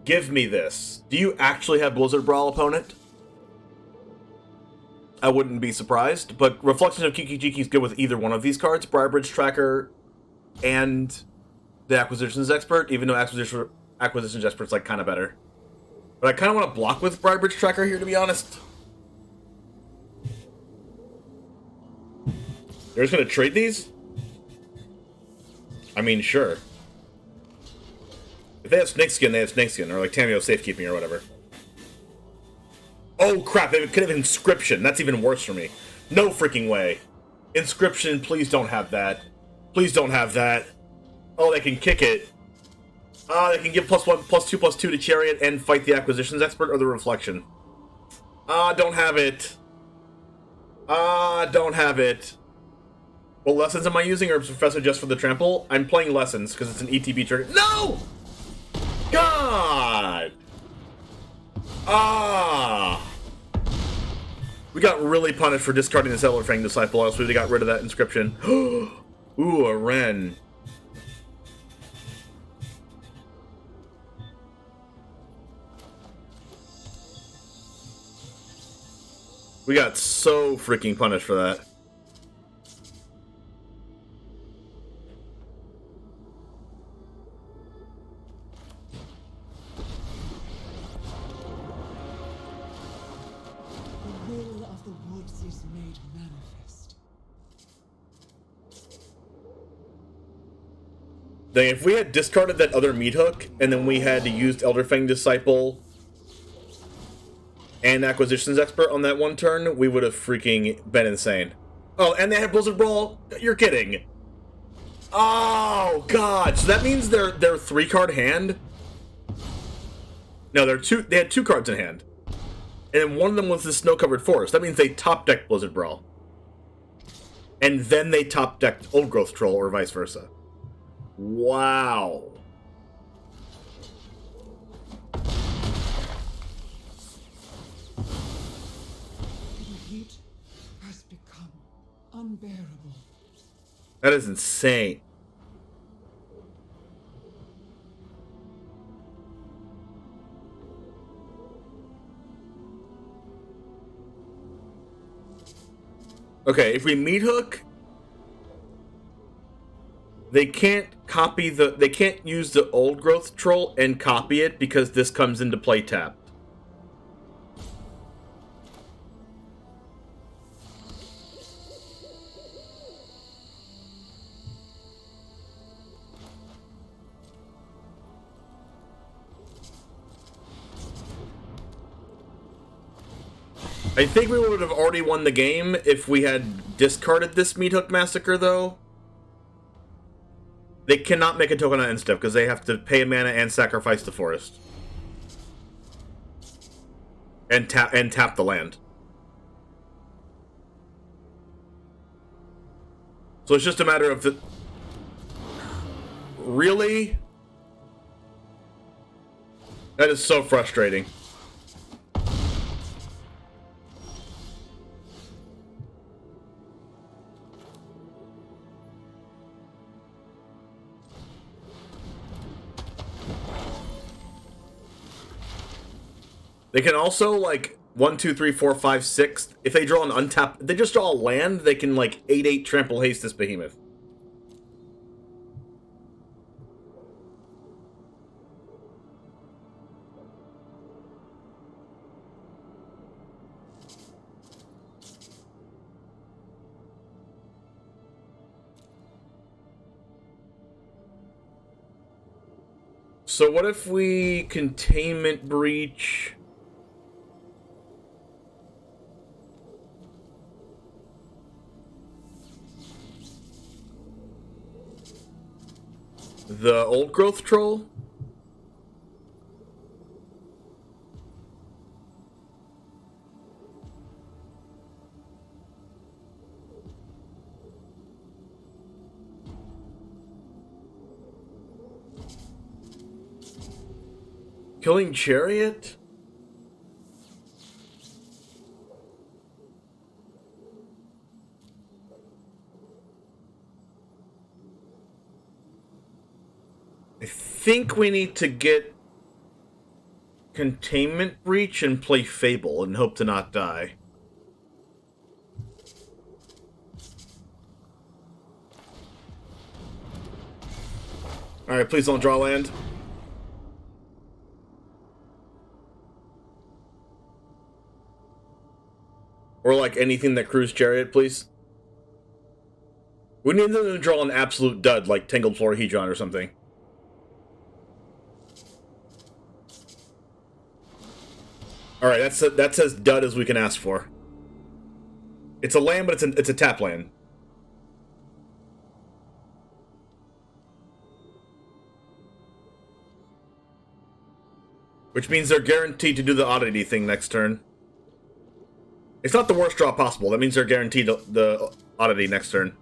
Give me this. Do you actually have Blizzard Brawl opponent? I wouldn't be surprised, but Reflection of Kiki Jiki is good with either one of these cards, Briarbridge Tracker and the Acquisitions Expert, even though Acquisitions Expert's like kind of better. But I kind of want to block with Briarbridge Tracker here, to be honest. They're just going to trade these? I mean, sure. If they have Snakeskin, they have Snakeskin, or like Tamio Safekeeping or whatever. Oh crap, they could have Inscription. That's even worse for me. No freaking way. Inscription, please don't have that. Please don't have that. Oh, they can kick it. They can give +1, +2, +2 to Chariot and fight the Acquisitions Expert or the Reflection. Don't have it. Don't have it. What lessons am I using, or is Professor just for the trample? I'm playing Lessons, because it's an ETB trigger. No! God! We got really punished for discarding the Elderfang Disciple, else we would have got rid of that Inscription. Ooh, a Wren. We got so freaking punished for that. The will of the woods is made manifest. Dang, if we had discarded that other Meat Hook, and then we had used Elderfang Disciple and Acquisitions Expert on that one turn, we would have freaking been insane. Oh, and they had Blizzard Brawl? You're kidding. Oh, God. So that means their 3-card hand? No, they had 2 cards in hand. And then one of them was the Snow-Covered Forest. That means they top-decked Blizzard Brawl. And then they top-decked Old Growth Troll, or vice versa. Wow. The heat has become unbearable. That is insane. Okay, if we meat hook, they can't they can't use the old growth troll and copy it because this comes into play tapped. I think we would have already won the game if we had discarded this meat hook massacre, though. They cannot make a token on end step because they have to pay a mana and sacrifice the forest. And tap the land. So it's just a matter of the... Really? That is so frustrating. They can also, like, 1, 2, 3, 4, 5, 6. If they draw an untapped... If they just draw a land, they can, like, 8/8 trample haste this behemoth. So what if we containment breach... the old growth troll? Killing Chariot? I think we need to get Containment Breach and play Fable and hope to not die. Alright, please don't draw land. Or like anything that crews Chariot, please. We need them to draw an absolute dud like Tangled Florahedron or something. Alright, that's as dud as we can ask for. It's a land, but it's a tap land. Which means they're guaranteed to do the oddity thing next turn. It's not the worst draw possible. That means they're guaranteed the oddity next turn.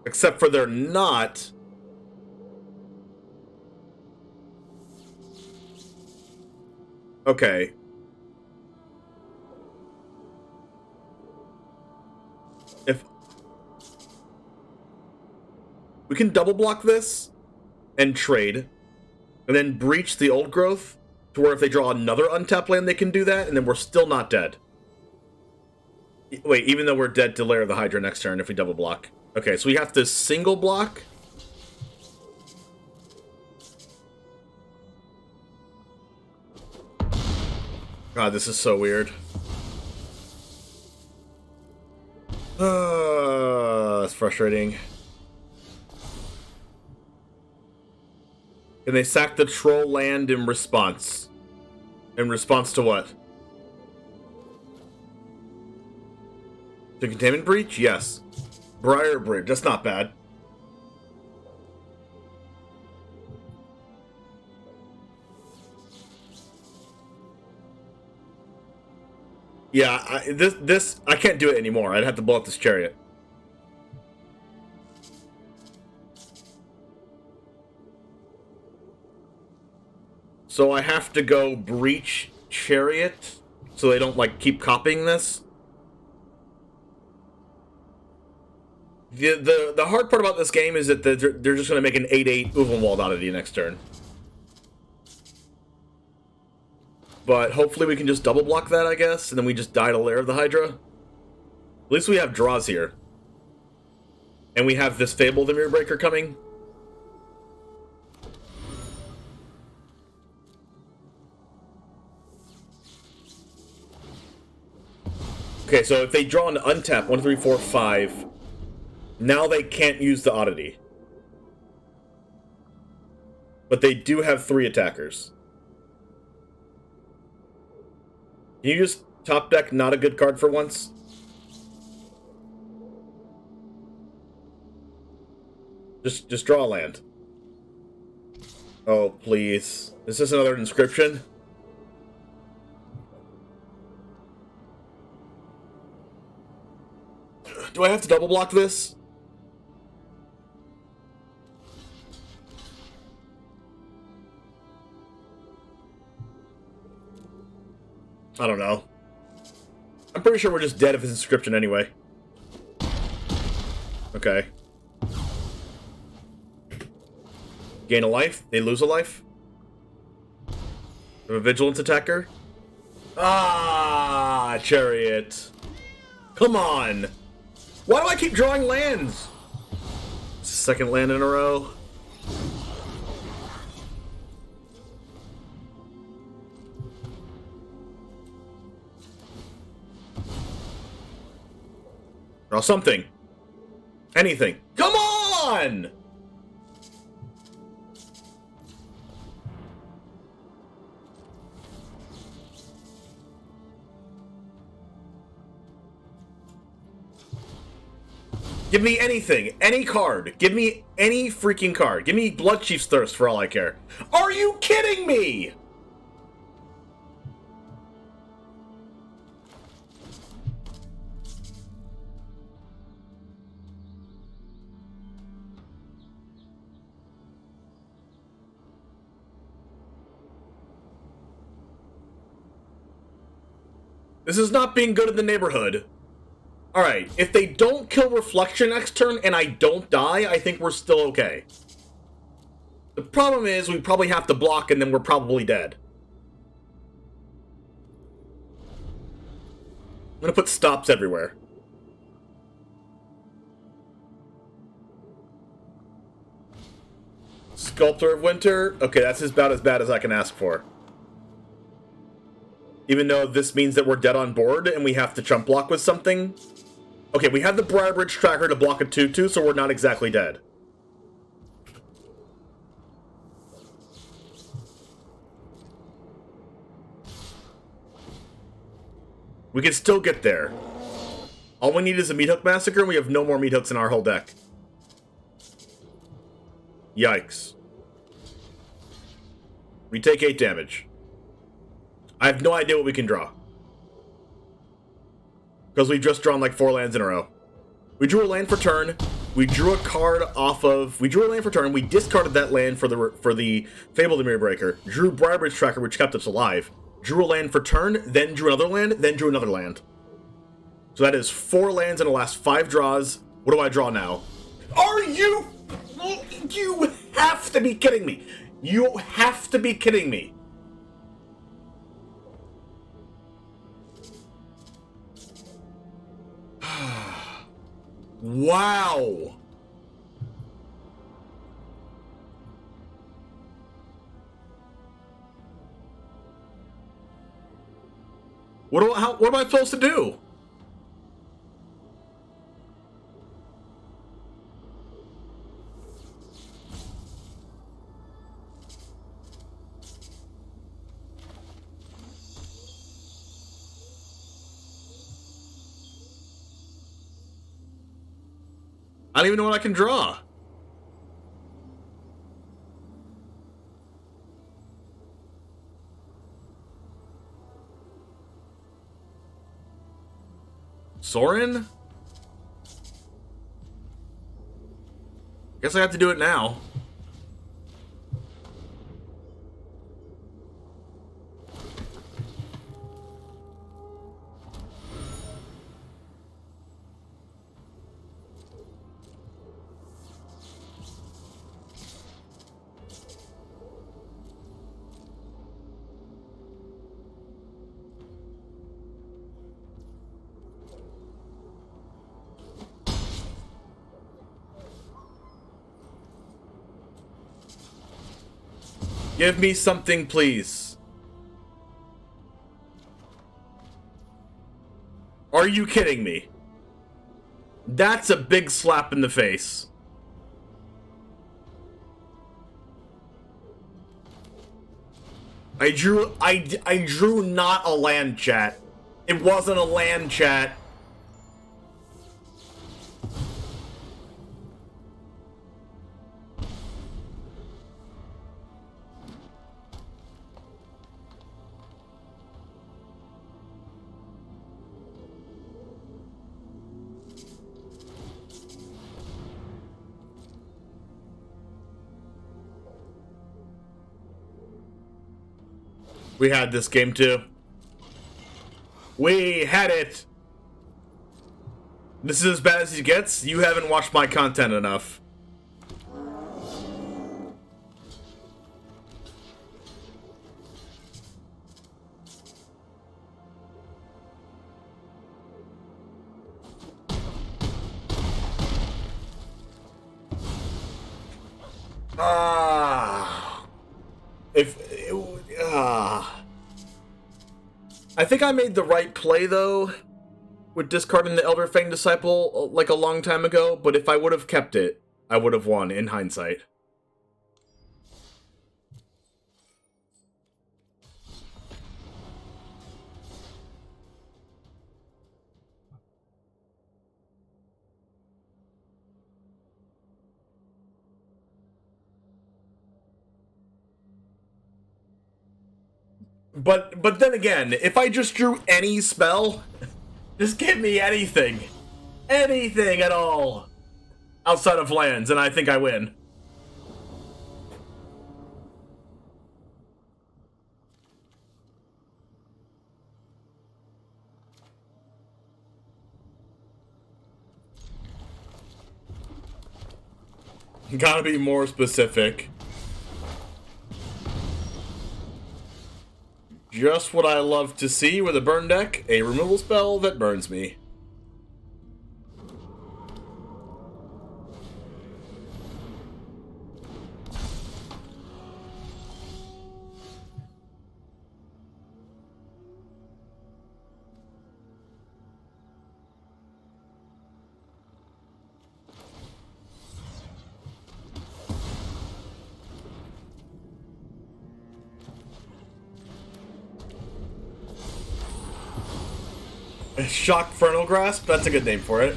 Except for they're not... Okay. If we can double block this and trade, and then breach the old growth to where if they draw another untapped land, they can do that, and then we're still not dead. Wait, even though we're dead to Lair of the Hydra next turn if we double block. Okay, so we have to single block. God, this is so weird. That's frustrating. Can they sack the troll land in response? In response to what? To Containment Breach? Yes. Briar Bridge, that's not bad. Yeah, I can't do it anymore. I'd have to blow up this Chariot. So I have to go breach Chariot so they don't like keep copying this. The hard part about this game is that they're just going to make an 8/8 Uvenwald oddity next turn. But hopefully we can just double block that, I guess, and then we just die to Lair of the Hydra. At least we have draws here. And we have this Fable of the Mirror Breaker coming. Okay, so if they draw an untap, 1, 3, 4, 5, now they can't use the Oddity. But they do have 3 attackers. Can you just top deck not a good card for once? Just draw a land. Oh, please. Is this another inscription? Do I have to double block this? I don't know. I'm pretty sure we're just dead if it's inscription anyway. Okay. Gain a life. They lose a life. A vigilance attacker. Ah, Chariot. Come on. Why do I keep drawing lands? Second land in a row. Draw something. Anything. Come on! Give me anything. Any card. Give me any freaking card. Give me Blood Chief's Thirst for all I care. Are you kidding me? This is not being good in the neighborhood. Alright, if they don't kill Reflection next turn and I don't die, I think we're still okay. The problem is we probably have to block and then we're probably dead. I'm gonna put stops everywhere. Sculptor of Winter? Okay, that's about as bad as I can ask for. Even though this means that we're dead on board and we have to chump block with something. Okay, we have the Briarbridge Tracker to block a 2/2, so we're not exactly dead. We can still get there. All we need is a Meat Hook Massacre, and we have no more Meat Hooks in our whole deck. Yikes. We take 8 damage. I have no idea what we can draw. Because we've just drawn like 4 lands in a row. We drew a land for turn. We drew a card off of... We drew a land for turn. We discarded that land for the Fable of the Mirror Breaker. Drew Briarbridge Tracker, which kept us alive. Drew a land for turn, then drew another land, then drew another land. So that is 4 lands in the last 5 draws. What do I draw now? Are you... You have to be kidding me. You have to be kidding me. Wow. What am I supposed to do? I don't even know what I can draw. Sorin? Guess I have to do it now. Give me something, please. Are you kidding me? That's a big slap in the face. I drew not a land, chat. It wasn't a land, chat. We had this game too. We had it. This is as bad as it gets. You haven't watched my content enough. I think I made the right play, though, with discarding the Elder Fang Disciple, like, a long time ago, but if I would have kept it, I would have won, in hindsight. But then again, if I just drew any spell, just give me anything. Anything at all. Outside of lands, and I think I win. Gotta be more specific. Just what I love to see with a burn deck, a removal spell that burns me. Shock Fernal Grasp? That's a good name for it.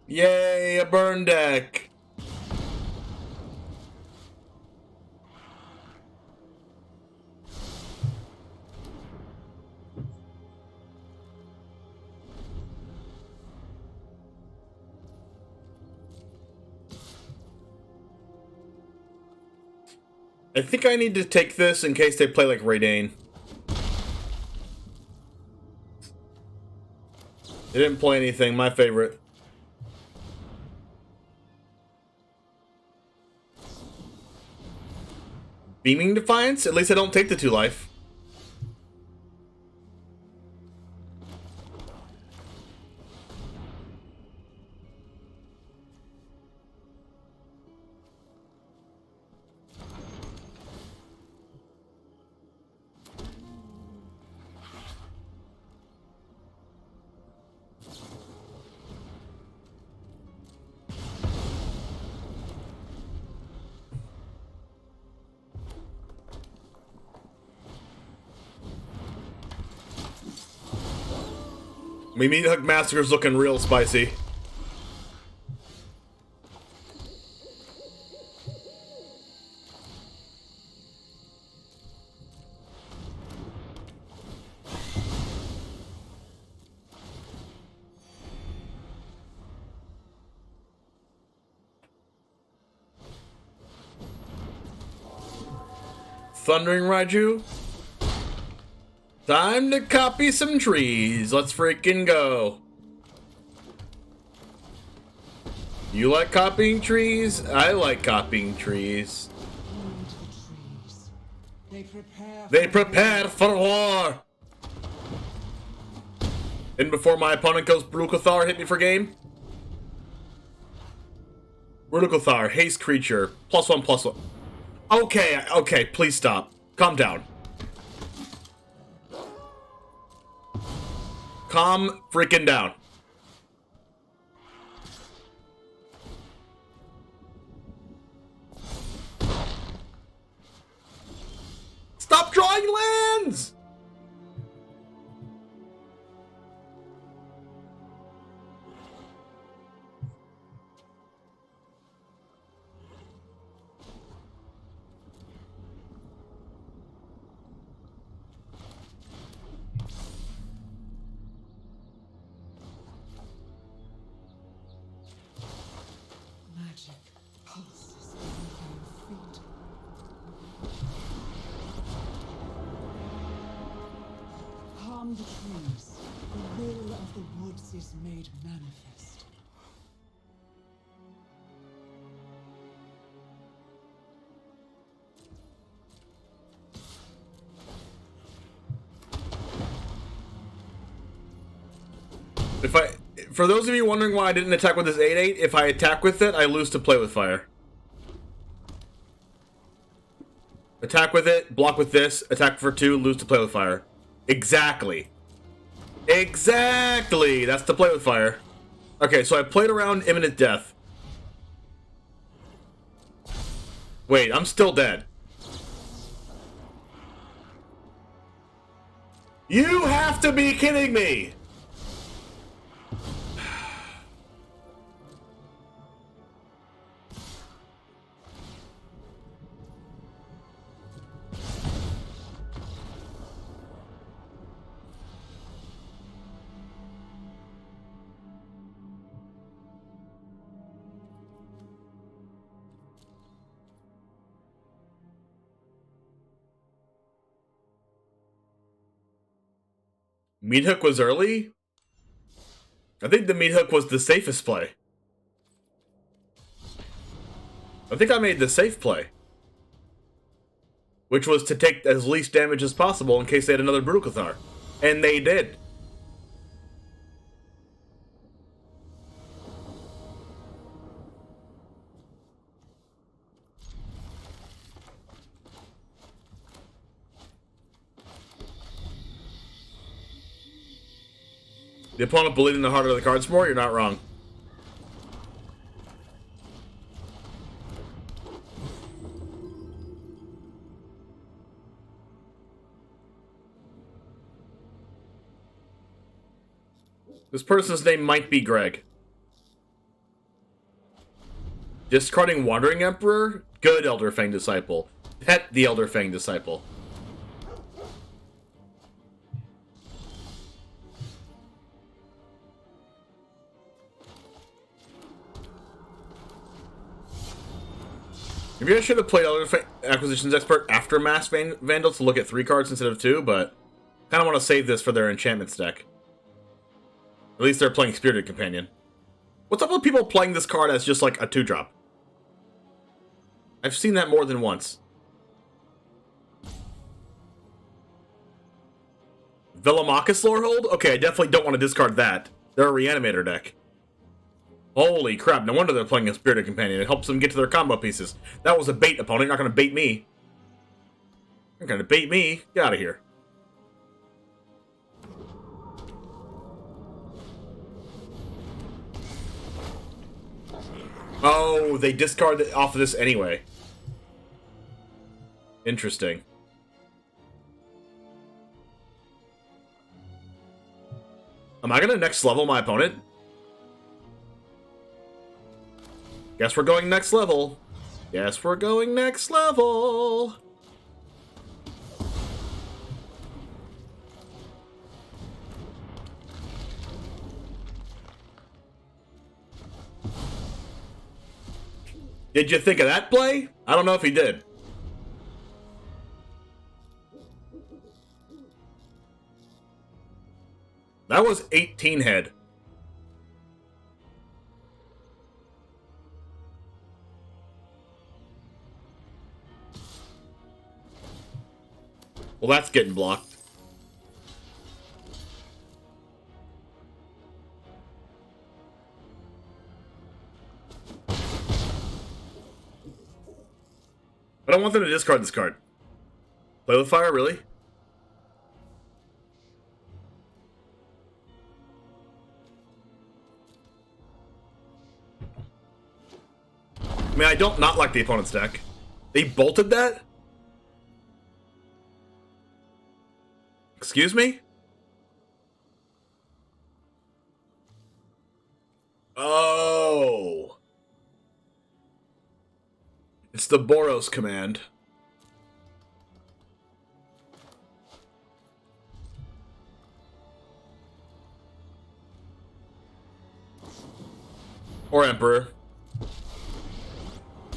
Yay, a burn deck! I think I need to take this in case they play like Raidane. They didn't play anything, my favorite. Beaming Defiance? At least I don't take the 2 life. Meat Hook Massacre's looking real spicy. Thundering Raiju? Time to copy some trees. Let's freaking go. You like copying trees? I like copying trees. Into the trees. They prepare for war. And before my opponent goes Brukuthar, hit me for game. Brukuthar, haste creature, +1/+1. Okay, okay, please stop. Calm down. Calm freaking down. Stop drawing lands! Magic pulses beneath your feet. Calm the trees. The will of the woods is made manifest. For those of you wondering why I didn't attack with this 8/8, if I attack with it, I lose to play with fire. Attack with it, block with this, attack for 2, lose to play with fire. Exactly. Exactly! That's to play with fire. Okay, so I played around imminent death. Wait, I'm still dead. You have to be kidding me! Meat hook was early? I think the meat hook was the safest play. I think I made the safe play. Which was to take as least damage as possible in case they had another Brukuthar. And they did. The opponent believed in the heart of the cards more, you're not wrong. This person's name might be Greg. Discarding Wandering Emperor? Good Elder Fang Disciple. Pet the Elder Fang Disciple. Maybe I should have played Elder Acquisitions Expert after Mass Vandal to look at 3 cards instead of 2, but kind of want to save this for their enchantments deck. At least they're playing Spirited Companion. What's up with people playing this card as just like a 2-drop? I've seen that more than once. Velomachus Lorehold? Okay, I definitely don't want to discard that. They're a Reanimator deck. Holy crap, no wonder they're playing a Spirited Companion. It helps them get to their combo pieces. That was a bait, opponent. You're not going to bait me. You're going to bait me. Get out of here. Oh, they discard off of this anyway. Interesting. Am I going to next level my opponent? Guess we're going next level. Guess we're going next level. Did you think of that play? I don't know if he did. That was 18 head. Well, that's getting blocked. I don't want them to discard this card. Play with fire, really? I mean, I don't not like the opponent's deck. They bolted that? Excuse me? Oh. It's the Boros command. Or Emperor.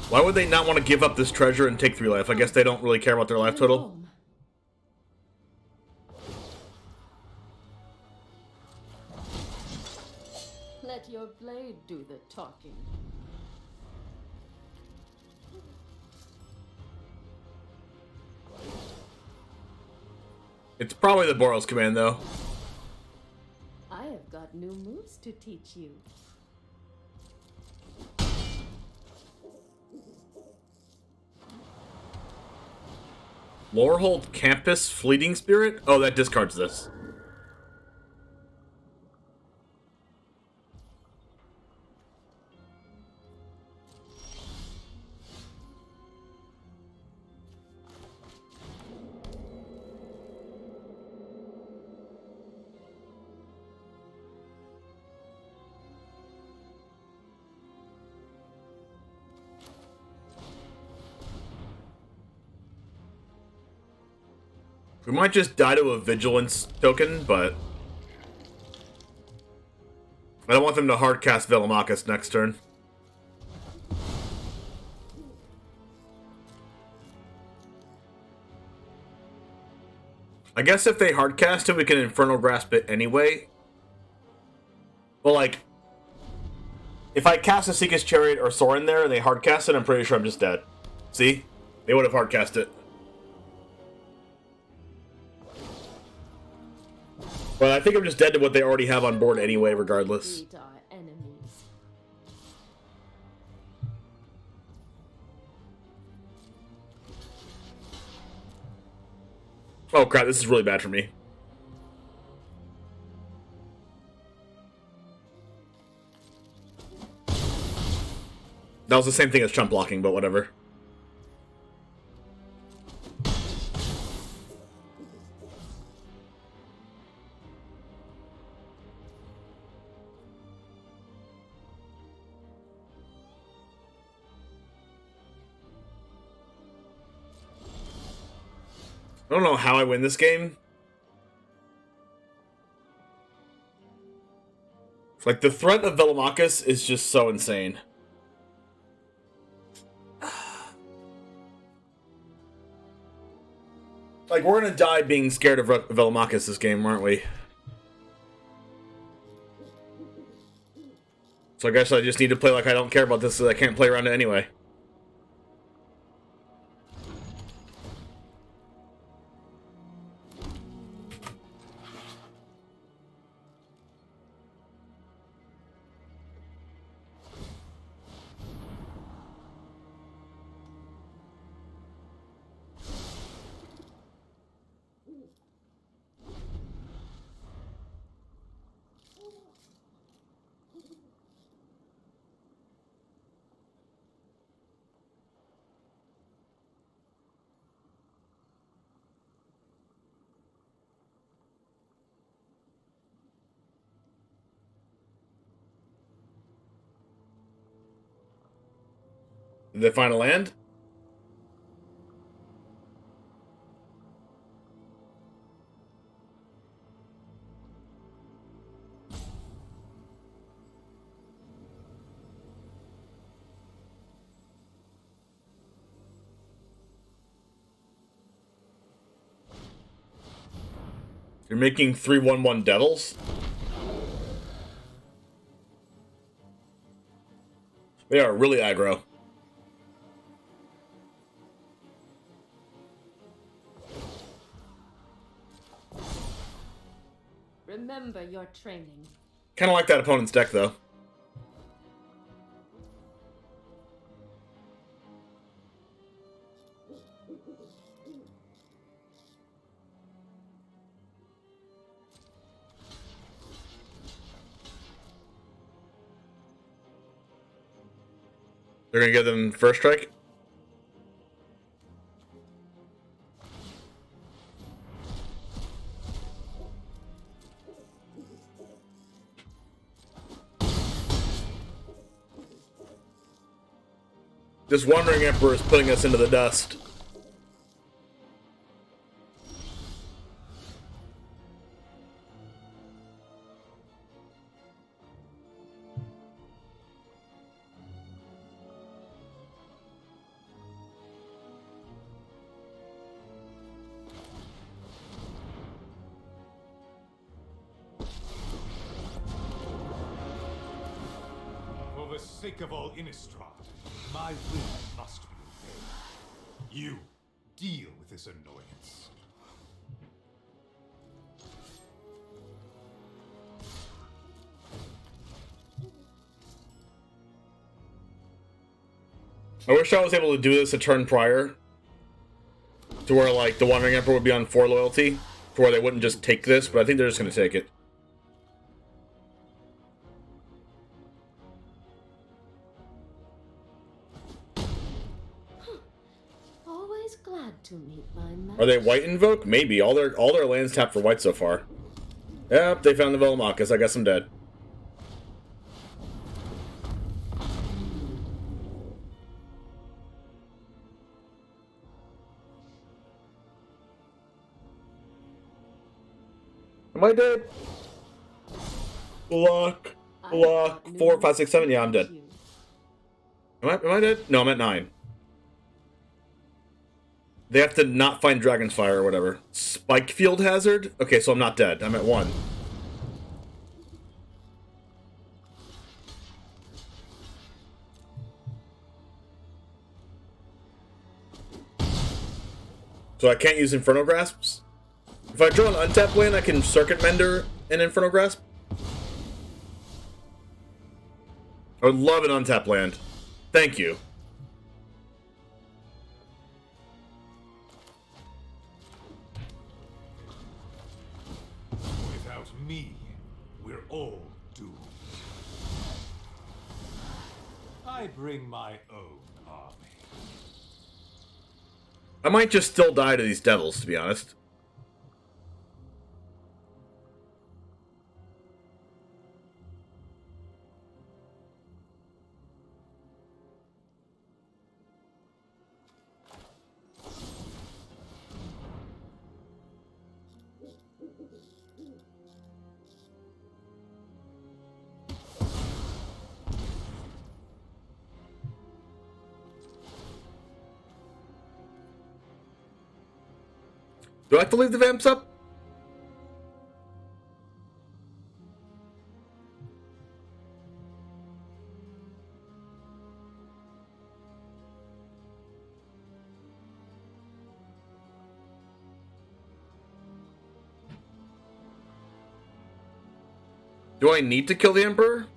Why would they not want to give up this treasure and take 3 life? I guess they don't really care about their life total. Let your blade do the talking. It's probably the Boros command, though. I have got new moves to teach you. Lorehold Campus Fleeting Spirit? Oh, that discards this. We might just die to a Vigilance token, but I don't want them to hardcast Velomachus next turn. I guess if they hardcast it, we can Infernal Grasp it anyway. But, like, if I cast a Seeker's Chariot or Sorin there and they hardcast it, I'm pretty sure I'm just dead. See? They would have hardcast it. But I think I'm just dead to what they already have on board anyway, regardless. Beat our enemies. Oh crap, this is really bad for me. That was the same thing as chump blocking, but whatever. I don't know how I win this game. Like, the threat of Velomachus is just so insane. Like, we're gonna die being scared of Velomachus this game, aren't we? So I guess I just need to play like I don't care about this, so I can't play around it anyway. Did they find a land? You're making 3/1/1 devils? They are really aggro. Remember your training. Kind of like that opponent's deck, though. They're gonna give them first strike. This Wandering Emperor is putting us into the dust. For the sake of all Innistrad, my will must be obeyed. You deal with this annoyance. I wish I was able to do this a turn prior, to where like the Wandering Emperor would be on 4 loyalty, to where they wouldn't just take this, but I think they're just going to take it. Always glad to meet my match. Are they white invoke? Maybe. All their lands tapped for white so far. Yep, they found the Velomachus. I guess I'm dead. Am I dead? Block. Block. 4, 5, 6, 7. Yeah, I'm dead. Am I dead? No, I'm at 9. They have to not find Dragon's Fire or whatever. Spike Field Hazard? Okay, so I'm not dead. I'm at 1. So I can't use Inferno Grasps? If I draw an untapped land, I can Circuit Mender and Inferno Grasp? I would love an untapped land. Thank you. Without me, we're all doomed. I bring my own army. I might just still die to these devils, to be honest. Do I have to leave the vamps up? Do I need to kill the Emperor?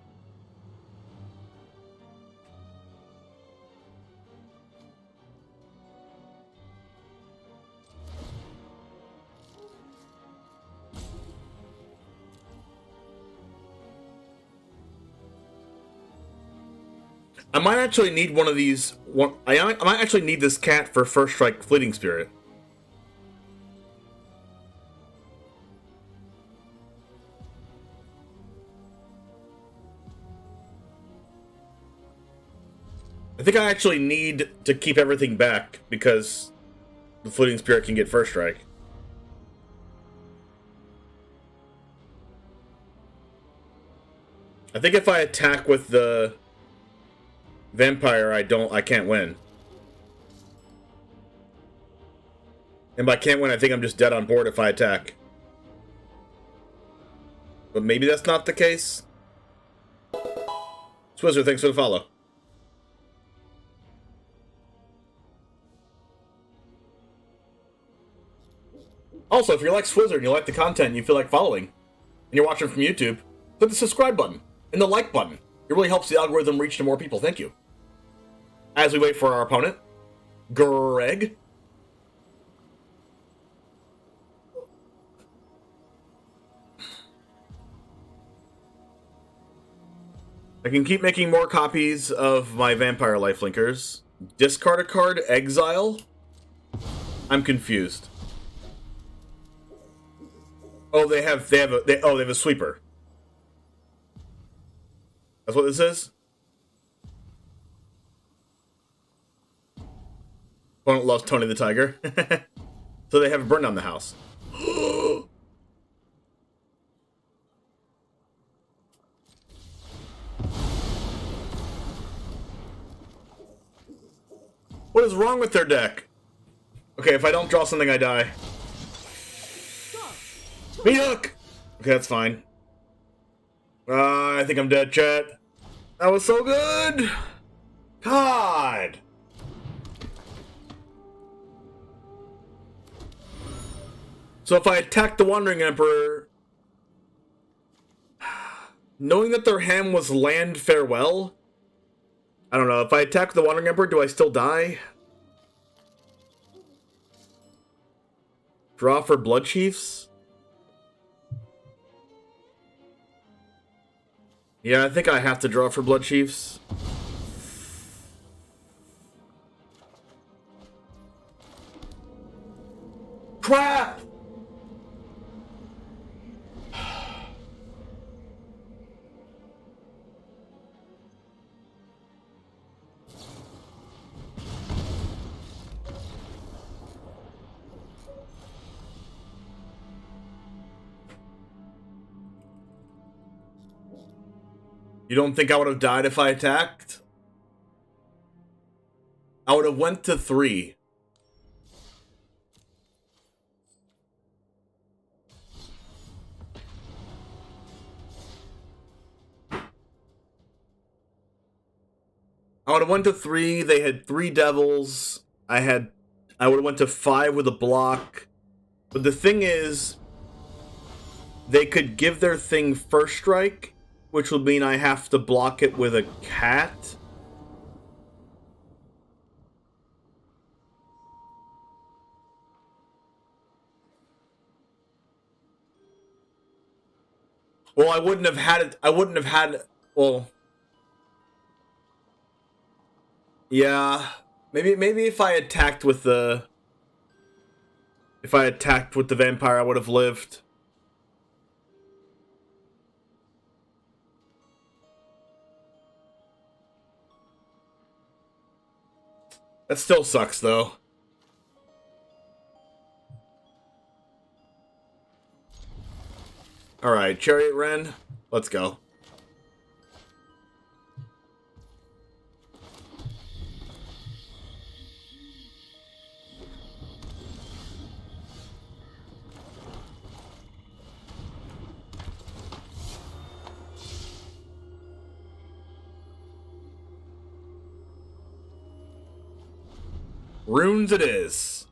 I might actually need one of these. I might actually need this cat for First Strike Fleeting Spirit. I think I actually need to keep everything back because the Fleeting Spirit can get First Strike. I think if I attack with the Vampire, I can't win. And by can't win, I think I'm just dead on board if I attack. But maybe that's not the case. Swizzer, thanks for the follow. Also, if you like Swizzer and you like the content and you feel like following, and you're watching from YouTube, click the subscribe button and the like button. It really helps the algorithm reach to more people. Thank you. As we wait for our opponent, Greg. I can keep making more copies of my vampire lifelinkers. Discard a card, exile? I'm confused. Oh, they have a sweeper. That's what this is? Opponent loves Tony the Tiger. So they have a burn down the house. What is wrong with their deck? Okay, if I don't draw something, I die. Yuck! Okay, that's fine. I think I'm dead, chat. That was so good! God! So if I attack the Wandering Emperor, knowing that their hand was land farewell, I don't know, if I attack the Wandering Emperor, do I still die? Draw for Blood Chiefs? Yeah, I think I have to draw for Blood Chiefs. Crap! You don't think I would have died if I attacked? I would have went to 3. I would have went to 3. They had 3 devils. I would have went to 5 with a block. But the thing is, they could give their thing first strike, which would mean I have to block it with a cat. Well, I wouldn't have had it. Well, yeah, maybe if I attacked with the vampire, I would have lived. That still sucks, though. Alright, Chariot Wren, let's go. Runes it is.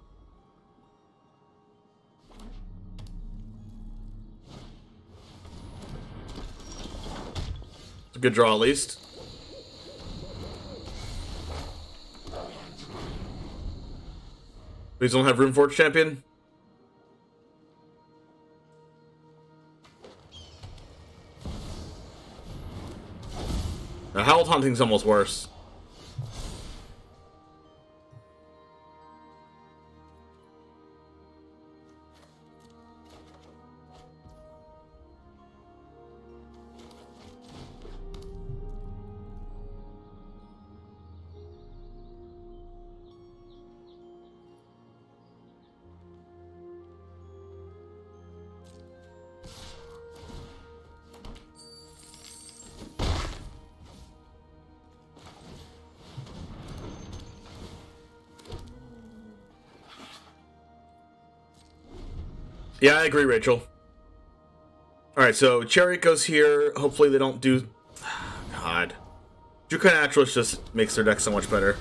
It's a good draw, at least. Please don't have Runeforge champion. Now, Howled Hunting's almost worse. Yeah, I agree, Rachel. Alright, so Chariot goes here. Hopefully they don't do... God. Jukai Naturalist just makes their deck so much better.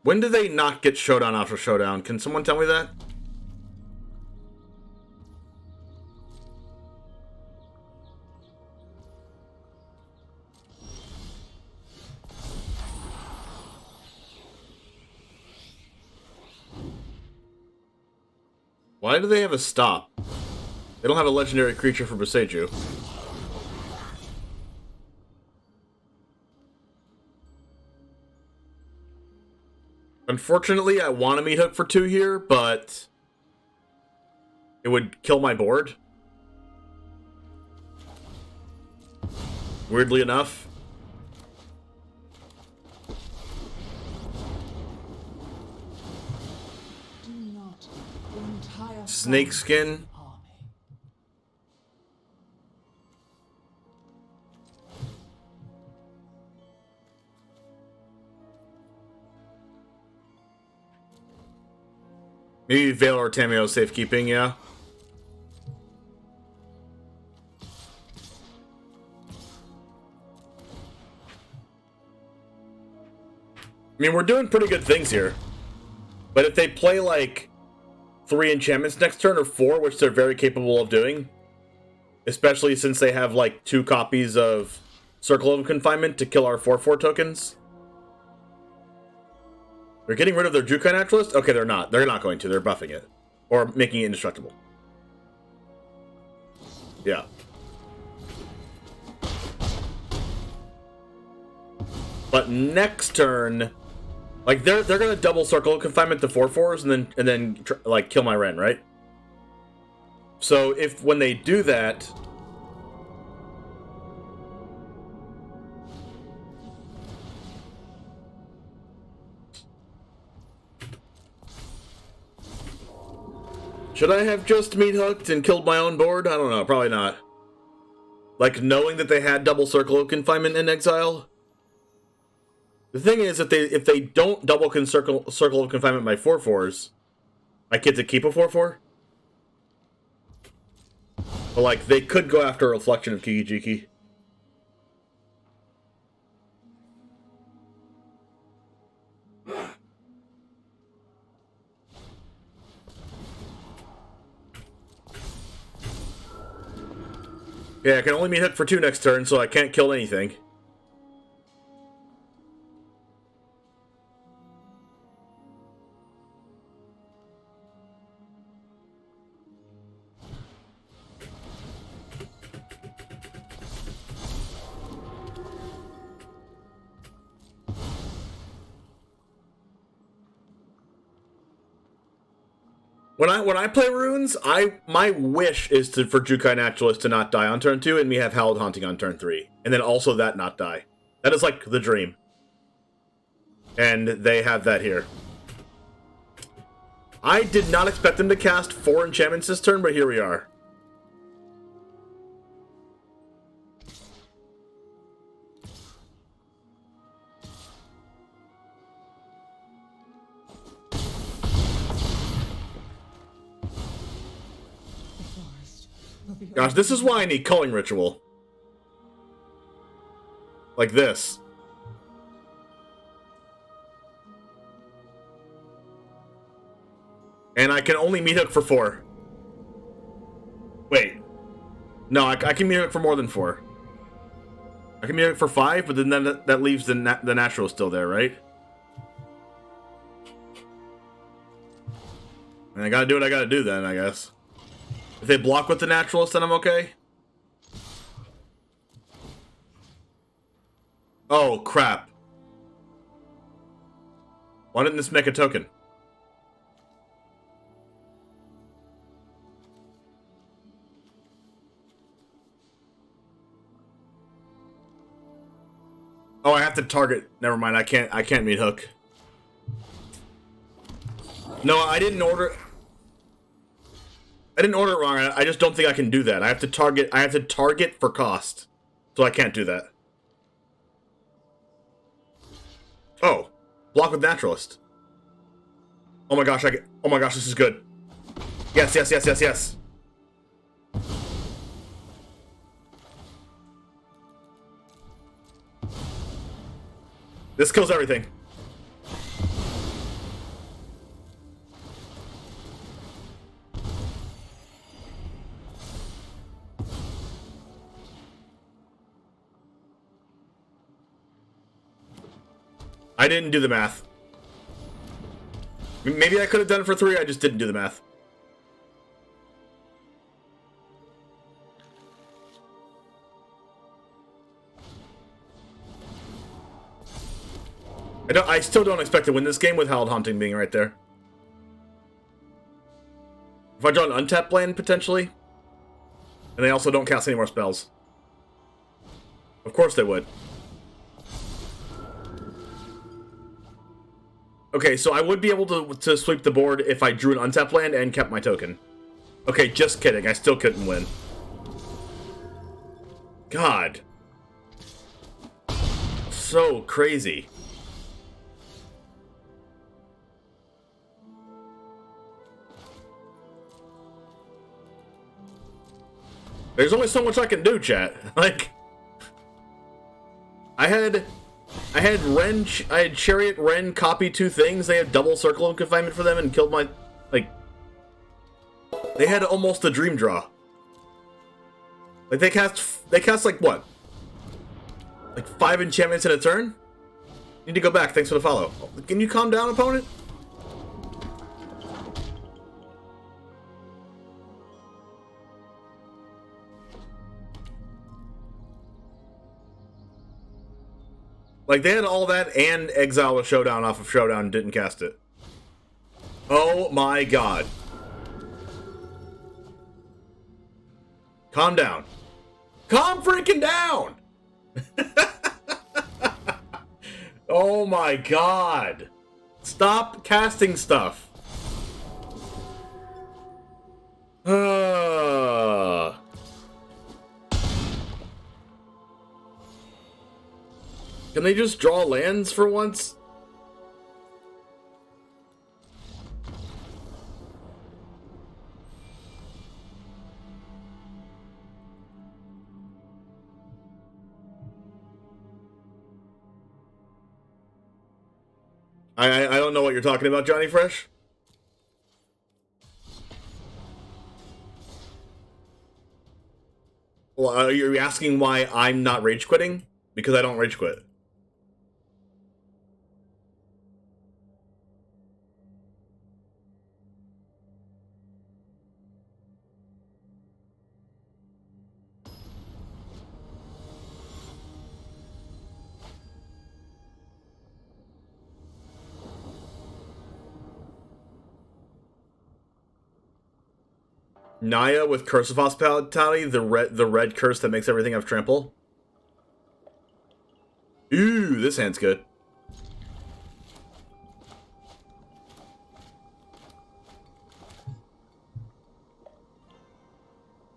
When do they not get showdown after showdown? Can someone tell me that? Why do they have a stop? They don't have a legendary creature for Boseiju. Unfortunately, I want to meat hook for 2 here, but it would kill my board. Weirdly enough. Do not. The entire Snakeskin. army. Maybe Veil or Tameo safekeeping, yeah. I mean, we're doing pretty good things here. But if they play, like, 3 enchantments next turn, or 4, which they're very capable of doing, especially since they have, like, 2 copies of Circle of Confinement to kill our 4/4 tokens. They're getting rid of their Jukai Naturalist? Okay, they're not. They're not going to. They're buffing it. Or making it indestructible. Yeah. But next turn, like they're gonna double Circle of Confinement to 4/4s and then like kill my Ren, right? So if when they do that, should I have just meat hooked and killed my own board? I don't know, probably not. Like knowing that they had double Circle of Confinement in exile. The thing is, if they don't double Circle of Confinement by 4/4s, I get to keep a 4/4. But like they could go after a Reflection of Kiki-Jiki. Yeah, I can only meat hook for 2 next turn, so I can't kill anything. When I play runes, my wish is for Jukai Naturalist to not die on turn 2 and me have Hallowed Haunting on turn 3. And then also that not die. That is like the dream. And they have that here. I did not expect them to cast 4 enchantments this turn, but here we are. Gosh, this is why I need Culling Ritual. Like this. And I can only meat hook for 4. Wait. No, I can meat hook for more than 4. I can meat hook for 5, but then that leaves the natural still there, right? And I gotta do what I gotta do then, I guess. If they block with the Naturalist, then I'm okay? Oh, crap. Why didn't this make a token? Oh, I have to target. Never mind, I can't meat hook. No, I didn't order it wrong. I just don't think I can do that. I have to target for cost. So I can't do that. Oh, block with Naturalist. Oh my gosh, oh my gosh, this is good. Yes, yes, yes, yes, yes. This kills everything. I didn't do the math. Maybe I could have done it for 3, I just didn't do the math. I still don't expect to win this game with Howled Haunting being right there. If I draw an untapped land, potentially. And they also don't cast any more spells. Of course they would. Okay, so I would be able to sweep the board if I drew an untapped land and kept my token. Okay, just kidding. I still couldn't win. God. So crazy. There's only so much I can do, chat. Like, I had Chariot Ren copy 2 things. They had double Circle of Confinement for them and killed my, like, they had almost a dream draw. Like, they cast like what? Like 5 enchantments in a turn? Need to go back. Thanks for the follow. Can you calm down, opponent? Like, they had all that and exile a Showdown off of Showdown and didn't cast it. Oh my god. Calm down. Calm freaking down! Oh my god. Stop casting stuff. Can they just draw lands for once? I don't know what you're talking about, Johnny Fresh. Well, are you asking why I'm not rage quitting? Because I don't rage quit. Naya with Curse of Hospitality, the red curse that makes everything have trample. Ooh, this hand's good.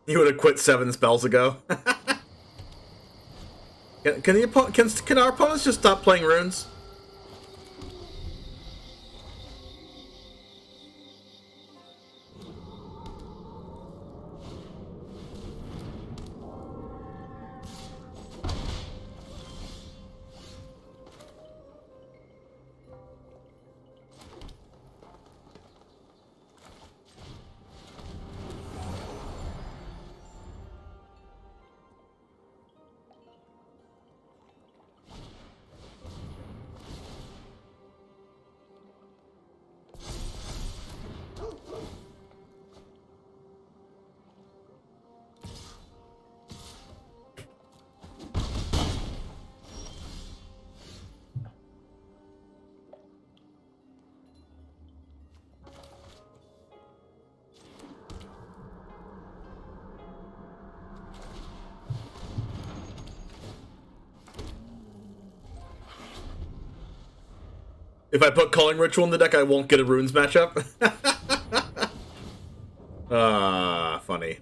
You would have quit 7 spells ago. Can our opponents just stop playing runes? If I put Culling Ritual in the deck, I won't get a Runes matchup. Funny.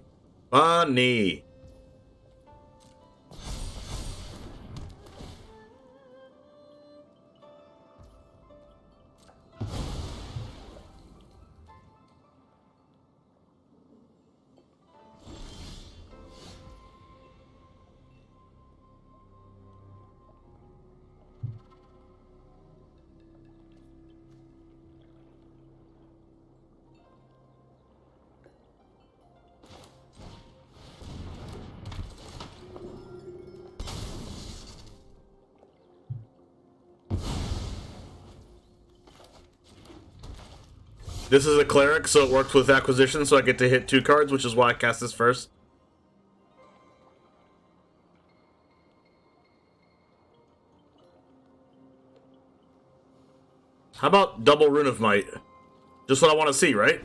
Funny. This is a cleric, so it works with acquisition, so I get to hit 2 cards, which is why I cast this first. How about double Rune of Might? Just what I want to see, right?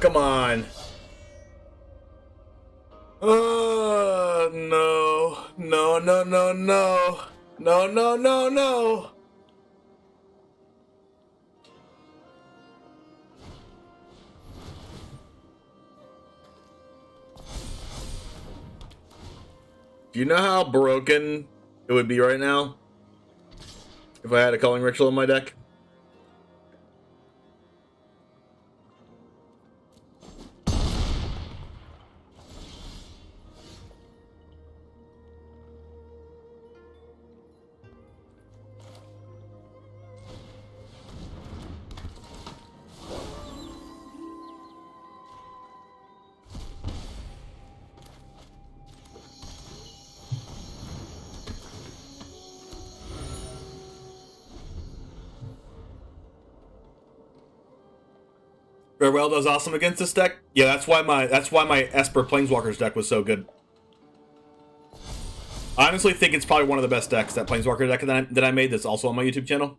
Come on. No. No, no, no, no. No, no, no, no. Do you know how broken it would be right now if I had a Culling Ritual in my deck? Farewell does awesome against this deck. Yeah, that's why my Esper Planeswalkers deck was so good. I honestly think it's probably one of the best decks, that Planeswalker deck that I made that's also on my YouTube channel.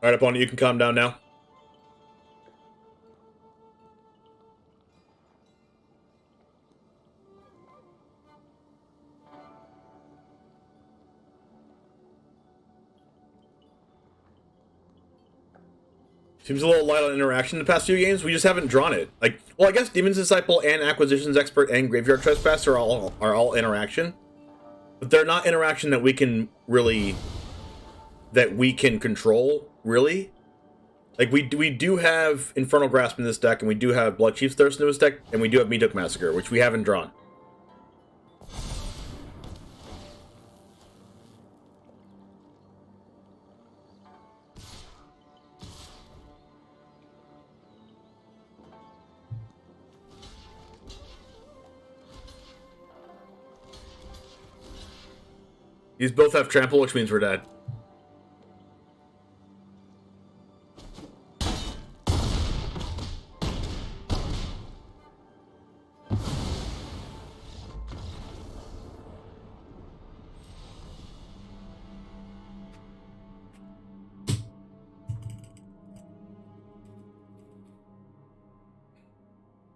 Alright, opponent, you can calm down now. Seems a little light on interaction the past few games. We just haven't drawn it. Like, well, I guess Demon's Disciple and Acquisitions Expert and Graveyard Trespass are all interaction, but they're not interaction that we can really, that we can control really. Like we do have Infernal Grasp in this deck, and we do have Blood Chief's Thirst in this deck, and we do have Meathook Massacre, which we haven't drawn. These both have trample, which means we're dead.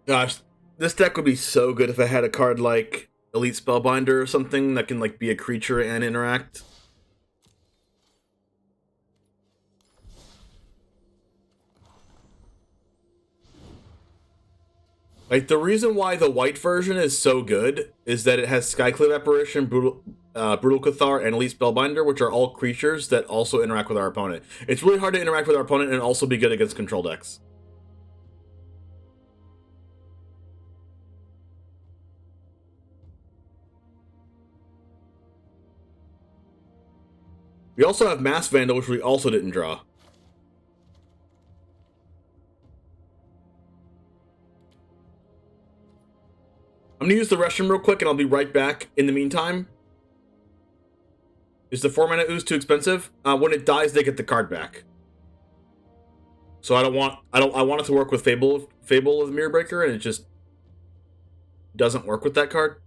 Gosh, this deck would be so good if I had a card like Elite Spellbinder or something that can like be a creature and interact. Like, the reason why the white version is so good is that it has Skyclave Apparition, Brutal Cathar, and Elite Spellbinder, which are all creatures that also interact with our opponent. It's really hard to interact with our opponent and also be good against control decks. We also have Mass Vandal, which we also didn't draw. I'm going to use the restroom real quick, and I'll be right back. In the meantime, is the 4-mana Ooze too expensive? When it dies, they get the card back. So I want it to work with Fable of the Mirror Breaker, and it just doesn't work with that card.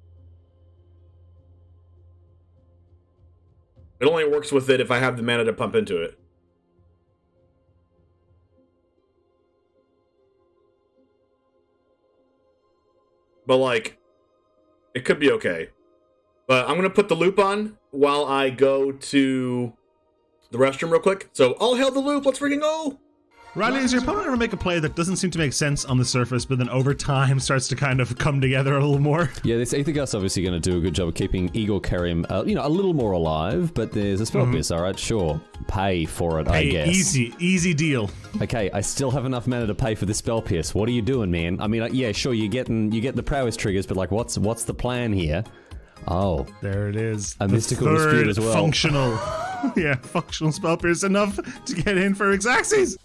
It only works with it if I have the mana to pump into it. But, like, it could be okay. But I'm going to put the loop on while I go to the restroom real quick. So, all hail the loop. Let's freaking go. Riley, does your opponent ever make a play that doesn't seem to make sense on the surface, but then over time starts to kind of come together a little more? Yeah, this Aether Gust obviously going to do a good job of keeping Igor Kerim, a little more alive, but there's a spell piece, alright, sure. Pay for it, I guess. Easy deal. Okay, I still have enough mana to pay for this spell pierce. What are you doing, man? I mean, yeah, sure, you get the prowess triggers, but like, what's the plan here? Oh, there it is. A mystical dispute as well. Functional, functional spell pierce enough to get in for Xaxes.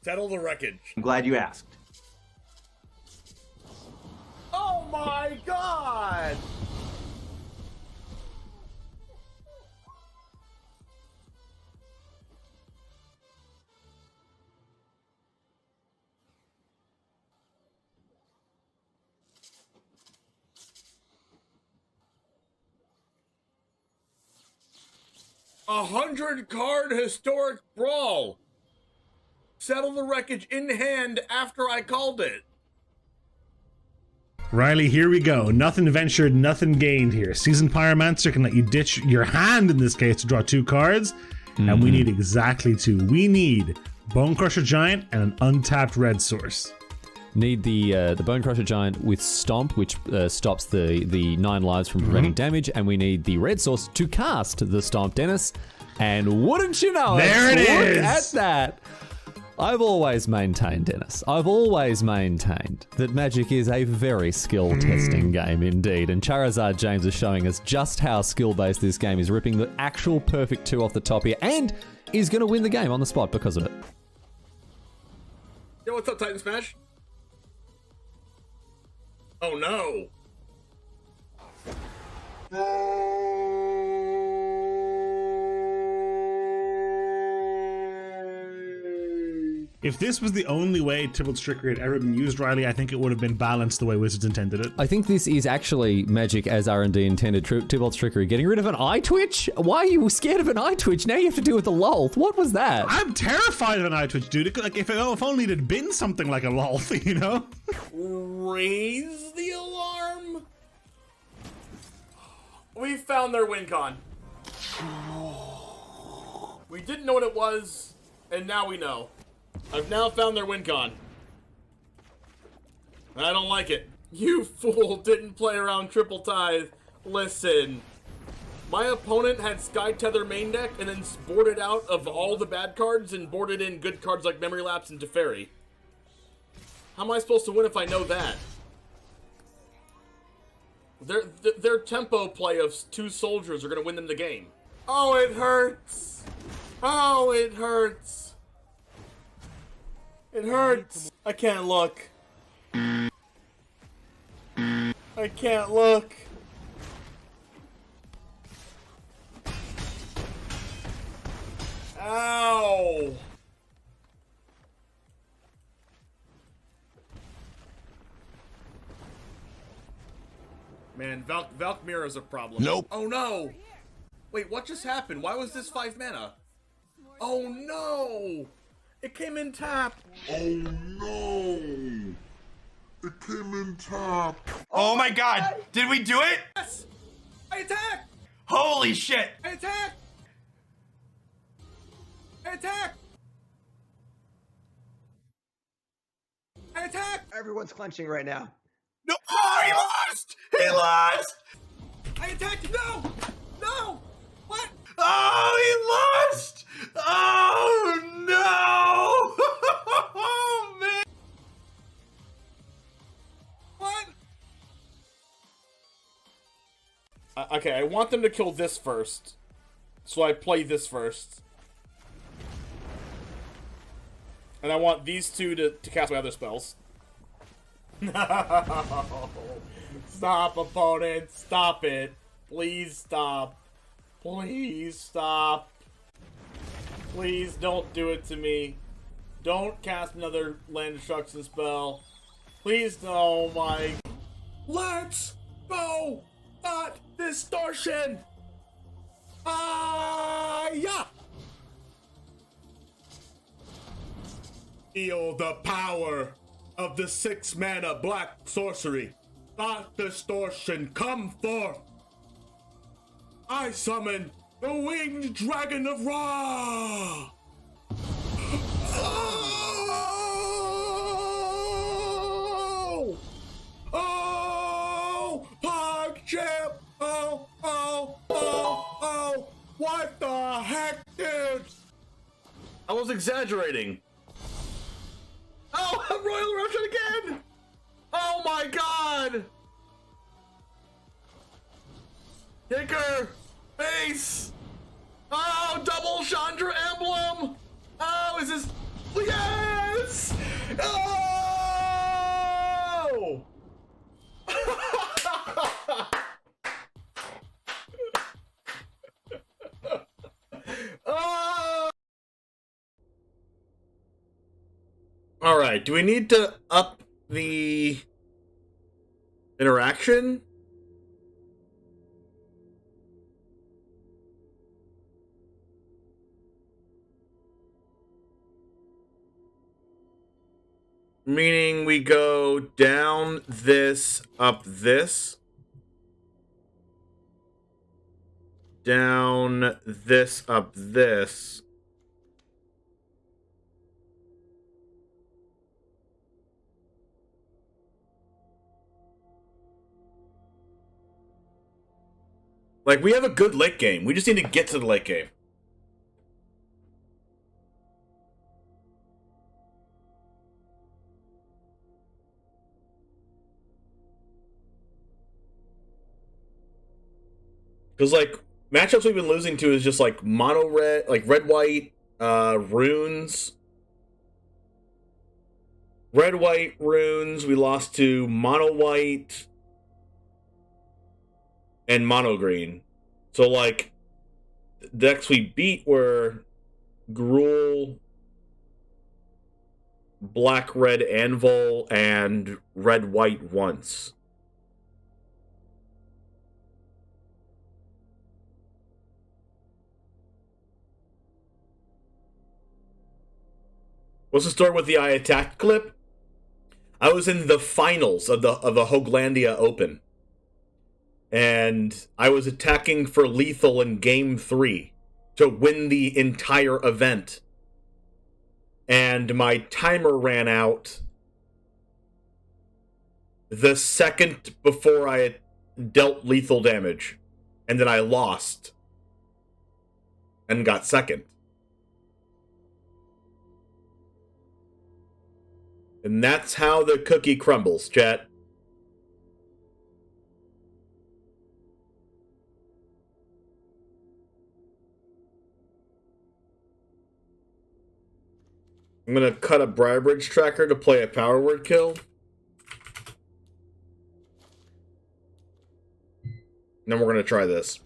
Settle the wreckage. I'm glad you asked. Oh my god! A 100-card historic brawl. Settle the wreckage in hand after I called it. Riley, here we go. Nothing ventured, nothing gained here. Seasoned Pyromancer can let you ditch your hand in this case to draw 2 cards. And we need exactly 2. We need Bone Crusher Giant and an untapped red source. Need the Bone Crusher Giant with Stomp, which stops the 9 lives from preventing damage, and we need the red source to cast the Stomp, Dennis. And wouldn't you know there it is! Look at that! I've always maintained, Dennis, I've always maintained that Magic is a very skill-testing game indeed, and Charizard James is showing us just how skill-based this game is, ripping the actual perfect 2 off the top here, and is going to win the game on the spot because of it. Yo, what's up, Titan Smash? Oh no! If this was the only way Tibble's Trickery had ever been used, Riley, I think it would have been balanced the way Wizards intended it. I think this is actually Magic as R&D intended. Tybalt's Trickery. Getting rid of an eye twitch? Why are you scared of an eye twitch? Now you have to deal with the lol. What was that? I'm terrified of an eye twitch, dude. Like, if only it had been something like a lol, you know? Raise the alarm. We found their win con. We didn't know what it was, and now we know. I've now found their win con. I don't like it. You fool didn't play around Triple Tithe. Listen. My opponent had Sky Tether main deck and then boarded out of all the bad cards and boarded in good cards like Memory Lapse and Teferi. How am I supposed to win if I know that? Their tempo play of 2 soldiers are going to win them the game. Oh, it hurts. Oh, it hurts. It hurts. I can't look. I can't look. Ow. Man, Valkmir is a problem. Nope. Oh no! Wait, what just happened? Why was this 5 mana? Oh no! It came in tap! Oh no! It came in tap. Oh my god! Did we do it? Yes! I attack! Holy shit! I attack! I attack! I attack! Everyone's clenching right now. No! Oh, he lost! He lost! I attacked! No! No! What? Oh, he lost! Oh, no! Oh, man! What? Okay, I want them to kill this first. So I play this first. And I want these 2 to cast my other spells. No! Stop, opponent! Stop it! Please stop! Please stop! Please don't do it to me. Don't cast another land destruction spell. Please, oh my... Let's go! Not distortion! Yeah! Feel the power of the 6 mana black sorcery. Not distortion, come forth! I summon the winged dragon of Ra! Oh! Oh! PogChamp! Oh! Oh! Oh! Oh! What the heck, dude? I was exaggerating. Oh, Royal Eruption again! Oh my god! Kicker! Base! Oh, double Chandra emblem! Oh, is this... Yes! Oh! Oh! All right, do we need to up the interaction? Meaning we go down this, up this. Down this, up this. Like, we have a good late game. We just need to get to the late game. Because, like, matchups we've been losing to is just, like, mono-red, like, red-white, runes. Red-white runes. We lost to mono-white and mono-green. So, like, the decks we beat were Gruul, Black-Red Anvil, and Red-White once. What's the story with the I Attacked clip? I was in the finals of the Hooglandia Open. And I was attacking for lethal in Game 3 to win the entire event. And my timer ran out the second before I had dealt lethal damage. And then I lost. And got second. And that's how the cookie crumbles, chat. I'm gonna cut a Briarbridge tracker to play a power word kill. And then we're gonna try this.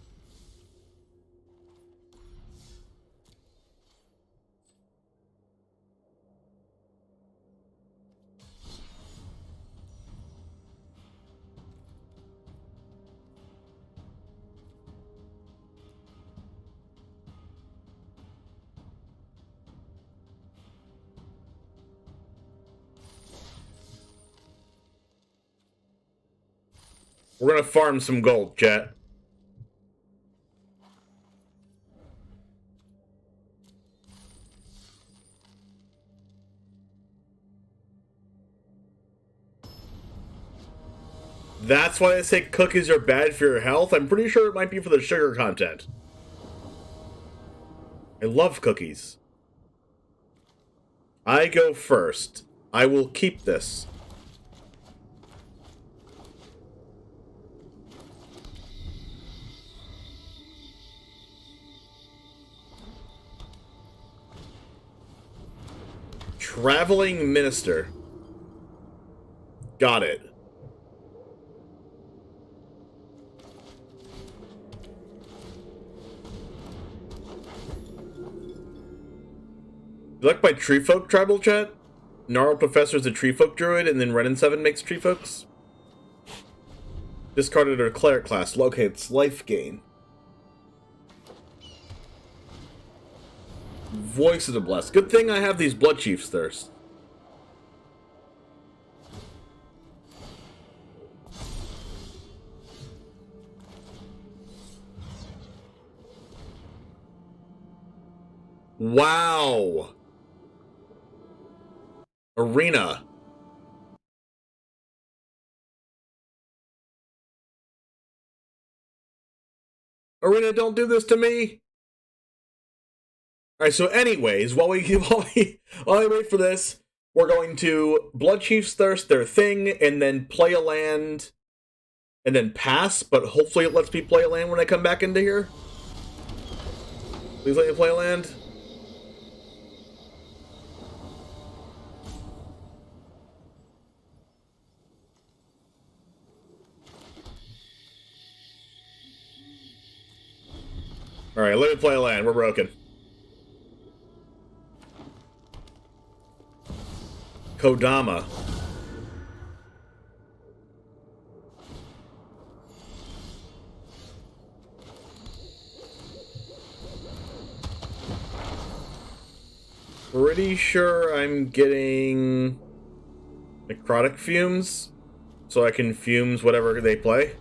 We're gonna farm some gold, chat. That's why they say cookies are bad for your health? I'm pretty sure it might be for the sugar content. I love cookies. I go first. I will keep this. Traveling Minister. Got it. You like my Treefolk tribal chat? Gnarled Professor is a Treefolk druid, and then Renin 7 makes Treefolks. Discarded a cleric class. Locates life gain. Voice of the Blessed. Good thing I have these Blood Chiefs Thirst. Wow. Arena. Arena, don't do this to me. Alright, so anyways, while we wait for this, we're going to Blood Chief's Thirst, their thing, and then play a land, and then pass, but hopefully it lets me play a land when I come back into here. Please let me play a land. Alright, let me play a land. We're broken. Kodama. Pretty sure I'm getting necrotic fumes, so I can fumes whatever they play.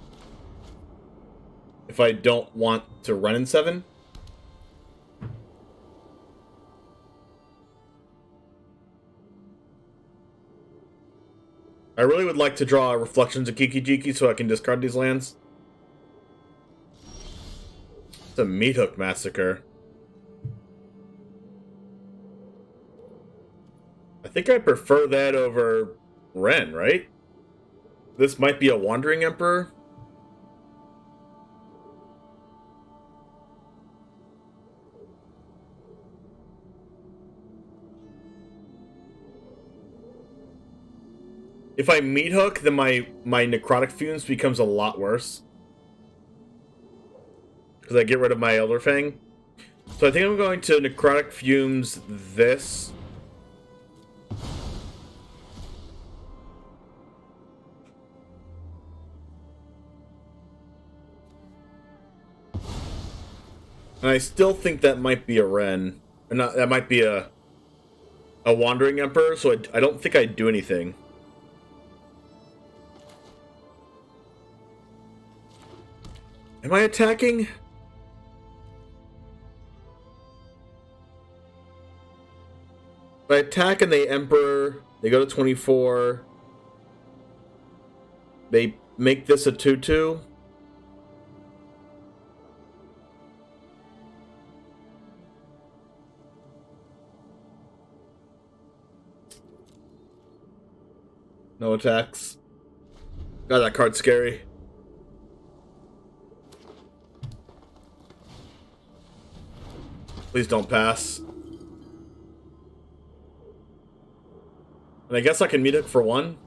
If I don't want to run in 7. I really would like to draw Reflections of Kiki-Jiki so I can discard these lands. It's a Meat Hook Massacre. I think I prefer that over Ren, right? This might be a Wandering Emperor. If I Meat Hook, then my Necrotic Fumes becomes a lot worse. Because I get rid of my Elder Fang. So I think I'm going to Necrotic Fumes this. And I still think that might be a Ren. Or not, that might be a Wandering Emperor, so I don't think I'd do anything. Am I attacking? If I attack and they Emperor, they go to 24. They make this a 2/2. No attacks. God, that card's scary. Please don't pass. And I guess I can Meat Hook for 1.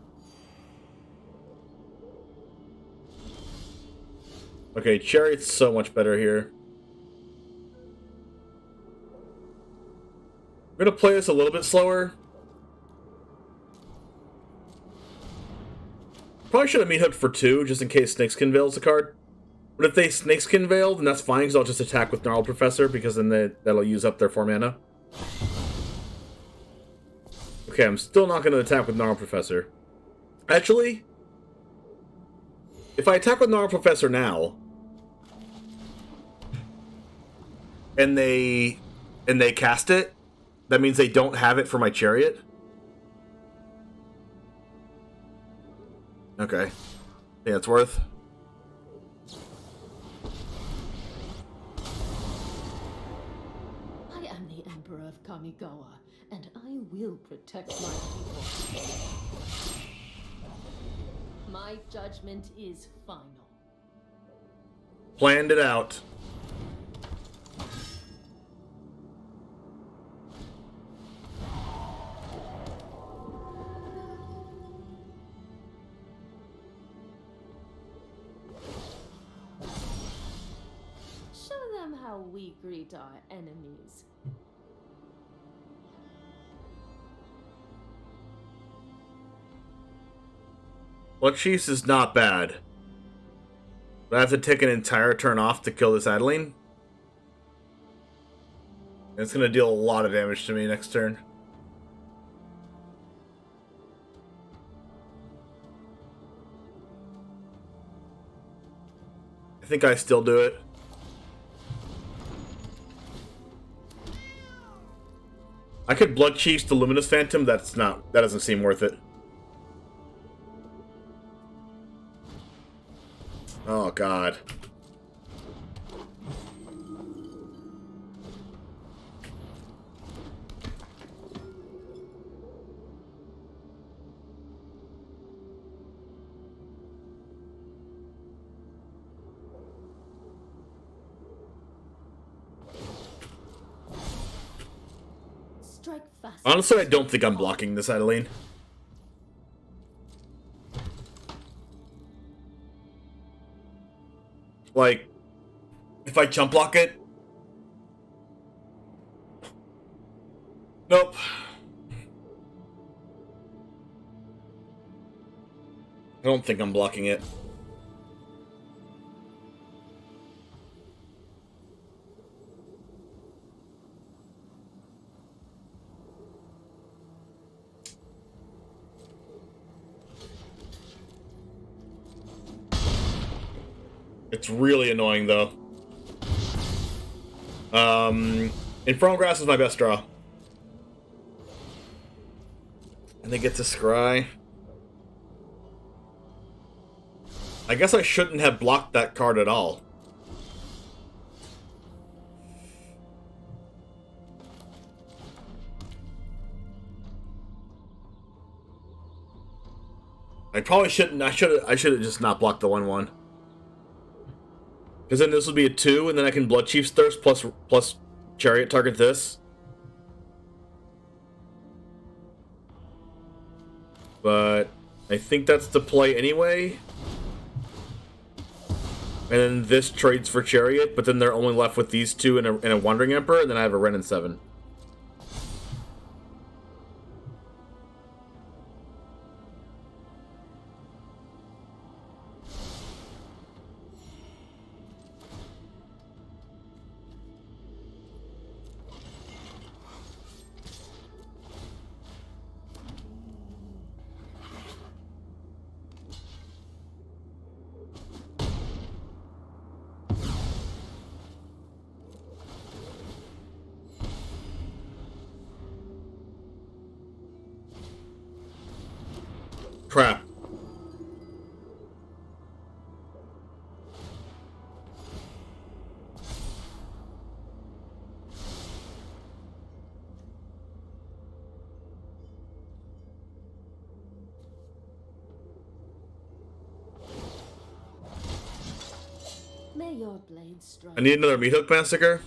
Okay, Chariot's so much better here. I'm gonna play this a little bit slower. Probably should have Meat Hooked for 2, just in case Snakeskin Veil's the card. But if they Snakeskin Veil, then that's fine, because I'll just attack with Gnarled Professor, because then that'll use up their 4 mana. Okay, I'm still not going to attack with Gnarled Professor. Actually, if I attack with Gnarled Professor now, and they cast it, that means they don't have it for my Chariot. Okay. Yeah, it's worth. I am the Emperor of Kamigawa, and I will protect my people. My judgment is final. Planned it out. Show them how we greet our enemies. Crokeyz is not bad. But I have to take an entire turn off to kill this Adeline. And it's going to deal a lot of damage to me next turn. I think I still do it. I could Blood Chiefs the Luminous Phantom. That doesn't seem worth it. Oh god. Strike fast. Honestly, I don't think I'm blocking this Adeline. Like, if I jump block it, Nope. I don't think I'm blocking it. It's really annoying, though. Infernal Grass is my best draw. And they get to scry. I guess I shouldn't have blocked that card at all. I probably shouldn't. I should have just not blocked the 1/1. Because then this would be a 2, and then I can Blood Chief's Thirst plus Chariot target this. But I think that's the play anyway. And then this trades for Chariot, but then they're only left with these two and a Wandering Emperor, and then I have a Ren and 7. Crap. May your blade strike. I need another Meat Hook Massacre.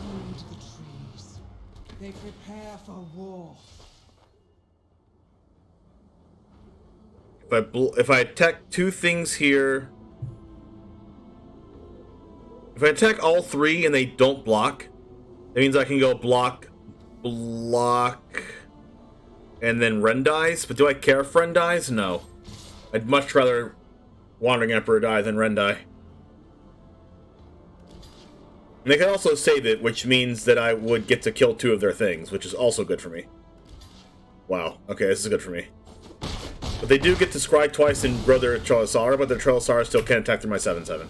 Heed the trees. They prepare for war. If I attack 2 things here, if I attack all 3 and they don't block, that means I can go block, and then Ren dies. But do I care if Ren dies? No. I'd much rather Wandering Emperor die than Ren die. And they can also save it, which means that I would get to kill 2 of their things, which is also good for me. Wow. Okay, this is good for me. But they do get to scry twice and grow their Cholisara, but their Cholisara still can't attack through my 7/7.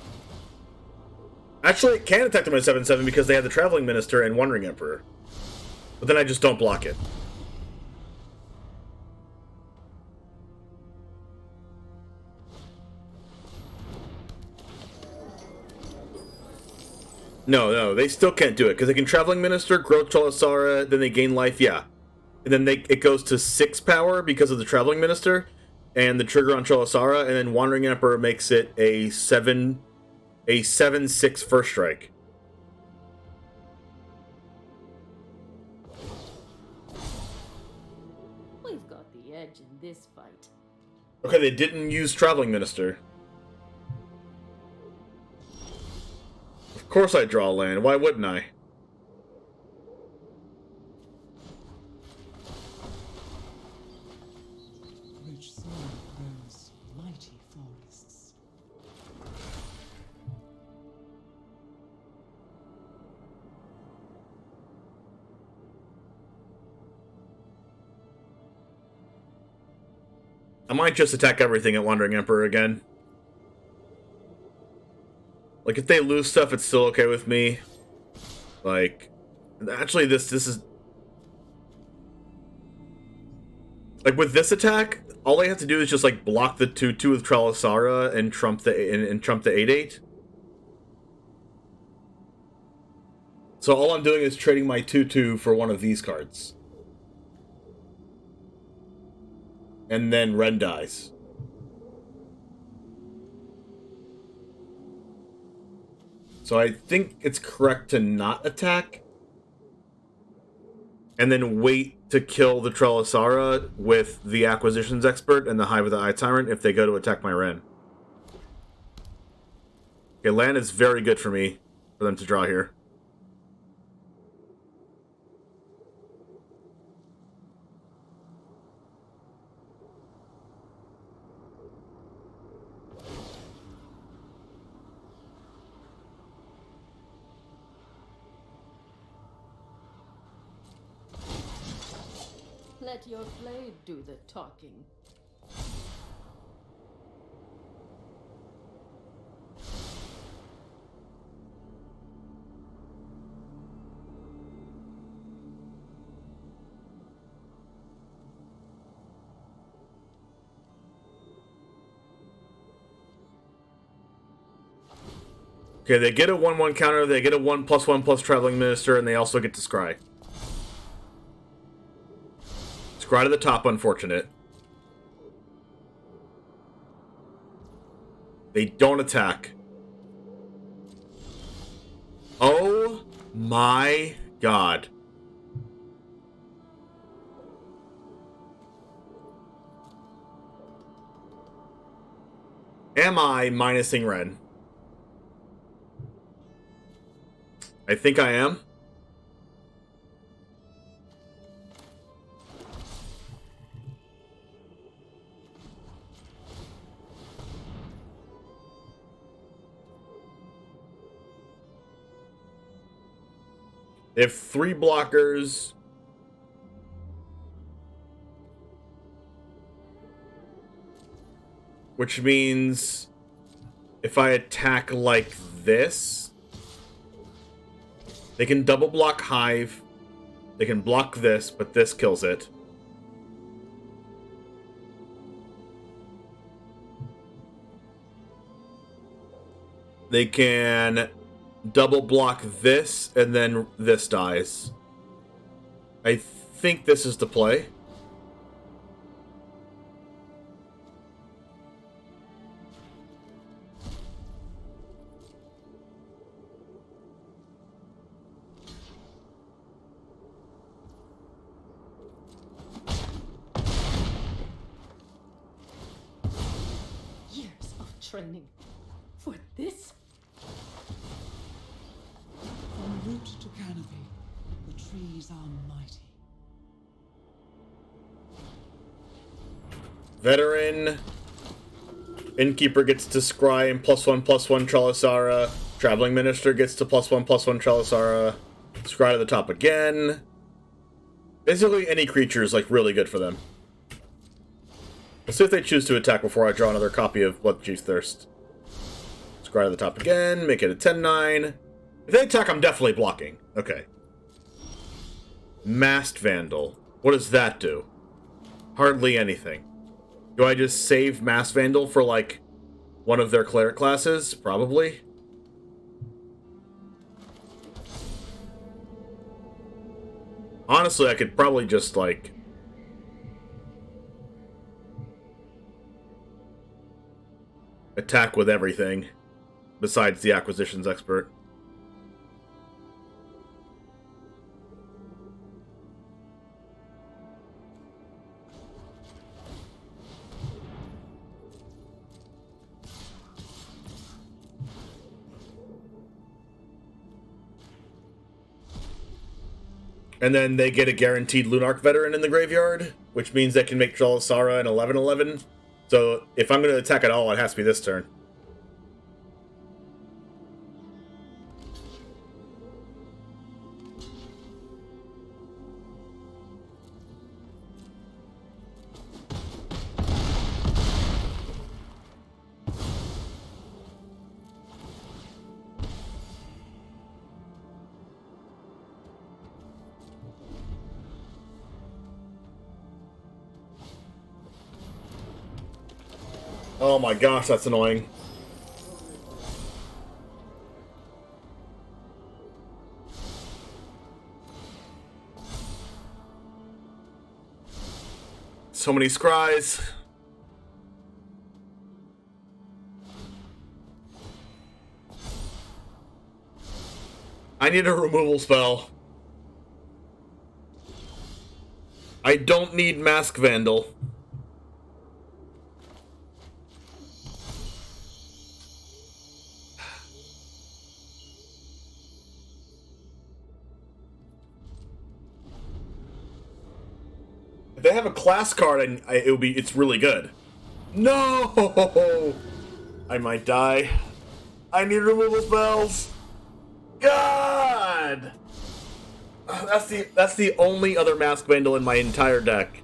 Actually, it can attack through my 7/7 because they have the Traveling Minister and Wandering Emperor. But then I just don't block it. No, they still can't do it, because they can Traveling Minister, grow Cholisara, then they gain life, yeah. And then it goes to 6 power because of the Traveling Minister, and the trigger on Cholisara, and then Wandering Emperor makes it a 7/6 first strike. We've got the edge in this fight. Okay, they didn't use Traveling Minister. Of course I draw land, why wouldn't I? Rich soil grows mighty forests. I might just attack everything at Wandering Emperor again. Like, if they lose stuff, it's still okay with me. Like, actually, this is... Like, with this attack, all they have to do is just, like, block the 2/2 with Cholisara and trump the 8/8. So all I'm doing is trading my 2/2 for one of these cards. And then Ren dies. So I think it's correct to not attack. and then wait to kill the Trelisara with the Acquisitions Expert and the Hive of the Eye Tyrant if they go to attack my Ren. Okay, land is very good for me, for them to draw here. Let your blade do the talking. Okay, they get a 1/1 counter, they get a 1/1/1 Traveling Minister, and they also get to Scry. Scry to the top, unfortunate. They don't attack. Oh my god. Am I minusing red? I think I am. They have 3 blockers. Which means if I attack like this, they can double block Hive. They can block this, but this kills it. They can double block this, and then this dies. I think this is the play. Years of training for this? From root to canopy, the trees are mighty. Veteran. Innkeeper gets to scry and +1/+1 Trelisara. Traveling Minister gets to +1/+1 Trelisara. Scry to the top again. Basically, any creature is like really good for them. Let's see if they choose to attack before I draw another copy of Bloodchief's Thirst. Scry to the top again, make it a 10-9. If they attack, I'm definitely blocking. Okay. Masked Vandal. What does that do? Hardly anything. Do I just save Masked Vandal for, like, one of their cleric classes? Probably. Honestly, I could probably just, like, attack with everything besides the Acquisitions Expert. And then they get a guaranteed Lunarch Veteran in the graveyard, which means they can make Trelisara an 11/11. So if I'm going to attack at all, it has to be this turn. Oh my gosh, that's annoying. So many scries. I need a removal spell. I don't need Mask Vandal. If they have a class card, it's really good. No! I might die. I need removal spells. God! That's the only other Mask Vandal in my entire deck.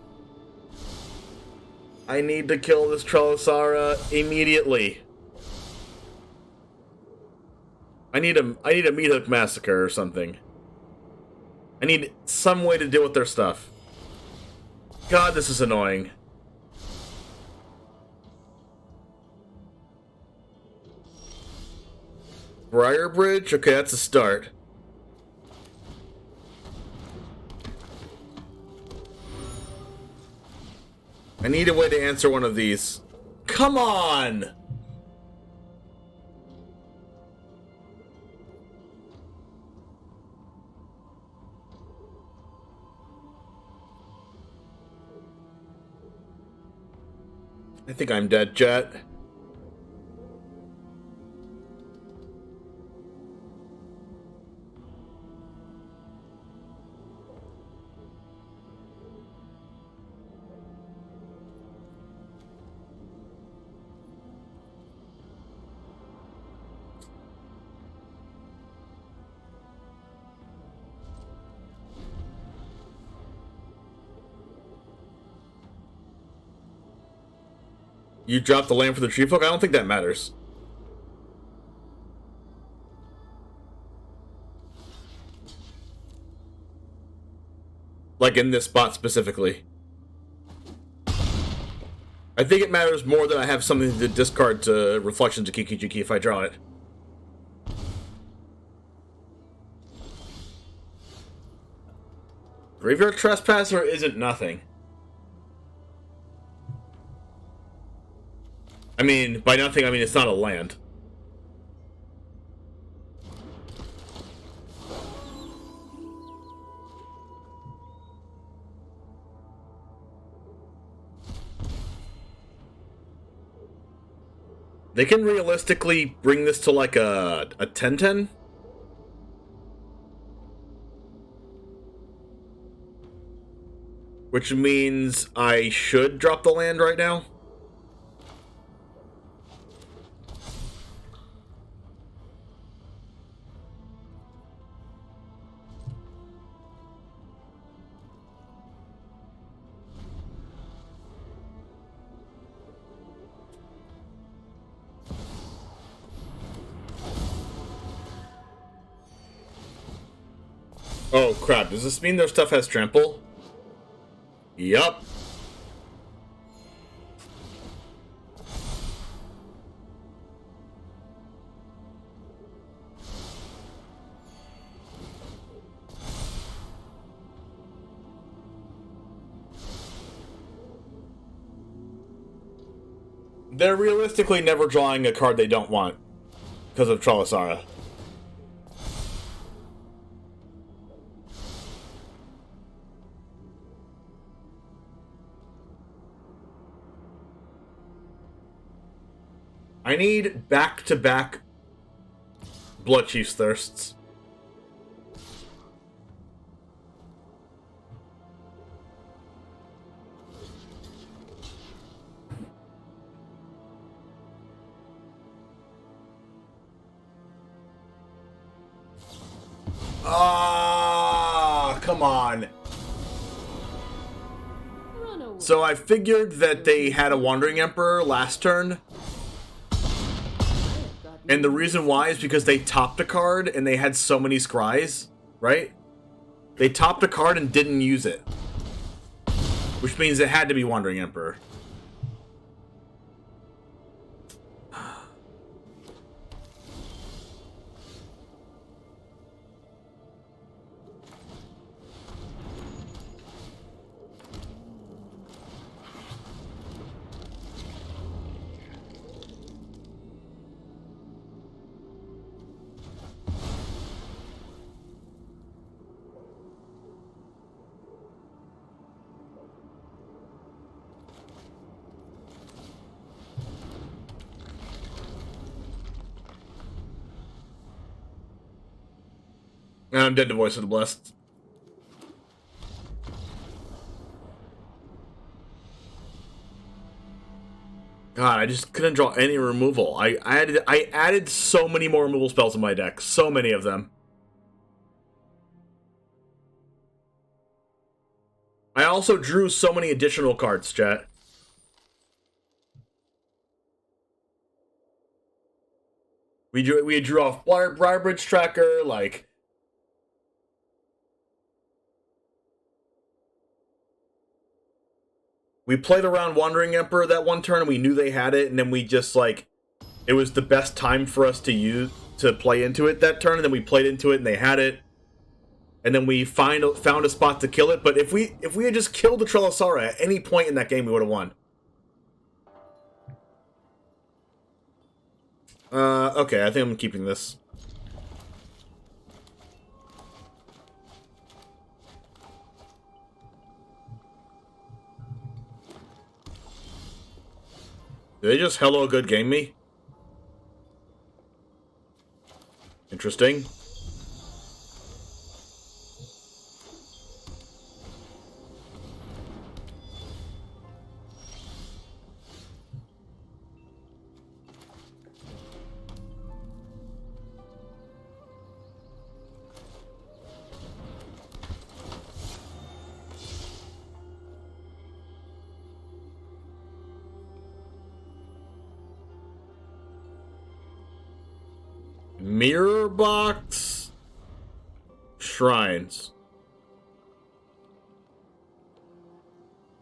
I need to kill this Trellisara immediately. I need a Meat Hook Massacre or something. I need some way to deal with their stuff. God, this is annoying. Briar Bridge? Okay, that's a start. I need a way to answer one of these. Come on! I think I'm dead, Jet. You dropped the land for the tree folk? I don't think that matters. Like in this spot specifically. I think it matters more that I have something to discard to Reflection to Kiki-Jiki if I draw it. Graveyard Trespasser isn't nothing. I mean, by nothing, I mean it's not a land. They can realistically bring this to like a 10-10. Which means I should drop the land right now. Oh crap, does this mean their stuff has trample? Yup. They're realistically never drawing a card they don't want because of Trellisara. I need back-to-back Blood Chief's Thirsts. Ah, come on. So I figured that they had a Wandering Emperor last turn. And the reason why is because they topped a card and they had so many scries, right? They topped a card and didn't use it. Which means it had to be Wandering Emperor. I'm dead to Voice of the Blessed. God, I just couldn't draw any removal. I added so many more removal spells in my deck. So many of them. I also drew so many additional cards, chat. We drew off Briarbridge Tracker, like... We played around Wandering Emperor that one turn, and we knew they had it, and then we just, like... It was the best time for us to play into it that turn, and then we played into it, and they had it. And then we found a spot to kill it, but if we had just killed the Trelasara at any point in that game, we would have won. Okay, I think I'm keeping this. Did they just hello good game me? Interesting. Mirror box shrines.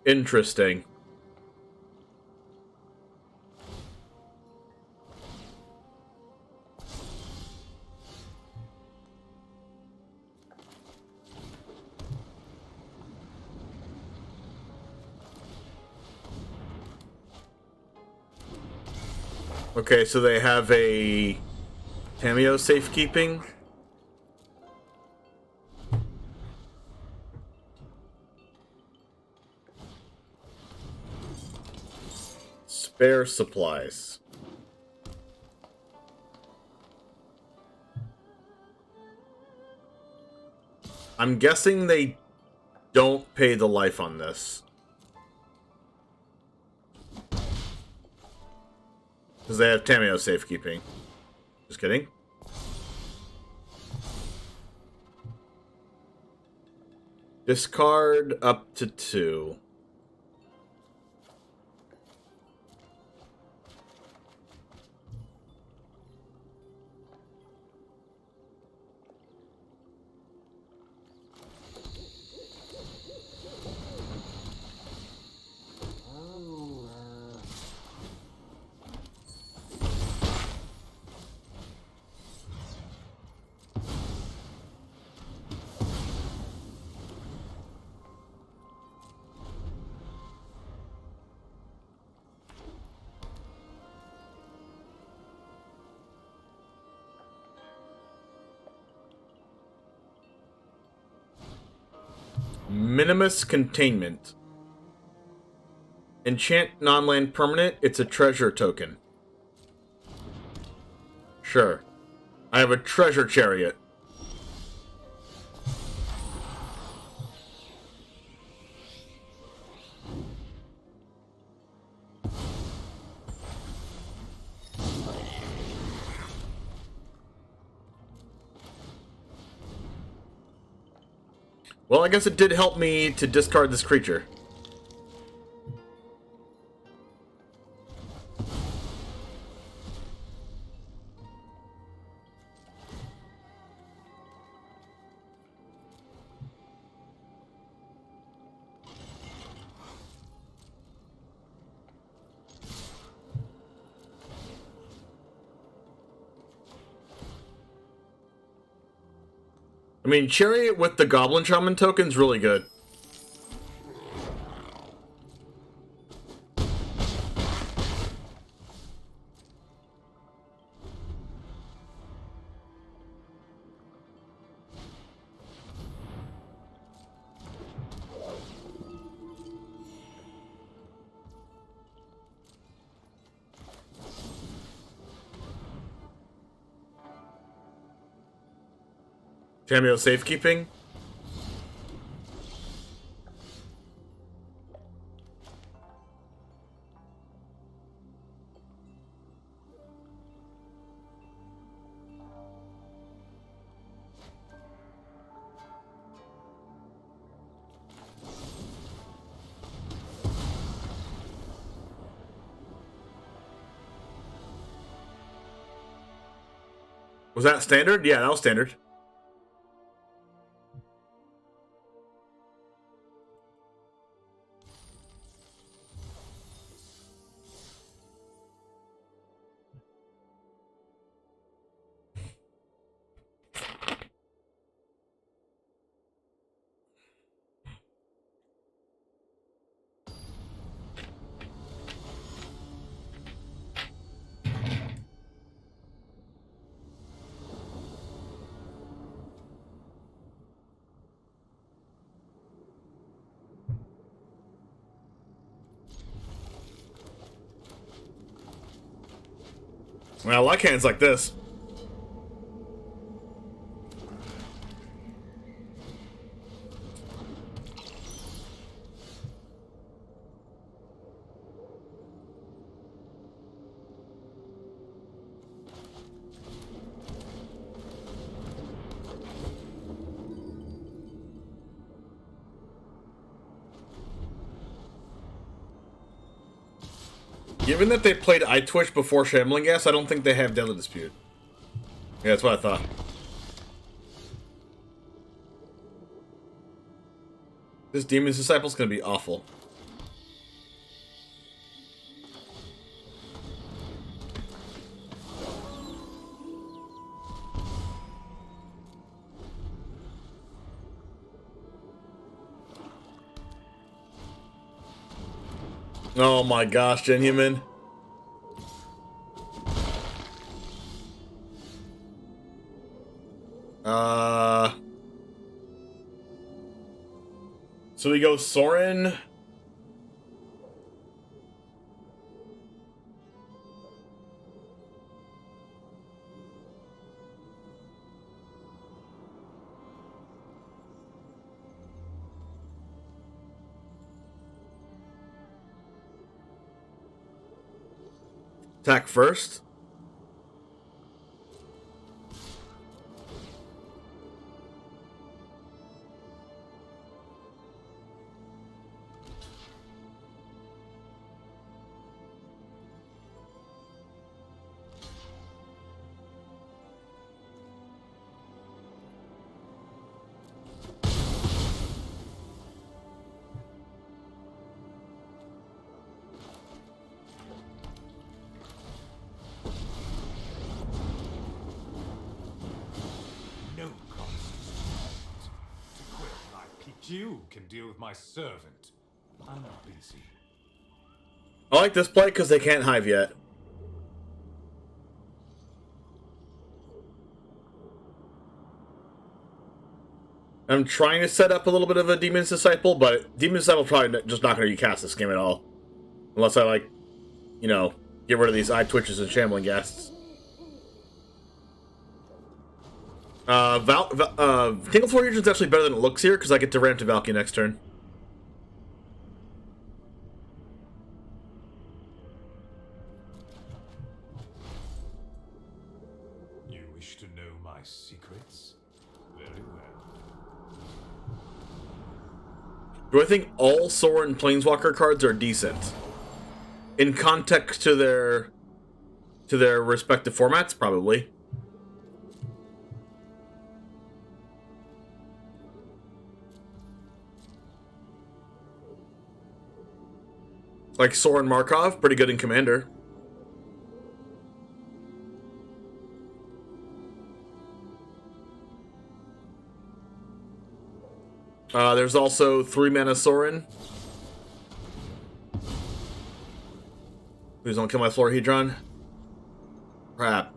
Interesting. Okay, so they have a Cameo safekeeping. Spare supplies. I'm guessing they don't pay the life on this. Because they have Tameo safekeeping. Just kidding. Discard up to 2. Minimus Containment. Enchant non-land permanent. It's a treasure token. Sure. I have a treasure chariot. Well, I guess it did help me to discard this creature. I mean, Chariot with the Goblin Shaman token's really good. Cameo safekeeping. Was that standard? Yeah, that was standard. Well, I like hands like this. Given that they played I Twitch before Shambling Gas, I don't think they have Deadly Dispute. Yeah, that's what I thought. This Demon's Disciple's gonna be awful. Oh my gosh, Genhuman. So we go Soren. Attack first. You can deal with my servant. I'm busy. I like this play because they can't hive yet. I'm trying to set up a little bit of a Demon's Disciple, but Demon's Disciple probably just not going to recast this game at all. Unless I, like, you know, get rid of these eye twitches and shambling guests. Tingle Floor Region is actually better than it looks here, because I get to ramp to Valky next turn. You wish to know my secrets? Very well. Do I think all Soren Planeswalker cards are decent? In context to their respective formats, probably. Like Soren Markov, pretty good in Commander. There's also 3-mana Soren. Please don't kill my Florahedron. Crap.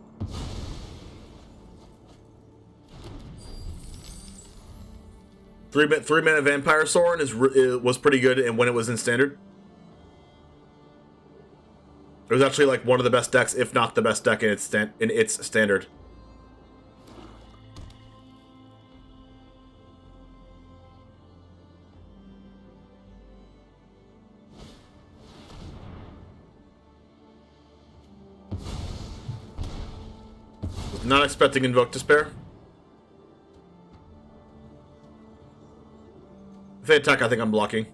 Three mana Vampire Soren was pretty good, and when it was in Standard. It was actually like one of the best decks, if not the best deck in its standard. Not expecting Invoke Despair. If they attack, I think I'm blocking.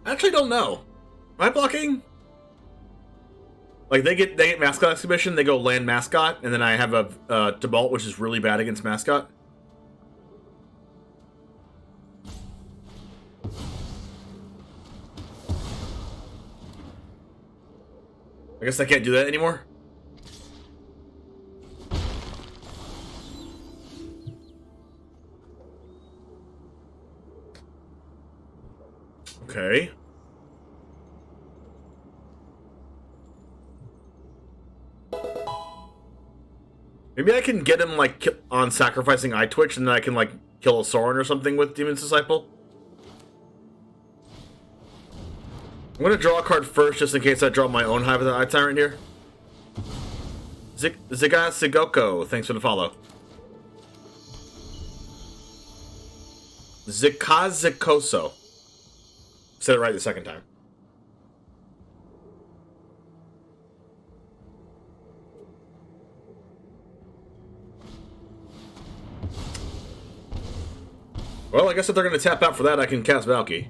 I actually don't know. Am I blocking? Like, they get Mascot Exhibition, they go land Mascot, and then I have a Tybalt, which is really bad against Mascot. I guess I can't do that anymore. Okay. Maybe I can get him, like, on sacrificing Eye Twitch, and then I can, like, kill a Soren or something with Demon's Disciple. I'm gonna draw a card first, just in case I draw my own Hive of the Eye Tyrant here. Ziga Sigoko, thanks for the follow. Zikazikoso. Said it right the second time. Well, I guess if they're going to tap out for that, I can cast Valky.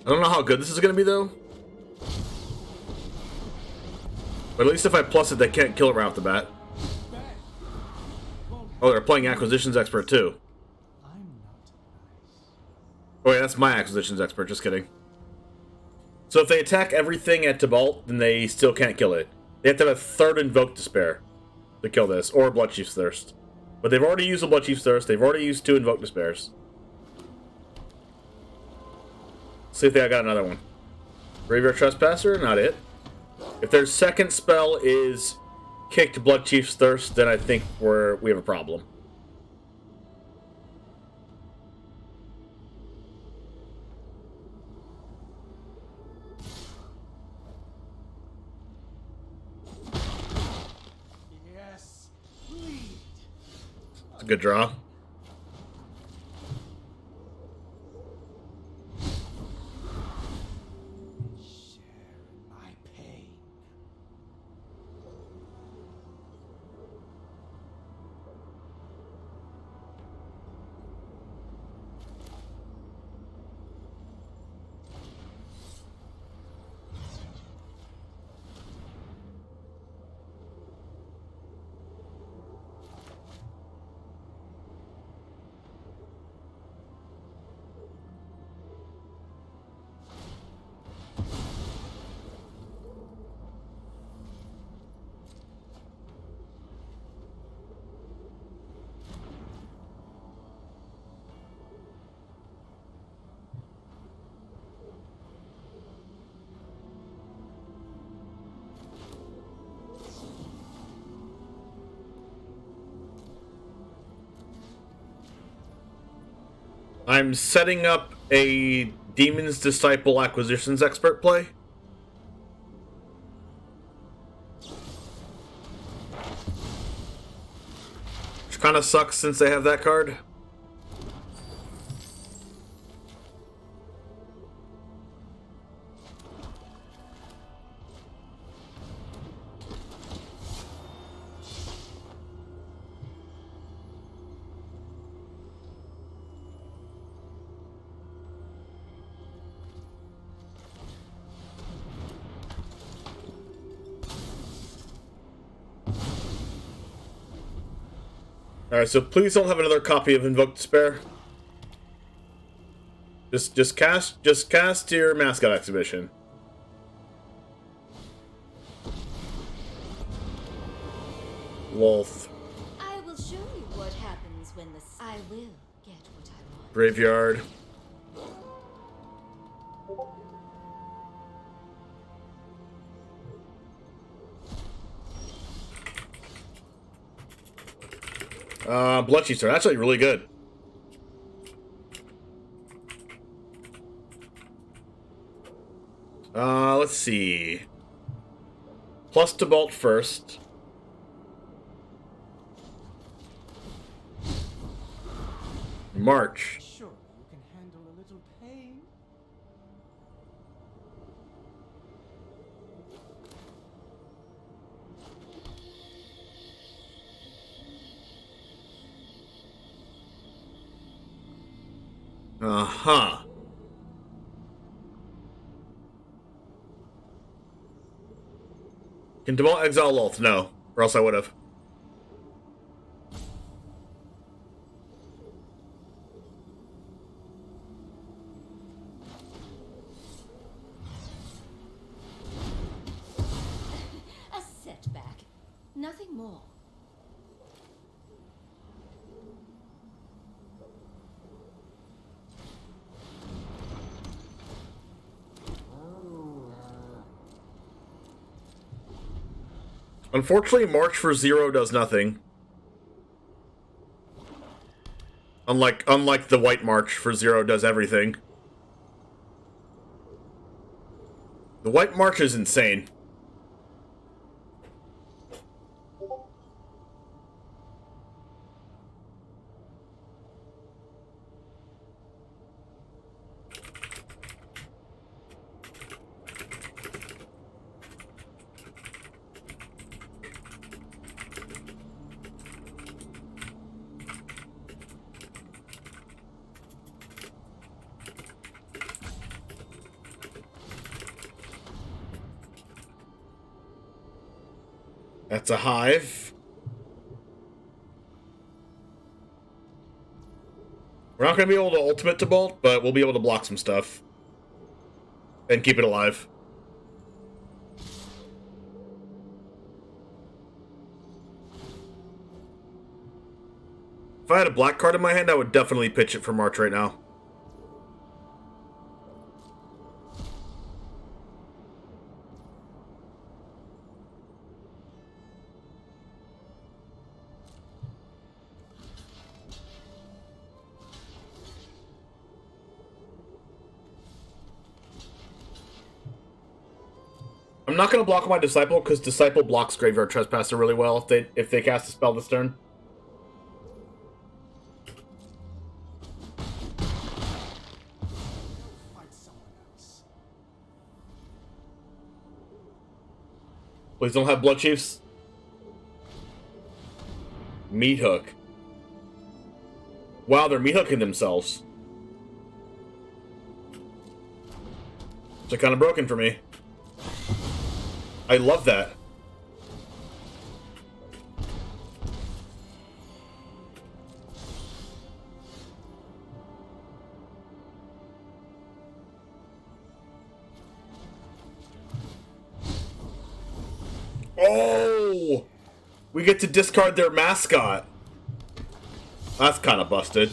I don't know how good this is going to be, though. But at least if I plus it, they can't kill it right off the bat. Oh, they're playing Acquisitions Expert, too. Oh, wait, that's my Acquisitions Expert. Just kidding. So if they attack everything at Tybalt, then they still can't kill it. They have to have a third Invoke Despair to kill this, or Bloodchief's Thirst. But they've already used a Bloodchief's Thirst. They've already used 2 Invoke Despairs. See if I got another one. Graveyard Trespasser, not it. If their second spell is kicked Bloodchief's Thirst, then I think we have a problem. Yes, lead. It's a good draw. I'm setting up a Demon's Disciple Acquisitions Expert play. Which kind of sucks since they have that card. Alright, so please don't have another copy of Invoke Despair. Just cast your Mascot Exhibition. Wolf. I will show you what happens when I will get what I want. Graveyard. Bloodchiefs are actually really good. Let's see. Plus to bolt first. March. Sure, you can handle a little pain. Uh-huh. Can Demote exile Lolth? No. Or else I would have. A setback. Nothing more. Unfortunately, March for 0 does nothing. Unlike the White March for 0 does everything. The White March is insane. That's a hive. We're not going to be able to ultimate to bolt, but we'll be able to block some stuff. And keep it alive. If I had a black card in my hand, I would definitely pitch it for March right now. I'm not going to block my Disciple, because Disciple blocks Graveyard Trespasser really well if they cast a spell this turn. Find someone else. Please don't have Blood Chiefs. Meat Hook. Wow, they're meat hooking themselves. It's kind of broken for me. I love that. Oh! We get to discard their mascot. That's kind of busted.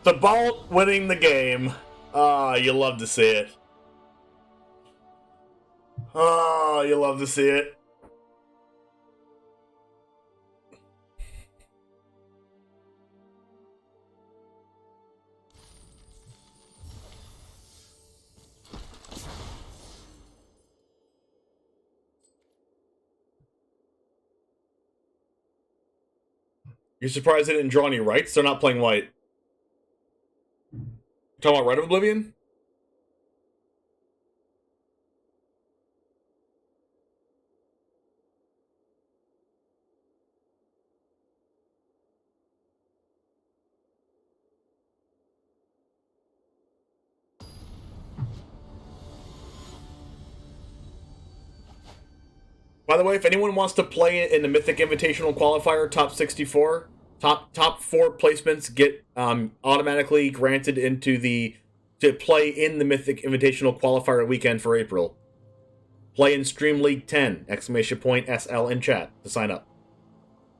The Bolt winning the game. Ah, you love to see it. Oh, you love to see it. You're surprised they didn't draw any rights? They're not playing white. Talking about Right of Oblivion? By the way, if anyone wants to play in the Mythic Invitational Qualifier top 64, top 4 placements get automatically granted to play in the Mythic Invitational Qualifier weekend for April. Play in Stream League 10! !SL in chat to sign up.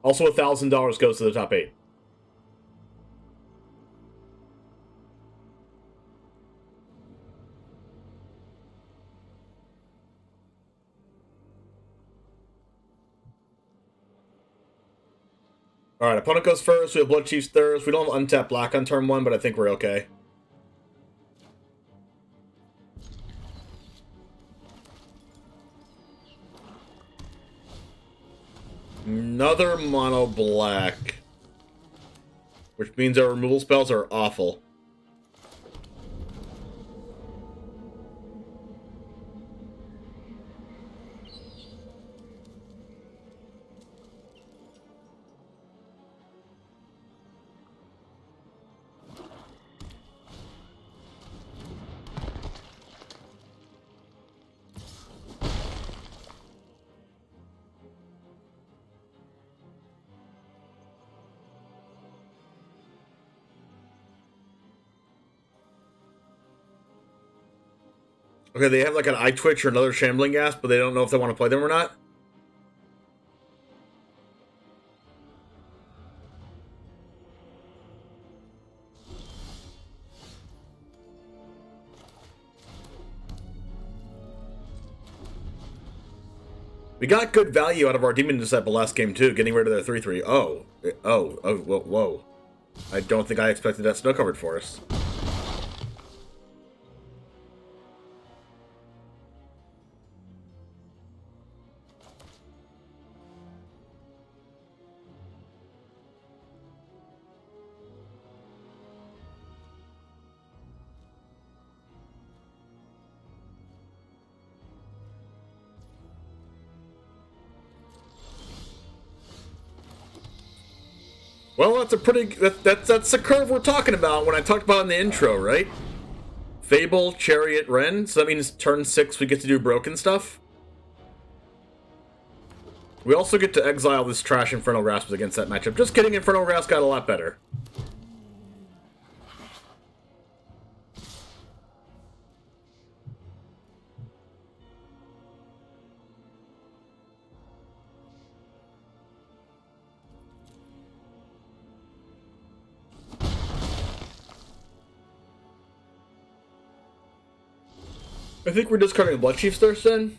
Also, $1,000 goes to the top 8. Alright, opponent goes first. We have Blood Chief's Thirst. We don't have untapped black on turn 1, but I think we're okay. Another mono black. Which means our removal spells are awful. Okay, they have like an eye twitch or another shambling gasp, but they don't know if they want to play them or not. We got good value out of our Demon Disciple last game too, getting rid of their 3/3. Oh, whoa. I don't think I expected that snow-covered forest. Well, that's a pretty... That's the curve we're talking about when I talked about in the intro, right? Fable, Chariot, Ren. So that means turn 6 we get to do broken stuff. We also get to exile this trash Infernal Grasp against that matchup. Just kidding, Infernal Grasp got a lot better. I think we're discarding Blood Chief's Thirst then.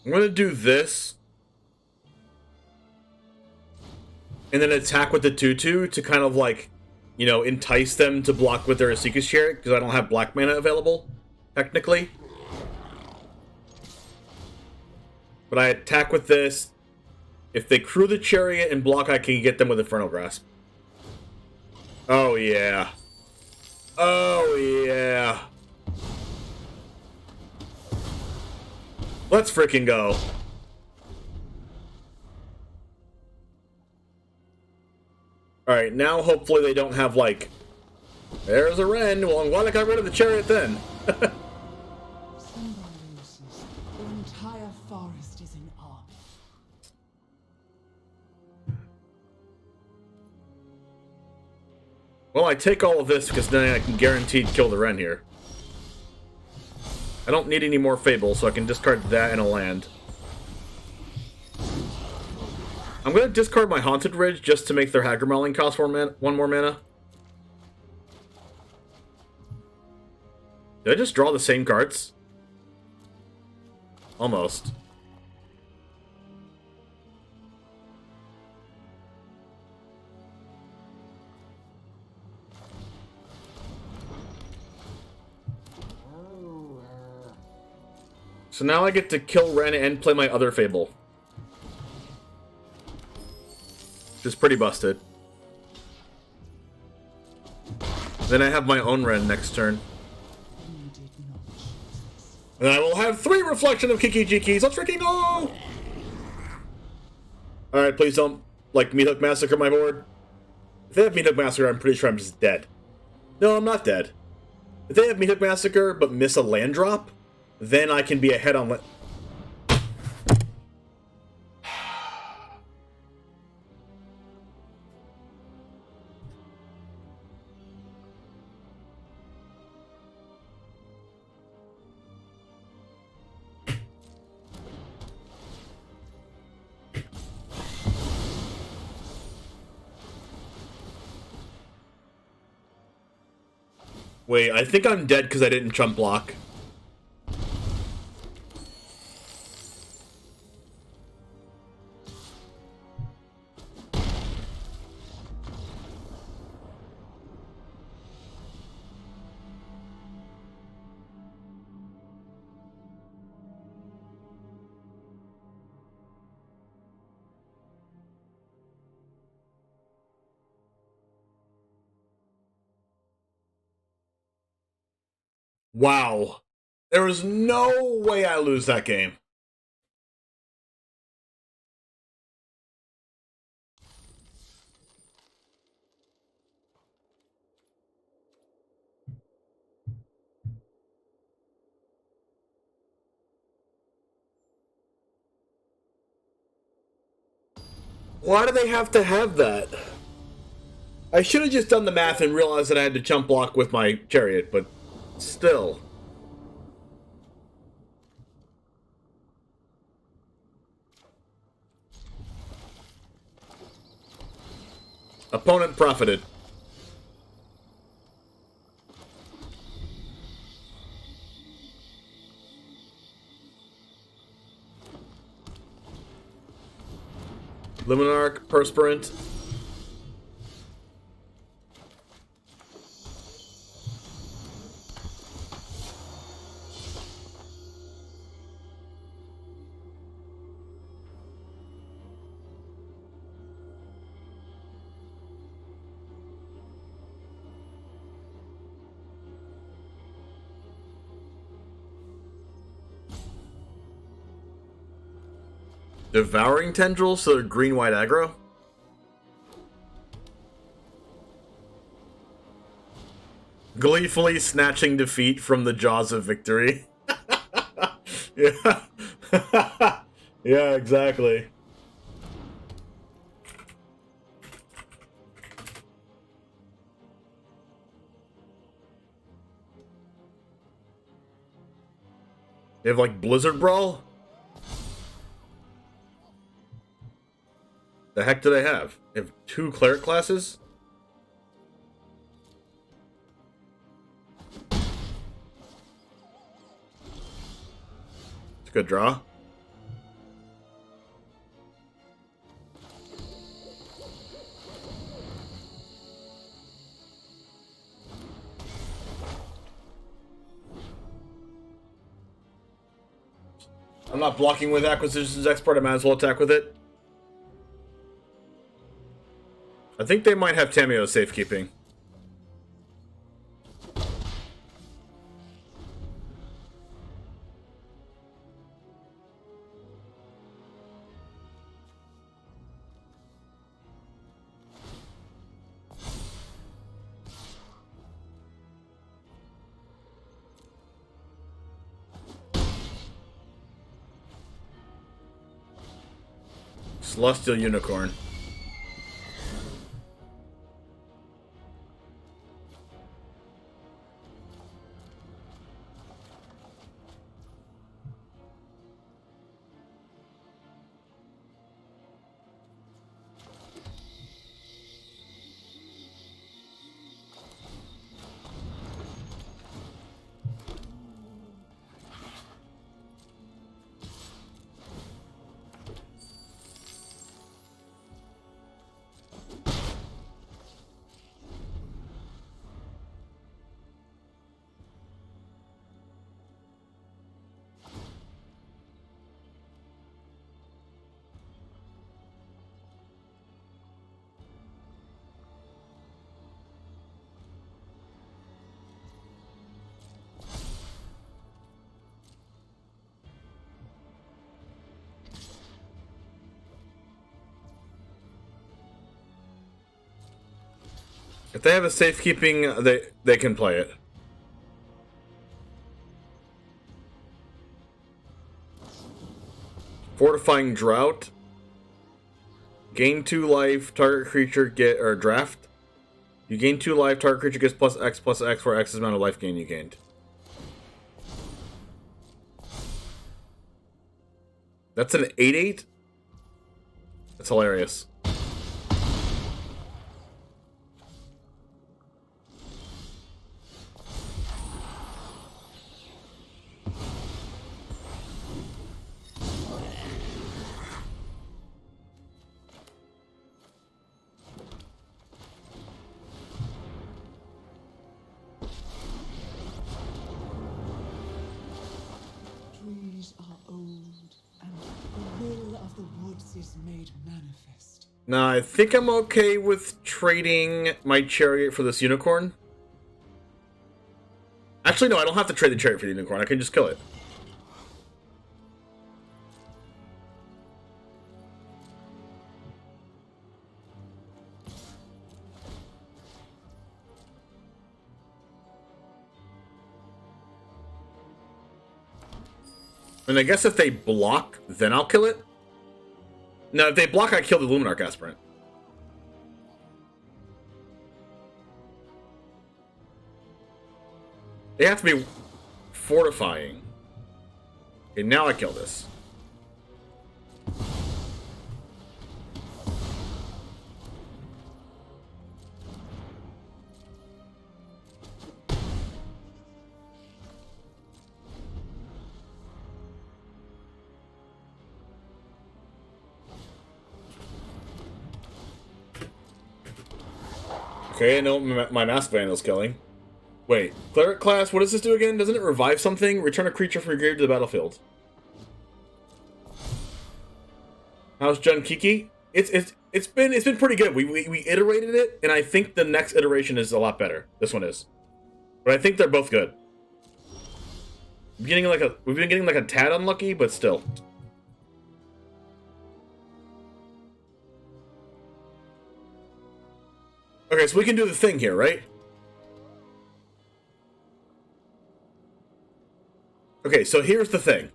I'm gonna do this. And then attack with the 2/2 to kind of like, you know, entice them to block with their Asika's Chariot, because I don't have black mana available, technically. But I attack with this. If they crew the Chariot and block, I can get them with Infernal Grasp. Oh, yeah. Oh, yeah. Let's freaking go. Alright, now hopefully they don't have, like... There's a Ren. Well, I'm glad I got rid of the Chariot then. The entire forest is in army. Well, I take all of this because then I can guaranteed kill the Ren here. I don't need any more Fable, so I can discard that and a land. I'm going to discard my Haunted Ridge just to make their Hagrameling cost one more mana. Did I just draw the same cards? Almost. So now I get to kill Ren and play my other Fable. Which is pretty busted. Then I have my own Ren next turn. And I will have 3 Reflection of Kiki Jikis. Let's freaking go! Alright, please don't, like, Meat Hook Massacre my board. If they have Meat Hook Massacre, I'm pretty sure I'm just dead. No, I'm not dead. If they have Meat Hook Massacre, but miss a land drop, then I can be ahead on... Wait, I think I'm dead because I didn't jump block. Wow. There is no way I lose that game. Why do they have to have that? I should have just done the math and realized that I had to jump block with my chariot, but still. Opponent profited. Luminarch, Perspirant. Devouring Tendrils, so they're green-white aggro? Gleefully snatching defeat from the jaws of victory. Yeah. Yeah, exactly. They have, like, Blizzard Brawl? The heck do they have? They have 2 cleric classes? It's a good draw. I'm not blocking with Acquisitions Expert, I might as well attack with it. I think they might have Tameo safekeeping. Celestial Unicorn. If they have a safekeeping, they can play it. Fortifying Drought. Gain 2 life, target creature get or draft. You gain 2 life, target creature gets +X for X amount of life gain you gained. That's an 8/8? That's hilarious. Now, I think I'm okay with trading my chariot for this unicorn. Actually, no, I don't have to trade the chariot for the unicorn. I can just kill it. And I guess if they block, then I'll kill it. No, if they block, I kill the Luminarch Aspirant. They have to be fortifying. Okay, now I kill this. Okay, I know my Mask Vandal's killing. Wait, Cleric class, what does this do again? Doesn't it revive something? Return a creature from your grave to the battlefield. How's Jun Kiki? It's been pretty good. We iterated it, and I think the next iteration is a lot better. This one is. But I think they're both good. We've been getting like a tad unlucky, but still. Okay, so we can do the thing here, right? Okay, so here's the thing.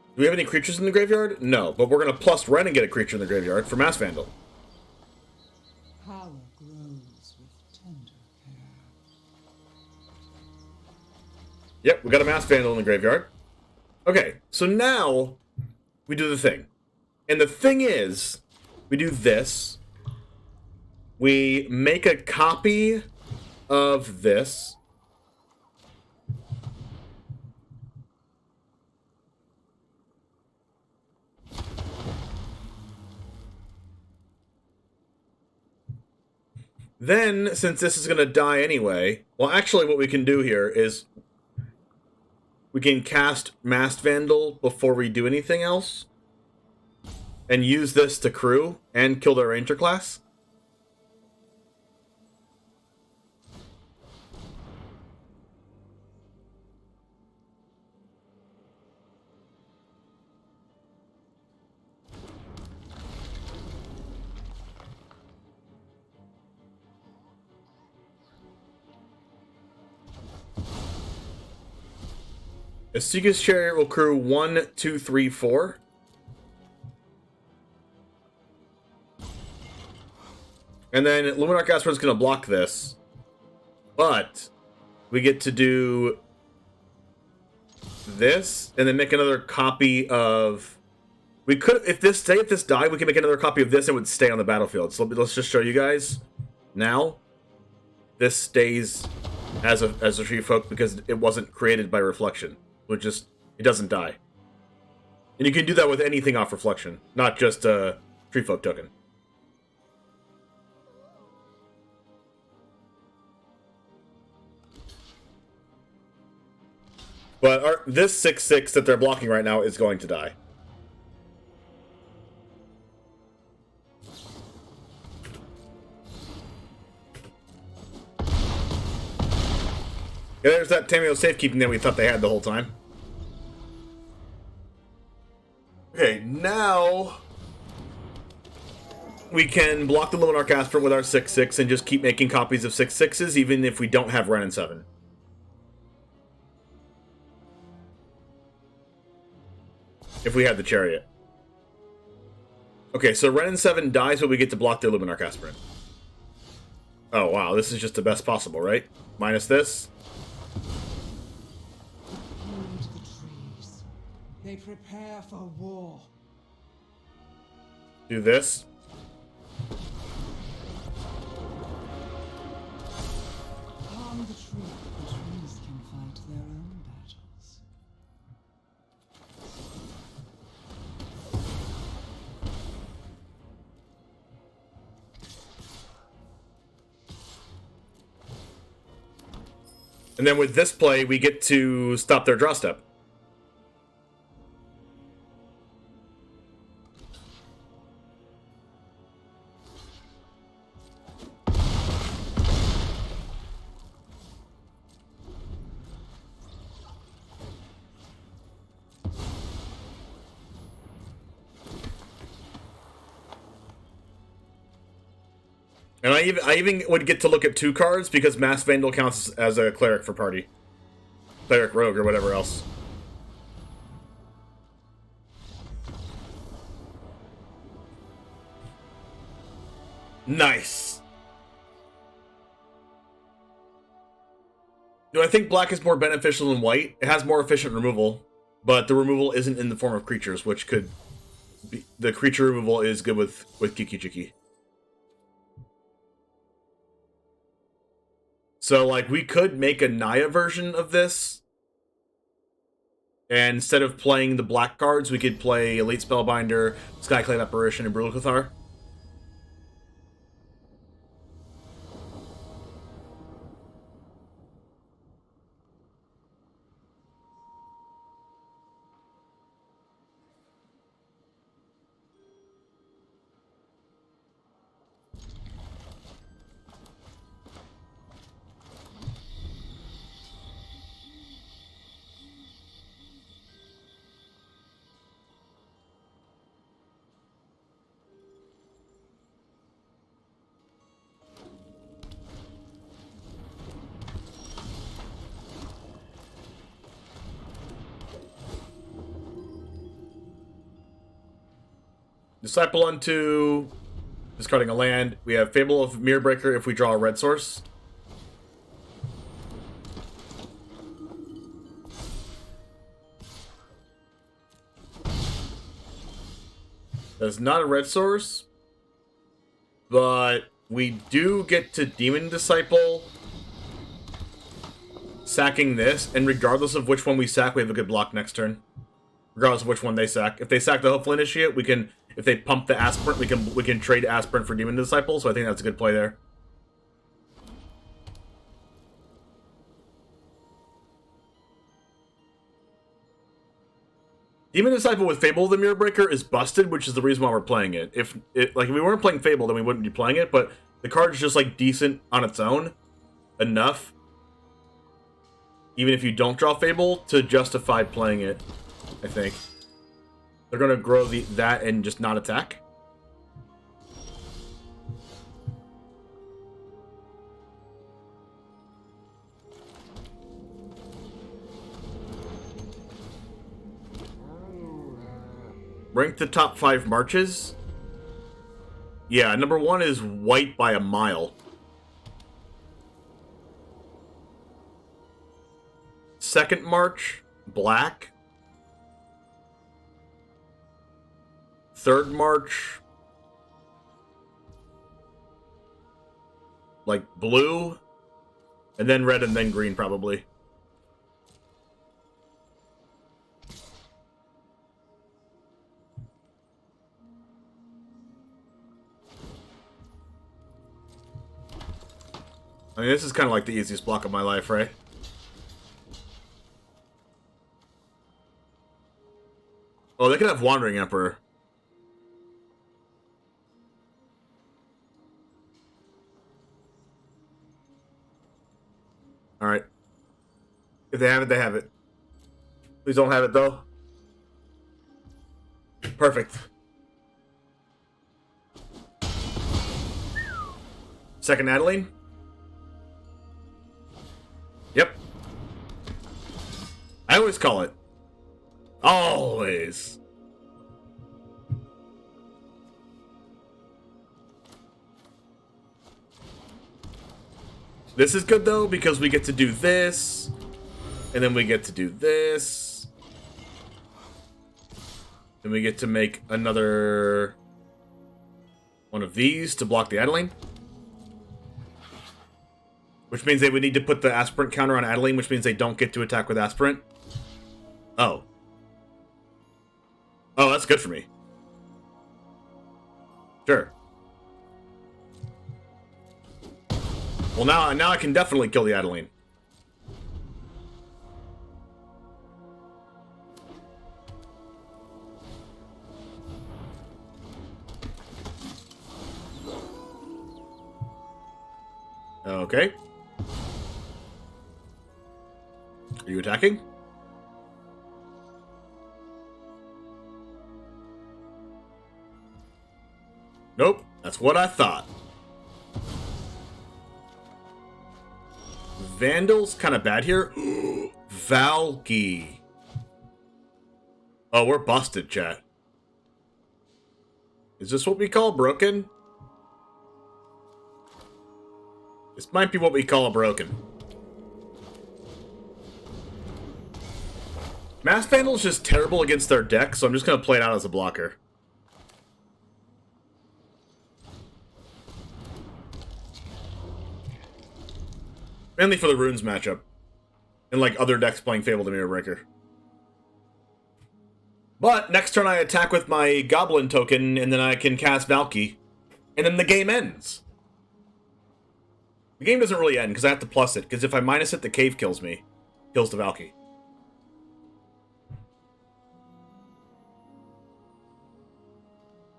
Do we have any creatures in the graveyard? No, but we're going to plus Ren and get a creature in the graveyard for Mass Vandal. Power grows with tender care. Yep, we got a Mass Vandal in the graveyard. Okay, so now we do the thing. And the thing is, we do this. We make a copy of this. Then, since this is going to die anyway, well, actually what we can do here is we can cast Masked Vandal before we do anything else. And use this to crew and kill their Ranger class. Asika's Chariot will crew 1, 2, 3, 4. And then Luminarch Aspirant's going to block this. But we get to do this and then make another copy of... We could, if this died, we could make another copy of this and it would stay on the battlefield. So let's just show you guys now. This stays as a Tree Folk because it wasn't created by Reflection. It doesn't die. And you can do that with anything off Reflection, not just a Tree Folk token. But this 6/6 that they're blocking right now is going to die. Yeah, there's that Tameo safekeeping that we thought they had the whole time. Okay, now we can block the Luminarch Aspirant with our 6/6 and just keep making copies of 6/6s even if we don't have Ren and 7. If we had the Chariot. Okay, so Ren and 7 dies, but we get to block their Luminarch Aspirant. Oh, wow, this is just the best possible, right? Minus this. Heed the trees. They prepare for war. Do this. Harm the tree. The trees can fight their own battles. And then with this play, we get to stop their draw step. And I even would get to look at 2 cards because Mass Vandal counts as a cleric for party. Cleric rogue or whatever else. Nice. Do I think black is more beneficial than white? It has more efficient removal, but the removal isn't in the form of creatures, which could be, the creature removal is good with Kiki Jiki. So, like, we could make a Naya version of this. And instead of playing the black cards, we could play Elite Spellbinder, Skyclave Apparition, and Brutal Cathar. Disciple unto, discarding a land. We have Fable of Mirrorbreaker if we draw a red source. That's not a red source, but we do get to Demon Disciple, sacking this, and regardless of which one we sack, we have a good block next turn. Regardless of which one they sack. If they sack the Hopeful Initiate, we can. If they pump the Aspirant, we can trade Aspirant for Demon Disciple. So I think that's a good play there. Demon Disciple with Fable of the Mirrorbreaker is busted, which is the reason why we're playing it. If we weren't playing Fable, then we wouldn't be playing it. But the card is just like decent on its own, enough. Even if you don't draw Fable, to justify playing it. I think they're gonna grow that and just not attack. Rank the top 5 marches. Yeah, number 1 is white by a mile. Second march, black. Third march, like blue, and then red and then green probably. I mean, this is kind of like the easiest block of my life, right? Oh, they could have Wandering Emperor. Alright. If they have it, they have it. Please don't have it, though. Perfect. Second Adeline. Yep. I always call it. Always. This is good, though, because we get to do this, and then we get to do this. Then we get to make another one of these to block the Adeline. Which means they would need to put the Aspirant counter on Adeline, which means they don't get to attack with Aspirant. Oh. Oh, that's good for me. Sure. Well, now I can definitely kill the Adeline. Okay. Are you attacking? Nope. That's what I thought. Vandal's kind of bad here. Valky. Oh, we're busted, chat. Is this what we call broken? This might be what we call a broken. Mass Vandal's just terrible against their deck, so I'm just going to play it out as a blocker. Mainly for the Runes matchup. And like other decks playing Fable the Mirror Breaker. But next turn I attack with my Goblin token, and then I can cast Valky. And then the game ends. The game doesn't really end, because I have to plus it. Because if I minus it, the Cave kills me. Kills the Valky.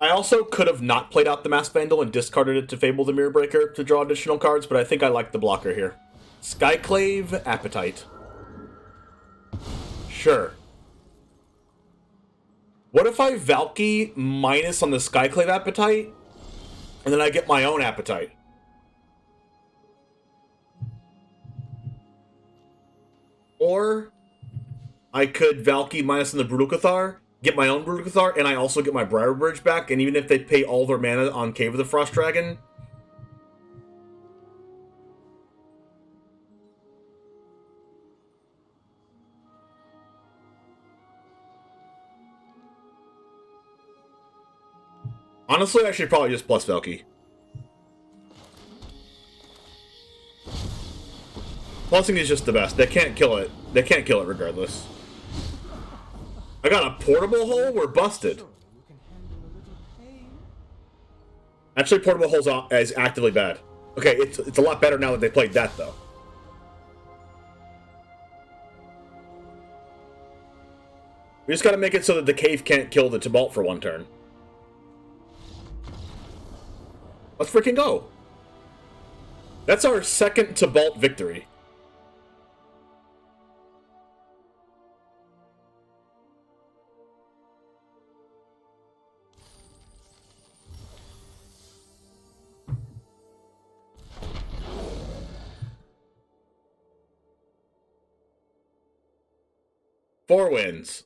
I also could have not played out the Mass Vandal and discarded it to Fable the Mirror Breaker to draw additional cards, but I think I like the blocker here. Skyclave, Appetite. Sure. What if I Valky minus on the Skyclave Appetite, and then I get my own Appetite? Or I could Valky minus on the Brutal Cathar, get my own Brutal Cathar, and I also get my Briar Bridge back, and even if they pay all their mana on Cave of the Frost Dragon... Honestly, I should probably just plus Valky. Plusing is just the best. They can't kill it. They can't kill it regardless. I got a portable hole? We're busted. Actually, portable holes is actively bad. Okay, it's a lot better now that they played that, though. We just gotta make it so that the Cave can't kill the Tibalt for one turn. Let's freaking go. That's our second Tibalt victory. Four wins.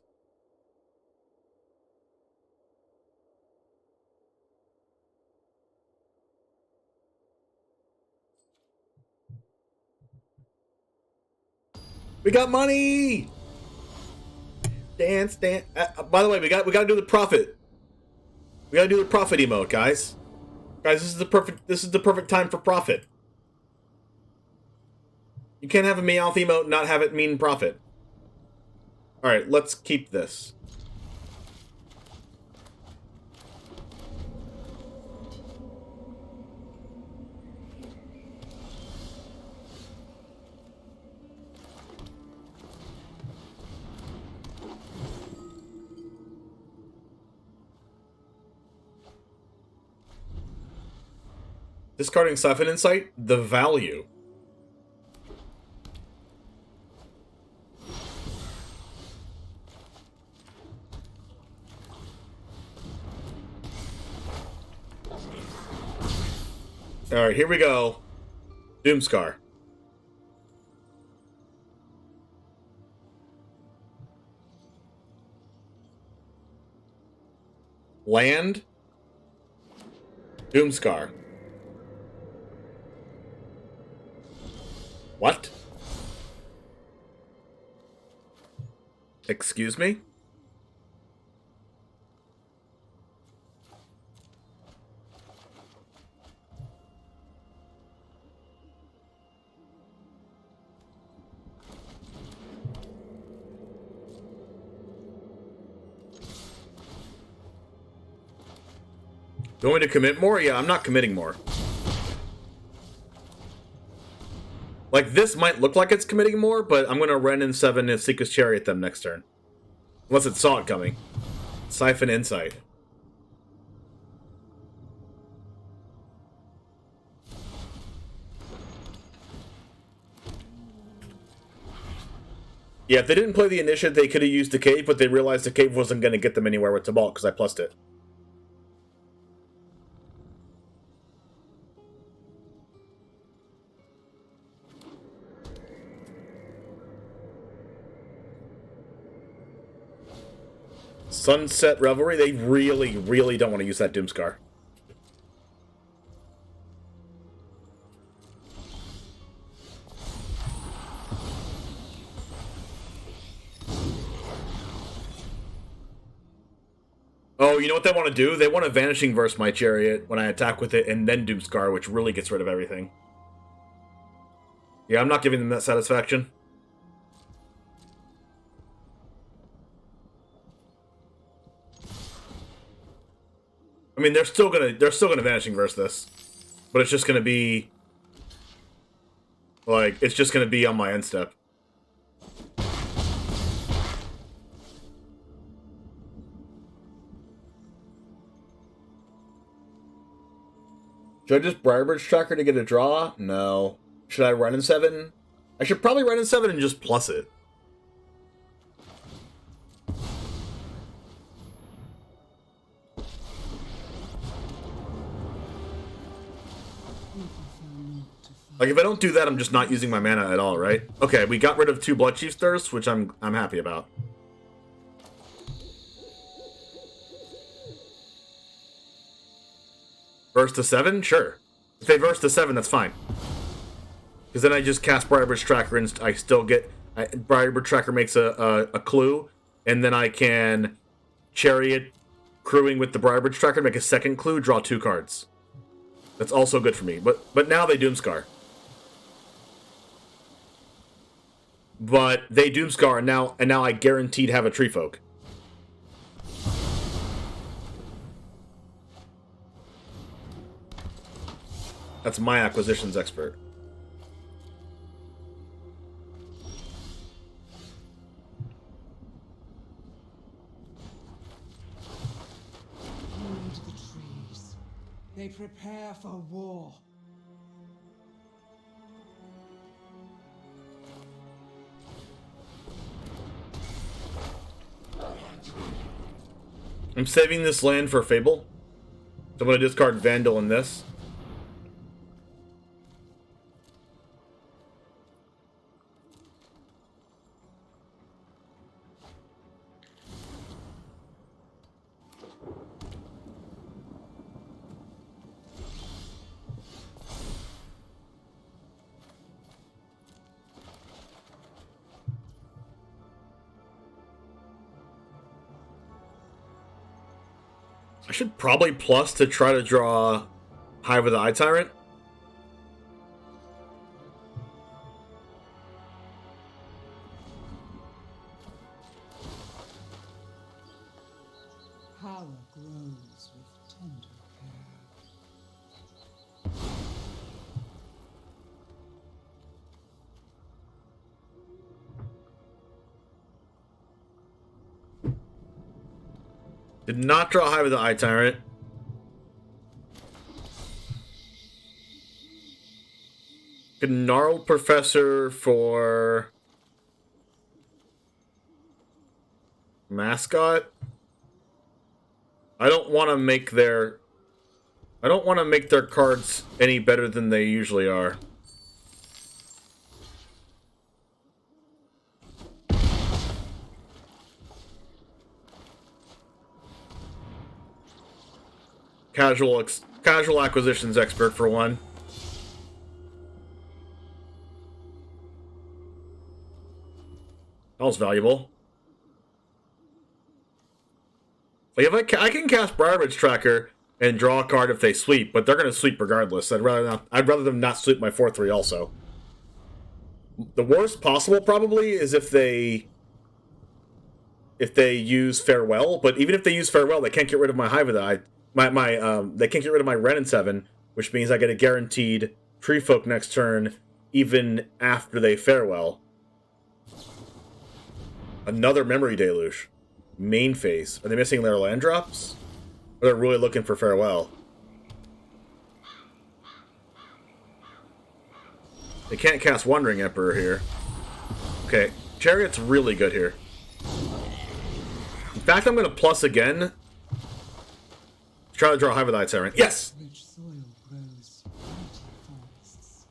We got money. Dance, dance. By the way, we gotta do the profit. We gotta do the profit emote, guys. Guys, this is the perfect time for profit. You can't have a Meowth emote and not have it mean profit. All right, let's keep this. Discarding Siphon Insight, the value. Alright, here we go. Doomscar. Land. Doomscar. What? Excuse me? You want me to commit more? Yeah, I'm not committing more. Like, this might look like it's committing more, but I'm going to Ren in 7 and Seeker's Chariot them next turn. Unless it saw it coming. Siphon Insight. Yeah, if they didn't play the Initiate, they could have used the Cave, but they realized the Cave wasn't going to get them anywhere with Tibalt, because I plussed it. Sunset Revelry, they really, really don't want to use that Doomscar. Oh, you know what they want to do? They want to Vanishing Verse my Chariot when I attack with it, and then Doomscar, which really gets rid of everything. Yeah, I'm not giving them that satisfaction. I mean, they're still gonna Vanishing Verse this, but it's just gonna be like it's just gonna be on my end step. Should I just Briarbridge Tracker to get a draw? No. Should I run in 7? I should probably run in 7 and just plus it. Like, if I don't do that, I'm just not using my mana at all, right? Okay, we got rid of 2 Bloodchief's Thirst, which I'm happy about. Verse to 7? Sure. If they verse to 7, that's fine. Because then I just cast Briarbridge Tracker and I still get... Briarbridge Tracker makes a clue, and then I can Chariot crewing with the Briarbridge Tracker, make a second clue, draw 2 cards. That's also good for me. But now they Doomscar. But they Doomscar, and now I guaranteed have a Tree Folk. That's my acquisitions expert. Heed the trees. They prepare for war. I'm saving this land for Fable. So I'm going to discard Vandal in this. I should probably plus to try to draw Hive of the Eye Tyrant. Power grows with tender care. Did not draw Hive of the Eye Tyrant. Gnarled Professor for Mascot. I don't want to make their cards any better than they usually are. Casual acquisitions expert for one. That was valuable. Like if I can cast Briarbridge Tracker and draw a card if they sweep, but they're going to sweep regardless. I'd rather them not sweep my 4/3 also. The worst possible probably is if they use Farewell, but even if they use Farewell, they can't get rid of my Hive of the Eye. They can't get rid of my Ren in 7, which means I get a guaranteed Tree Folk next turn, even after they Farewell. Another Memory Deluge. Main phase. Are they missing their land drops? Or they're really looking for Farewell? They can't cast Wandering Emperor here. Okay, Chariot's really good here. In fact, I'm going to plus again. Try to draw Hive of the Eye Tyrant. Yes! Rich soil grows mighty forests.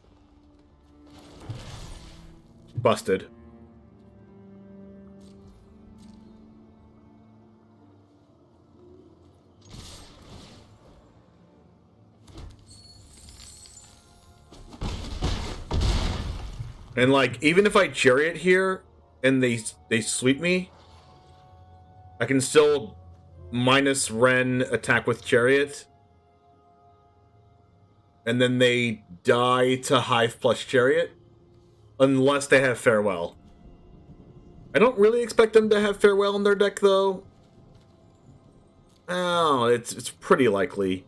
Busted. And like, even if I chariot here and they sweep me, I can still minus Ren attack with chariot. And then they die to Hive plus chariot. Unless they have Farewell. I don't really expect them to have Farewell in their deck though. Oh, it's pretty likely.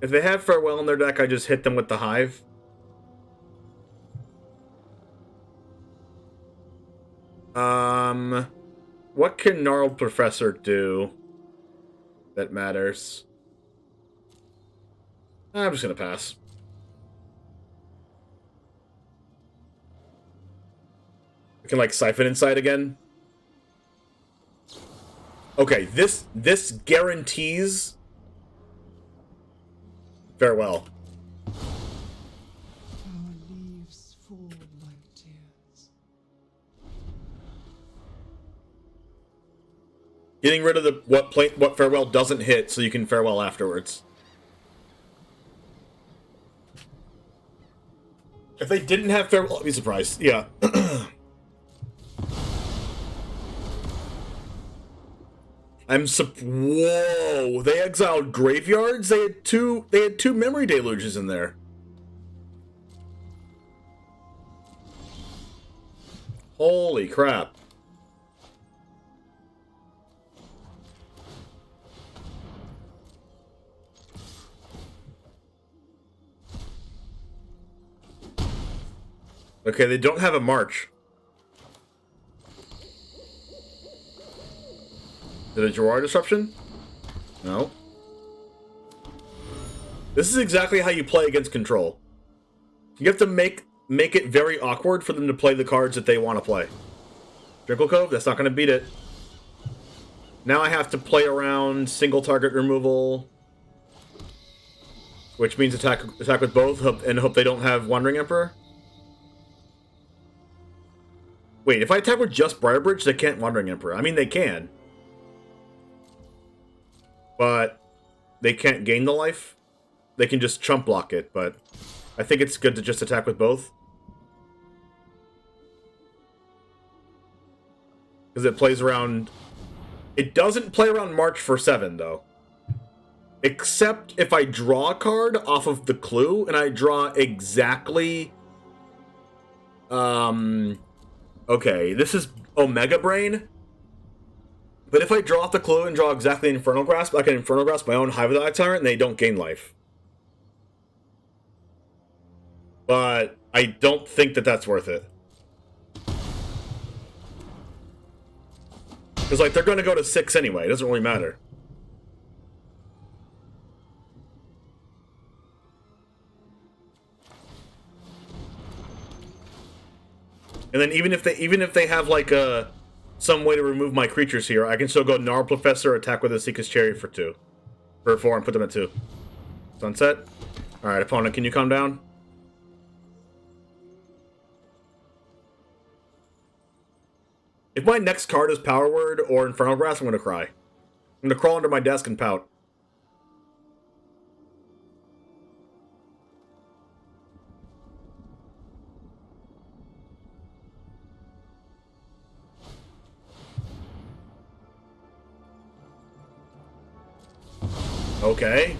If they have Farewell in their deck, I just hit them with the Hive. What can Gnarled Professor do that matters? I'm just gonna pass. I can like Siphon Insight again. Okay, this guarantees Farewell. Our leaves fall like tears. Getting rid of the what Farewell doesn't hit, so you can Farewell afterwards. If they didn't have Farewell, I'd be surprised. Yeah. Whoa! They exiled graveyards. They had two memory deluges in there. Holy crap! Okay, they don't have a march. Did a Gerard disruption? No. This is exactly how you play against control. You have to make it very awkward for them to play the cards that they want to play. Drinkle Cove, that's not going to beat it. Now I have to play around single target removal, which means attack with both and hope they don't have Wandering Emperor. Wait, if I attack with just Briarbridge, they can't Wandering Emperor. I mean, they can. But they can't gain the life. They can just chump block it, but I think it's good to just attack with both. Because it plays around... It doesn't play around March for 7, though. Except if I draw a card off of the clue, and I draw exactly... Okay, this is Omega Brain. But if I draw off the clue and draw exactly Infernal Grasp, I can Infernal Grasp my own Hive of the Tyrant, and they don't gain life. But I don't think that that's worth it. Because, like, they're going to go to 6 anyway. It doesn't really matter. And then even if they have, like, some way to remove my creatures here, I can still go Gnarled Professor, attack with a Seeker's Chariot for 2. For 4, and put them at 2. Sunset. Alright, opponent, can you calm down? If my next card is Power Word or Infernal Grasp, I'm gonna cry. I'm gonna crawl under my desk and pout. Okay.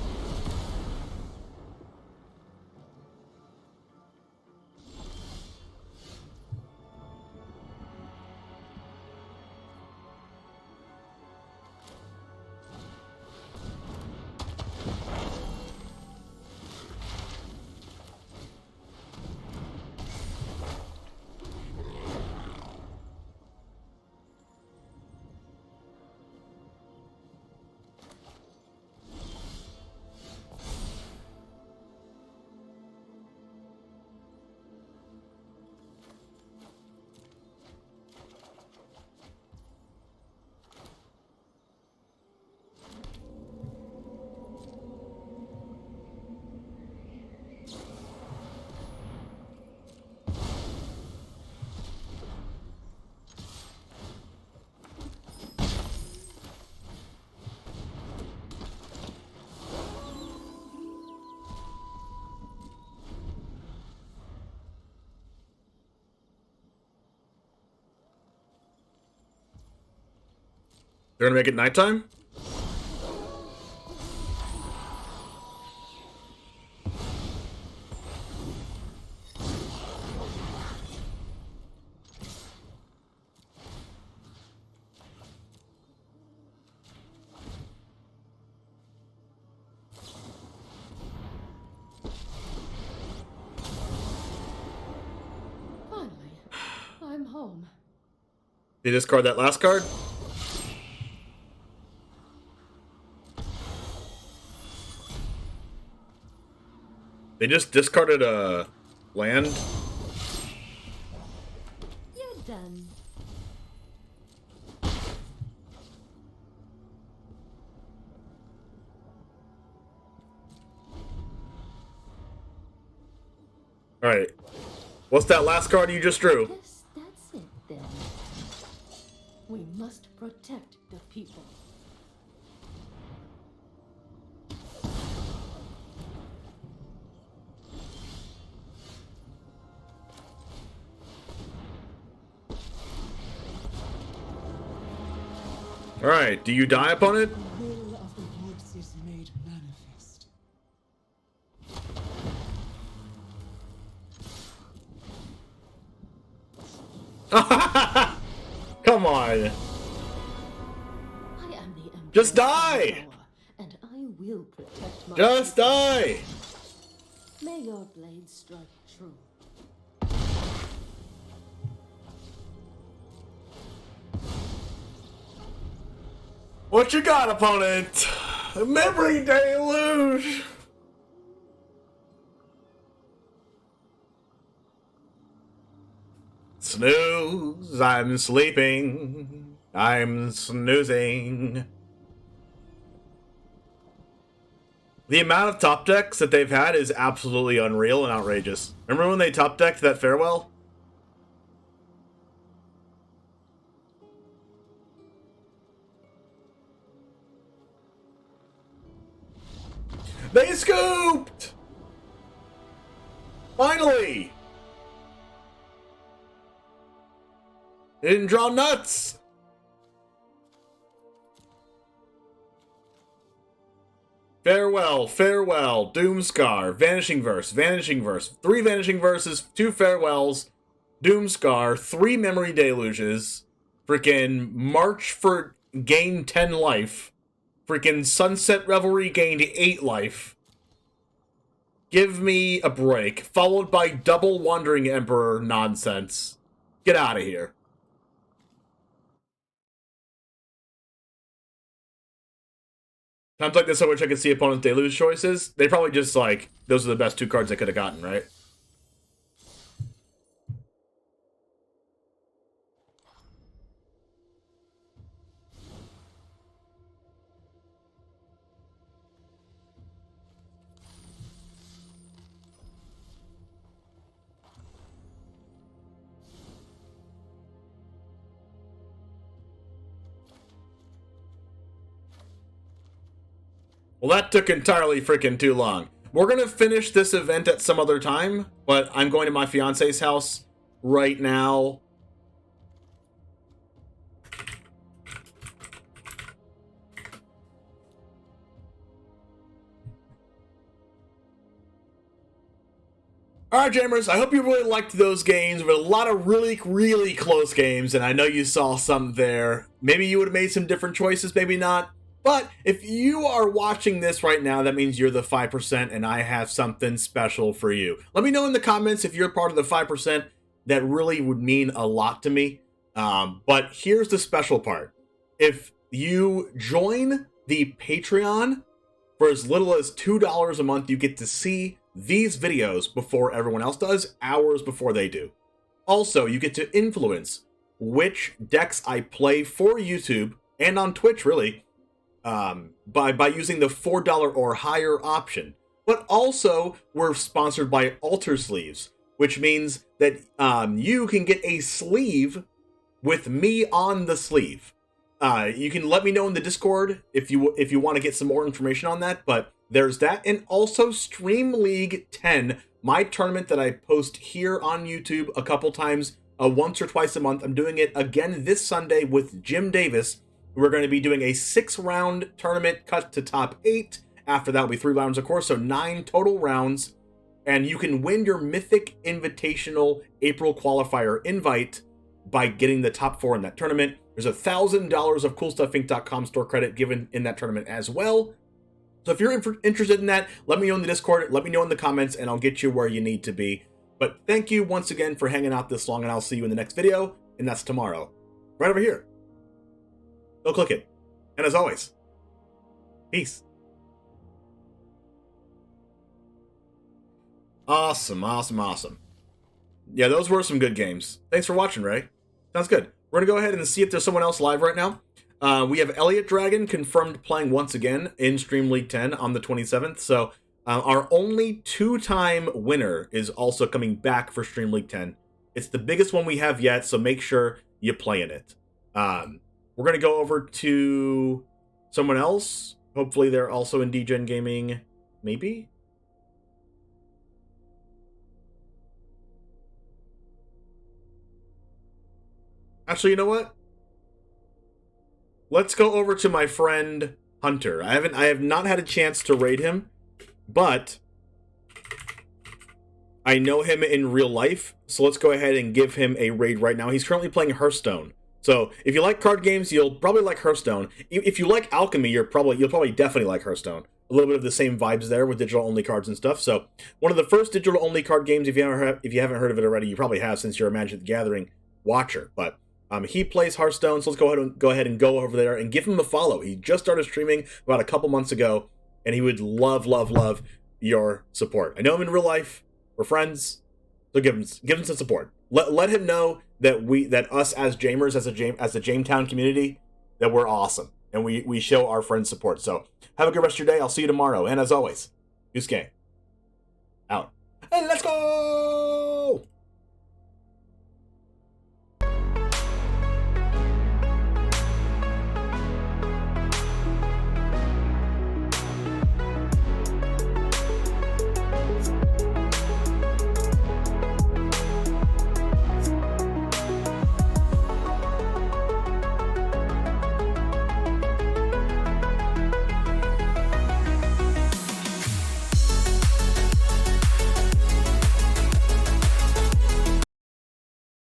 They're gonna make it nighttime? Finally, I'm home. They discard that last card? They just discarded a land? You're done. Alright. What's that last card you just drew? Guess that's it then. We must protect the people. Alright, do you die upon it? The will of the woods is made manifest. Come on. I am the Emperor Just die! and I will protect my Just people. die! May your blade strike true. What you got, opponent? A memory deluge! Snooze, I'm sleeping. I'm snoozing. The amount of top decks that they've had is absolutely unreal and outrageous. Remember when they top decked that farewell? They scooped! Finally! They didn't draw nuts! Farewell, farewell, Doomscar, Vanishing Verse, Vanishing Verse, 3 Vanishing Verses, 2 Farewells, Doomscar, 3 Memory Deluges, freaking March for gain 10 life, freaking Sunset Revelry gained 8 life. Give me a break, followed by double Wandering Emperor nonsense. Get out of here. Times like this, I wish I could see opponents' deluge choices. They probably just, like, those are the best 2 cards they could have gotten, right? Well, that took entirely freaking too long. We're going to finish this event at some other time, but I'm going to my fiance's house right now. Alright, Jammers, I hope you really liked those games. There were a lot of really, really close games, and I know you saw some there. Maybe you would have made some different choices, maybe not. But if you are watching this right now, that means you're the 5% and I have something special for you. Let me know in the comments if you're part of the 5%. That really would mean a lot to me. But here's the special part. If you join the Patreon for as little as $2 a month, you get to see these videos before everyone else does, hours before they do. Also, you get to influence which decks I play for YouTube and on Twitch, really. By using the $4 or higher option. But also, we're sponsored by Alter Sleeves, which means that you can get a sleeve with me on the sleeve. You can let me know in the Discord if you want to get some more information on that, but there's that. And also Stream League 10, my tournament that I post here on YouTube a couple times, once or twice a month. I'm doing it again this Sunday with Jim Davis. We're going to be doing a 6-round tournament cut to top 8. After that will be 3 rounds, of course, so 9 total rounds. And you can win your Mythic Invitational April Qualifier invite by getting the top 4 in that tournament. There's $1,000 of CoolStuffInc.com store credit given in that tournament as well. So if you're interested in that, let me know in the Discord, let me know in the comments, and I'll get you where you need to be. But thank you once again for hanging out this long, and I'll see you in the next video, and that's tomorrow. Right over here. Go click it. And as always, peace. Awesome, awesome, awesome. Yeah, those were some good games. Thanks for watching, Ray. Sounds good. We're going to go ahead and see if there's someone else live right now. We have Elliot Dragon confirmed playing once again in Stream League 10 on the 27th. So our only 2-time winner is also coming back for Stream League 10. It's the biggest one we have yet, so make sure you play in it. We're going to go over to someone else. Hopefully they're also in DGen Gaming. Maybe? Actually, you know what? Let's go over to my friend Hunter. I have not had a chance to raid him, but I know him in real life, so let's go ahead and give him a raid right now. He's currently playing Hearthstone. So if you like card games, you'll probably like Hearthstone. If you like Alchemy, you'll probably definitely like Hearthstone. A little bit of the same vibes there with digital-only cards and stuff. So one of the first digital-only card games, if you haven't heard of it already, you probably have since you're a Magic the Gathering watcher. But he plays Hearthstone, so let's go ahead and go over there and give him a follow. He just started streaming about a couple months ago, and he would love, love, love your support. I know him in real life. We're friends, so give him some support. Let him know that us as Jamers, as the Jametown community, that we're awesome, and we show our friends support. So have a good rest of your day. I'll see you tomorrow, and as always, Goose Gang out. And let's go.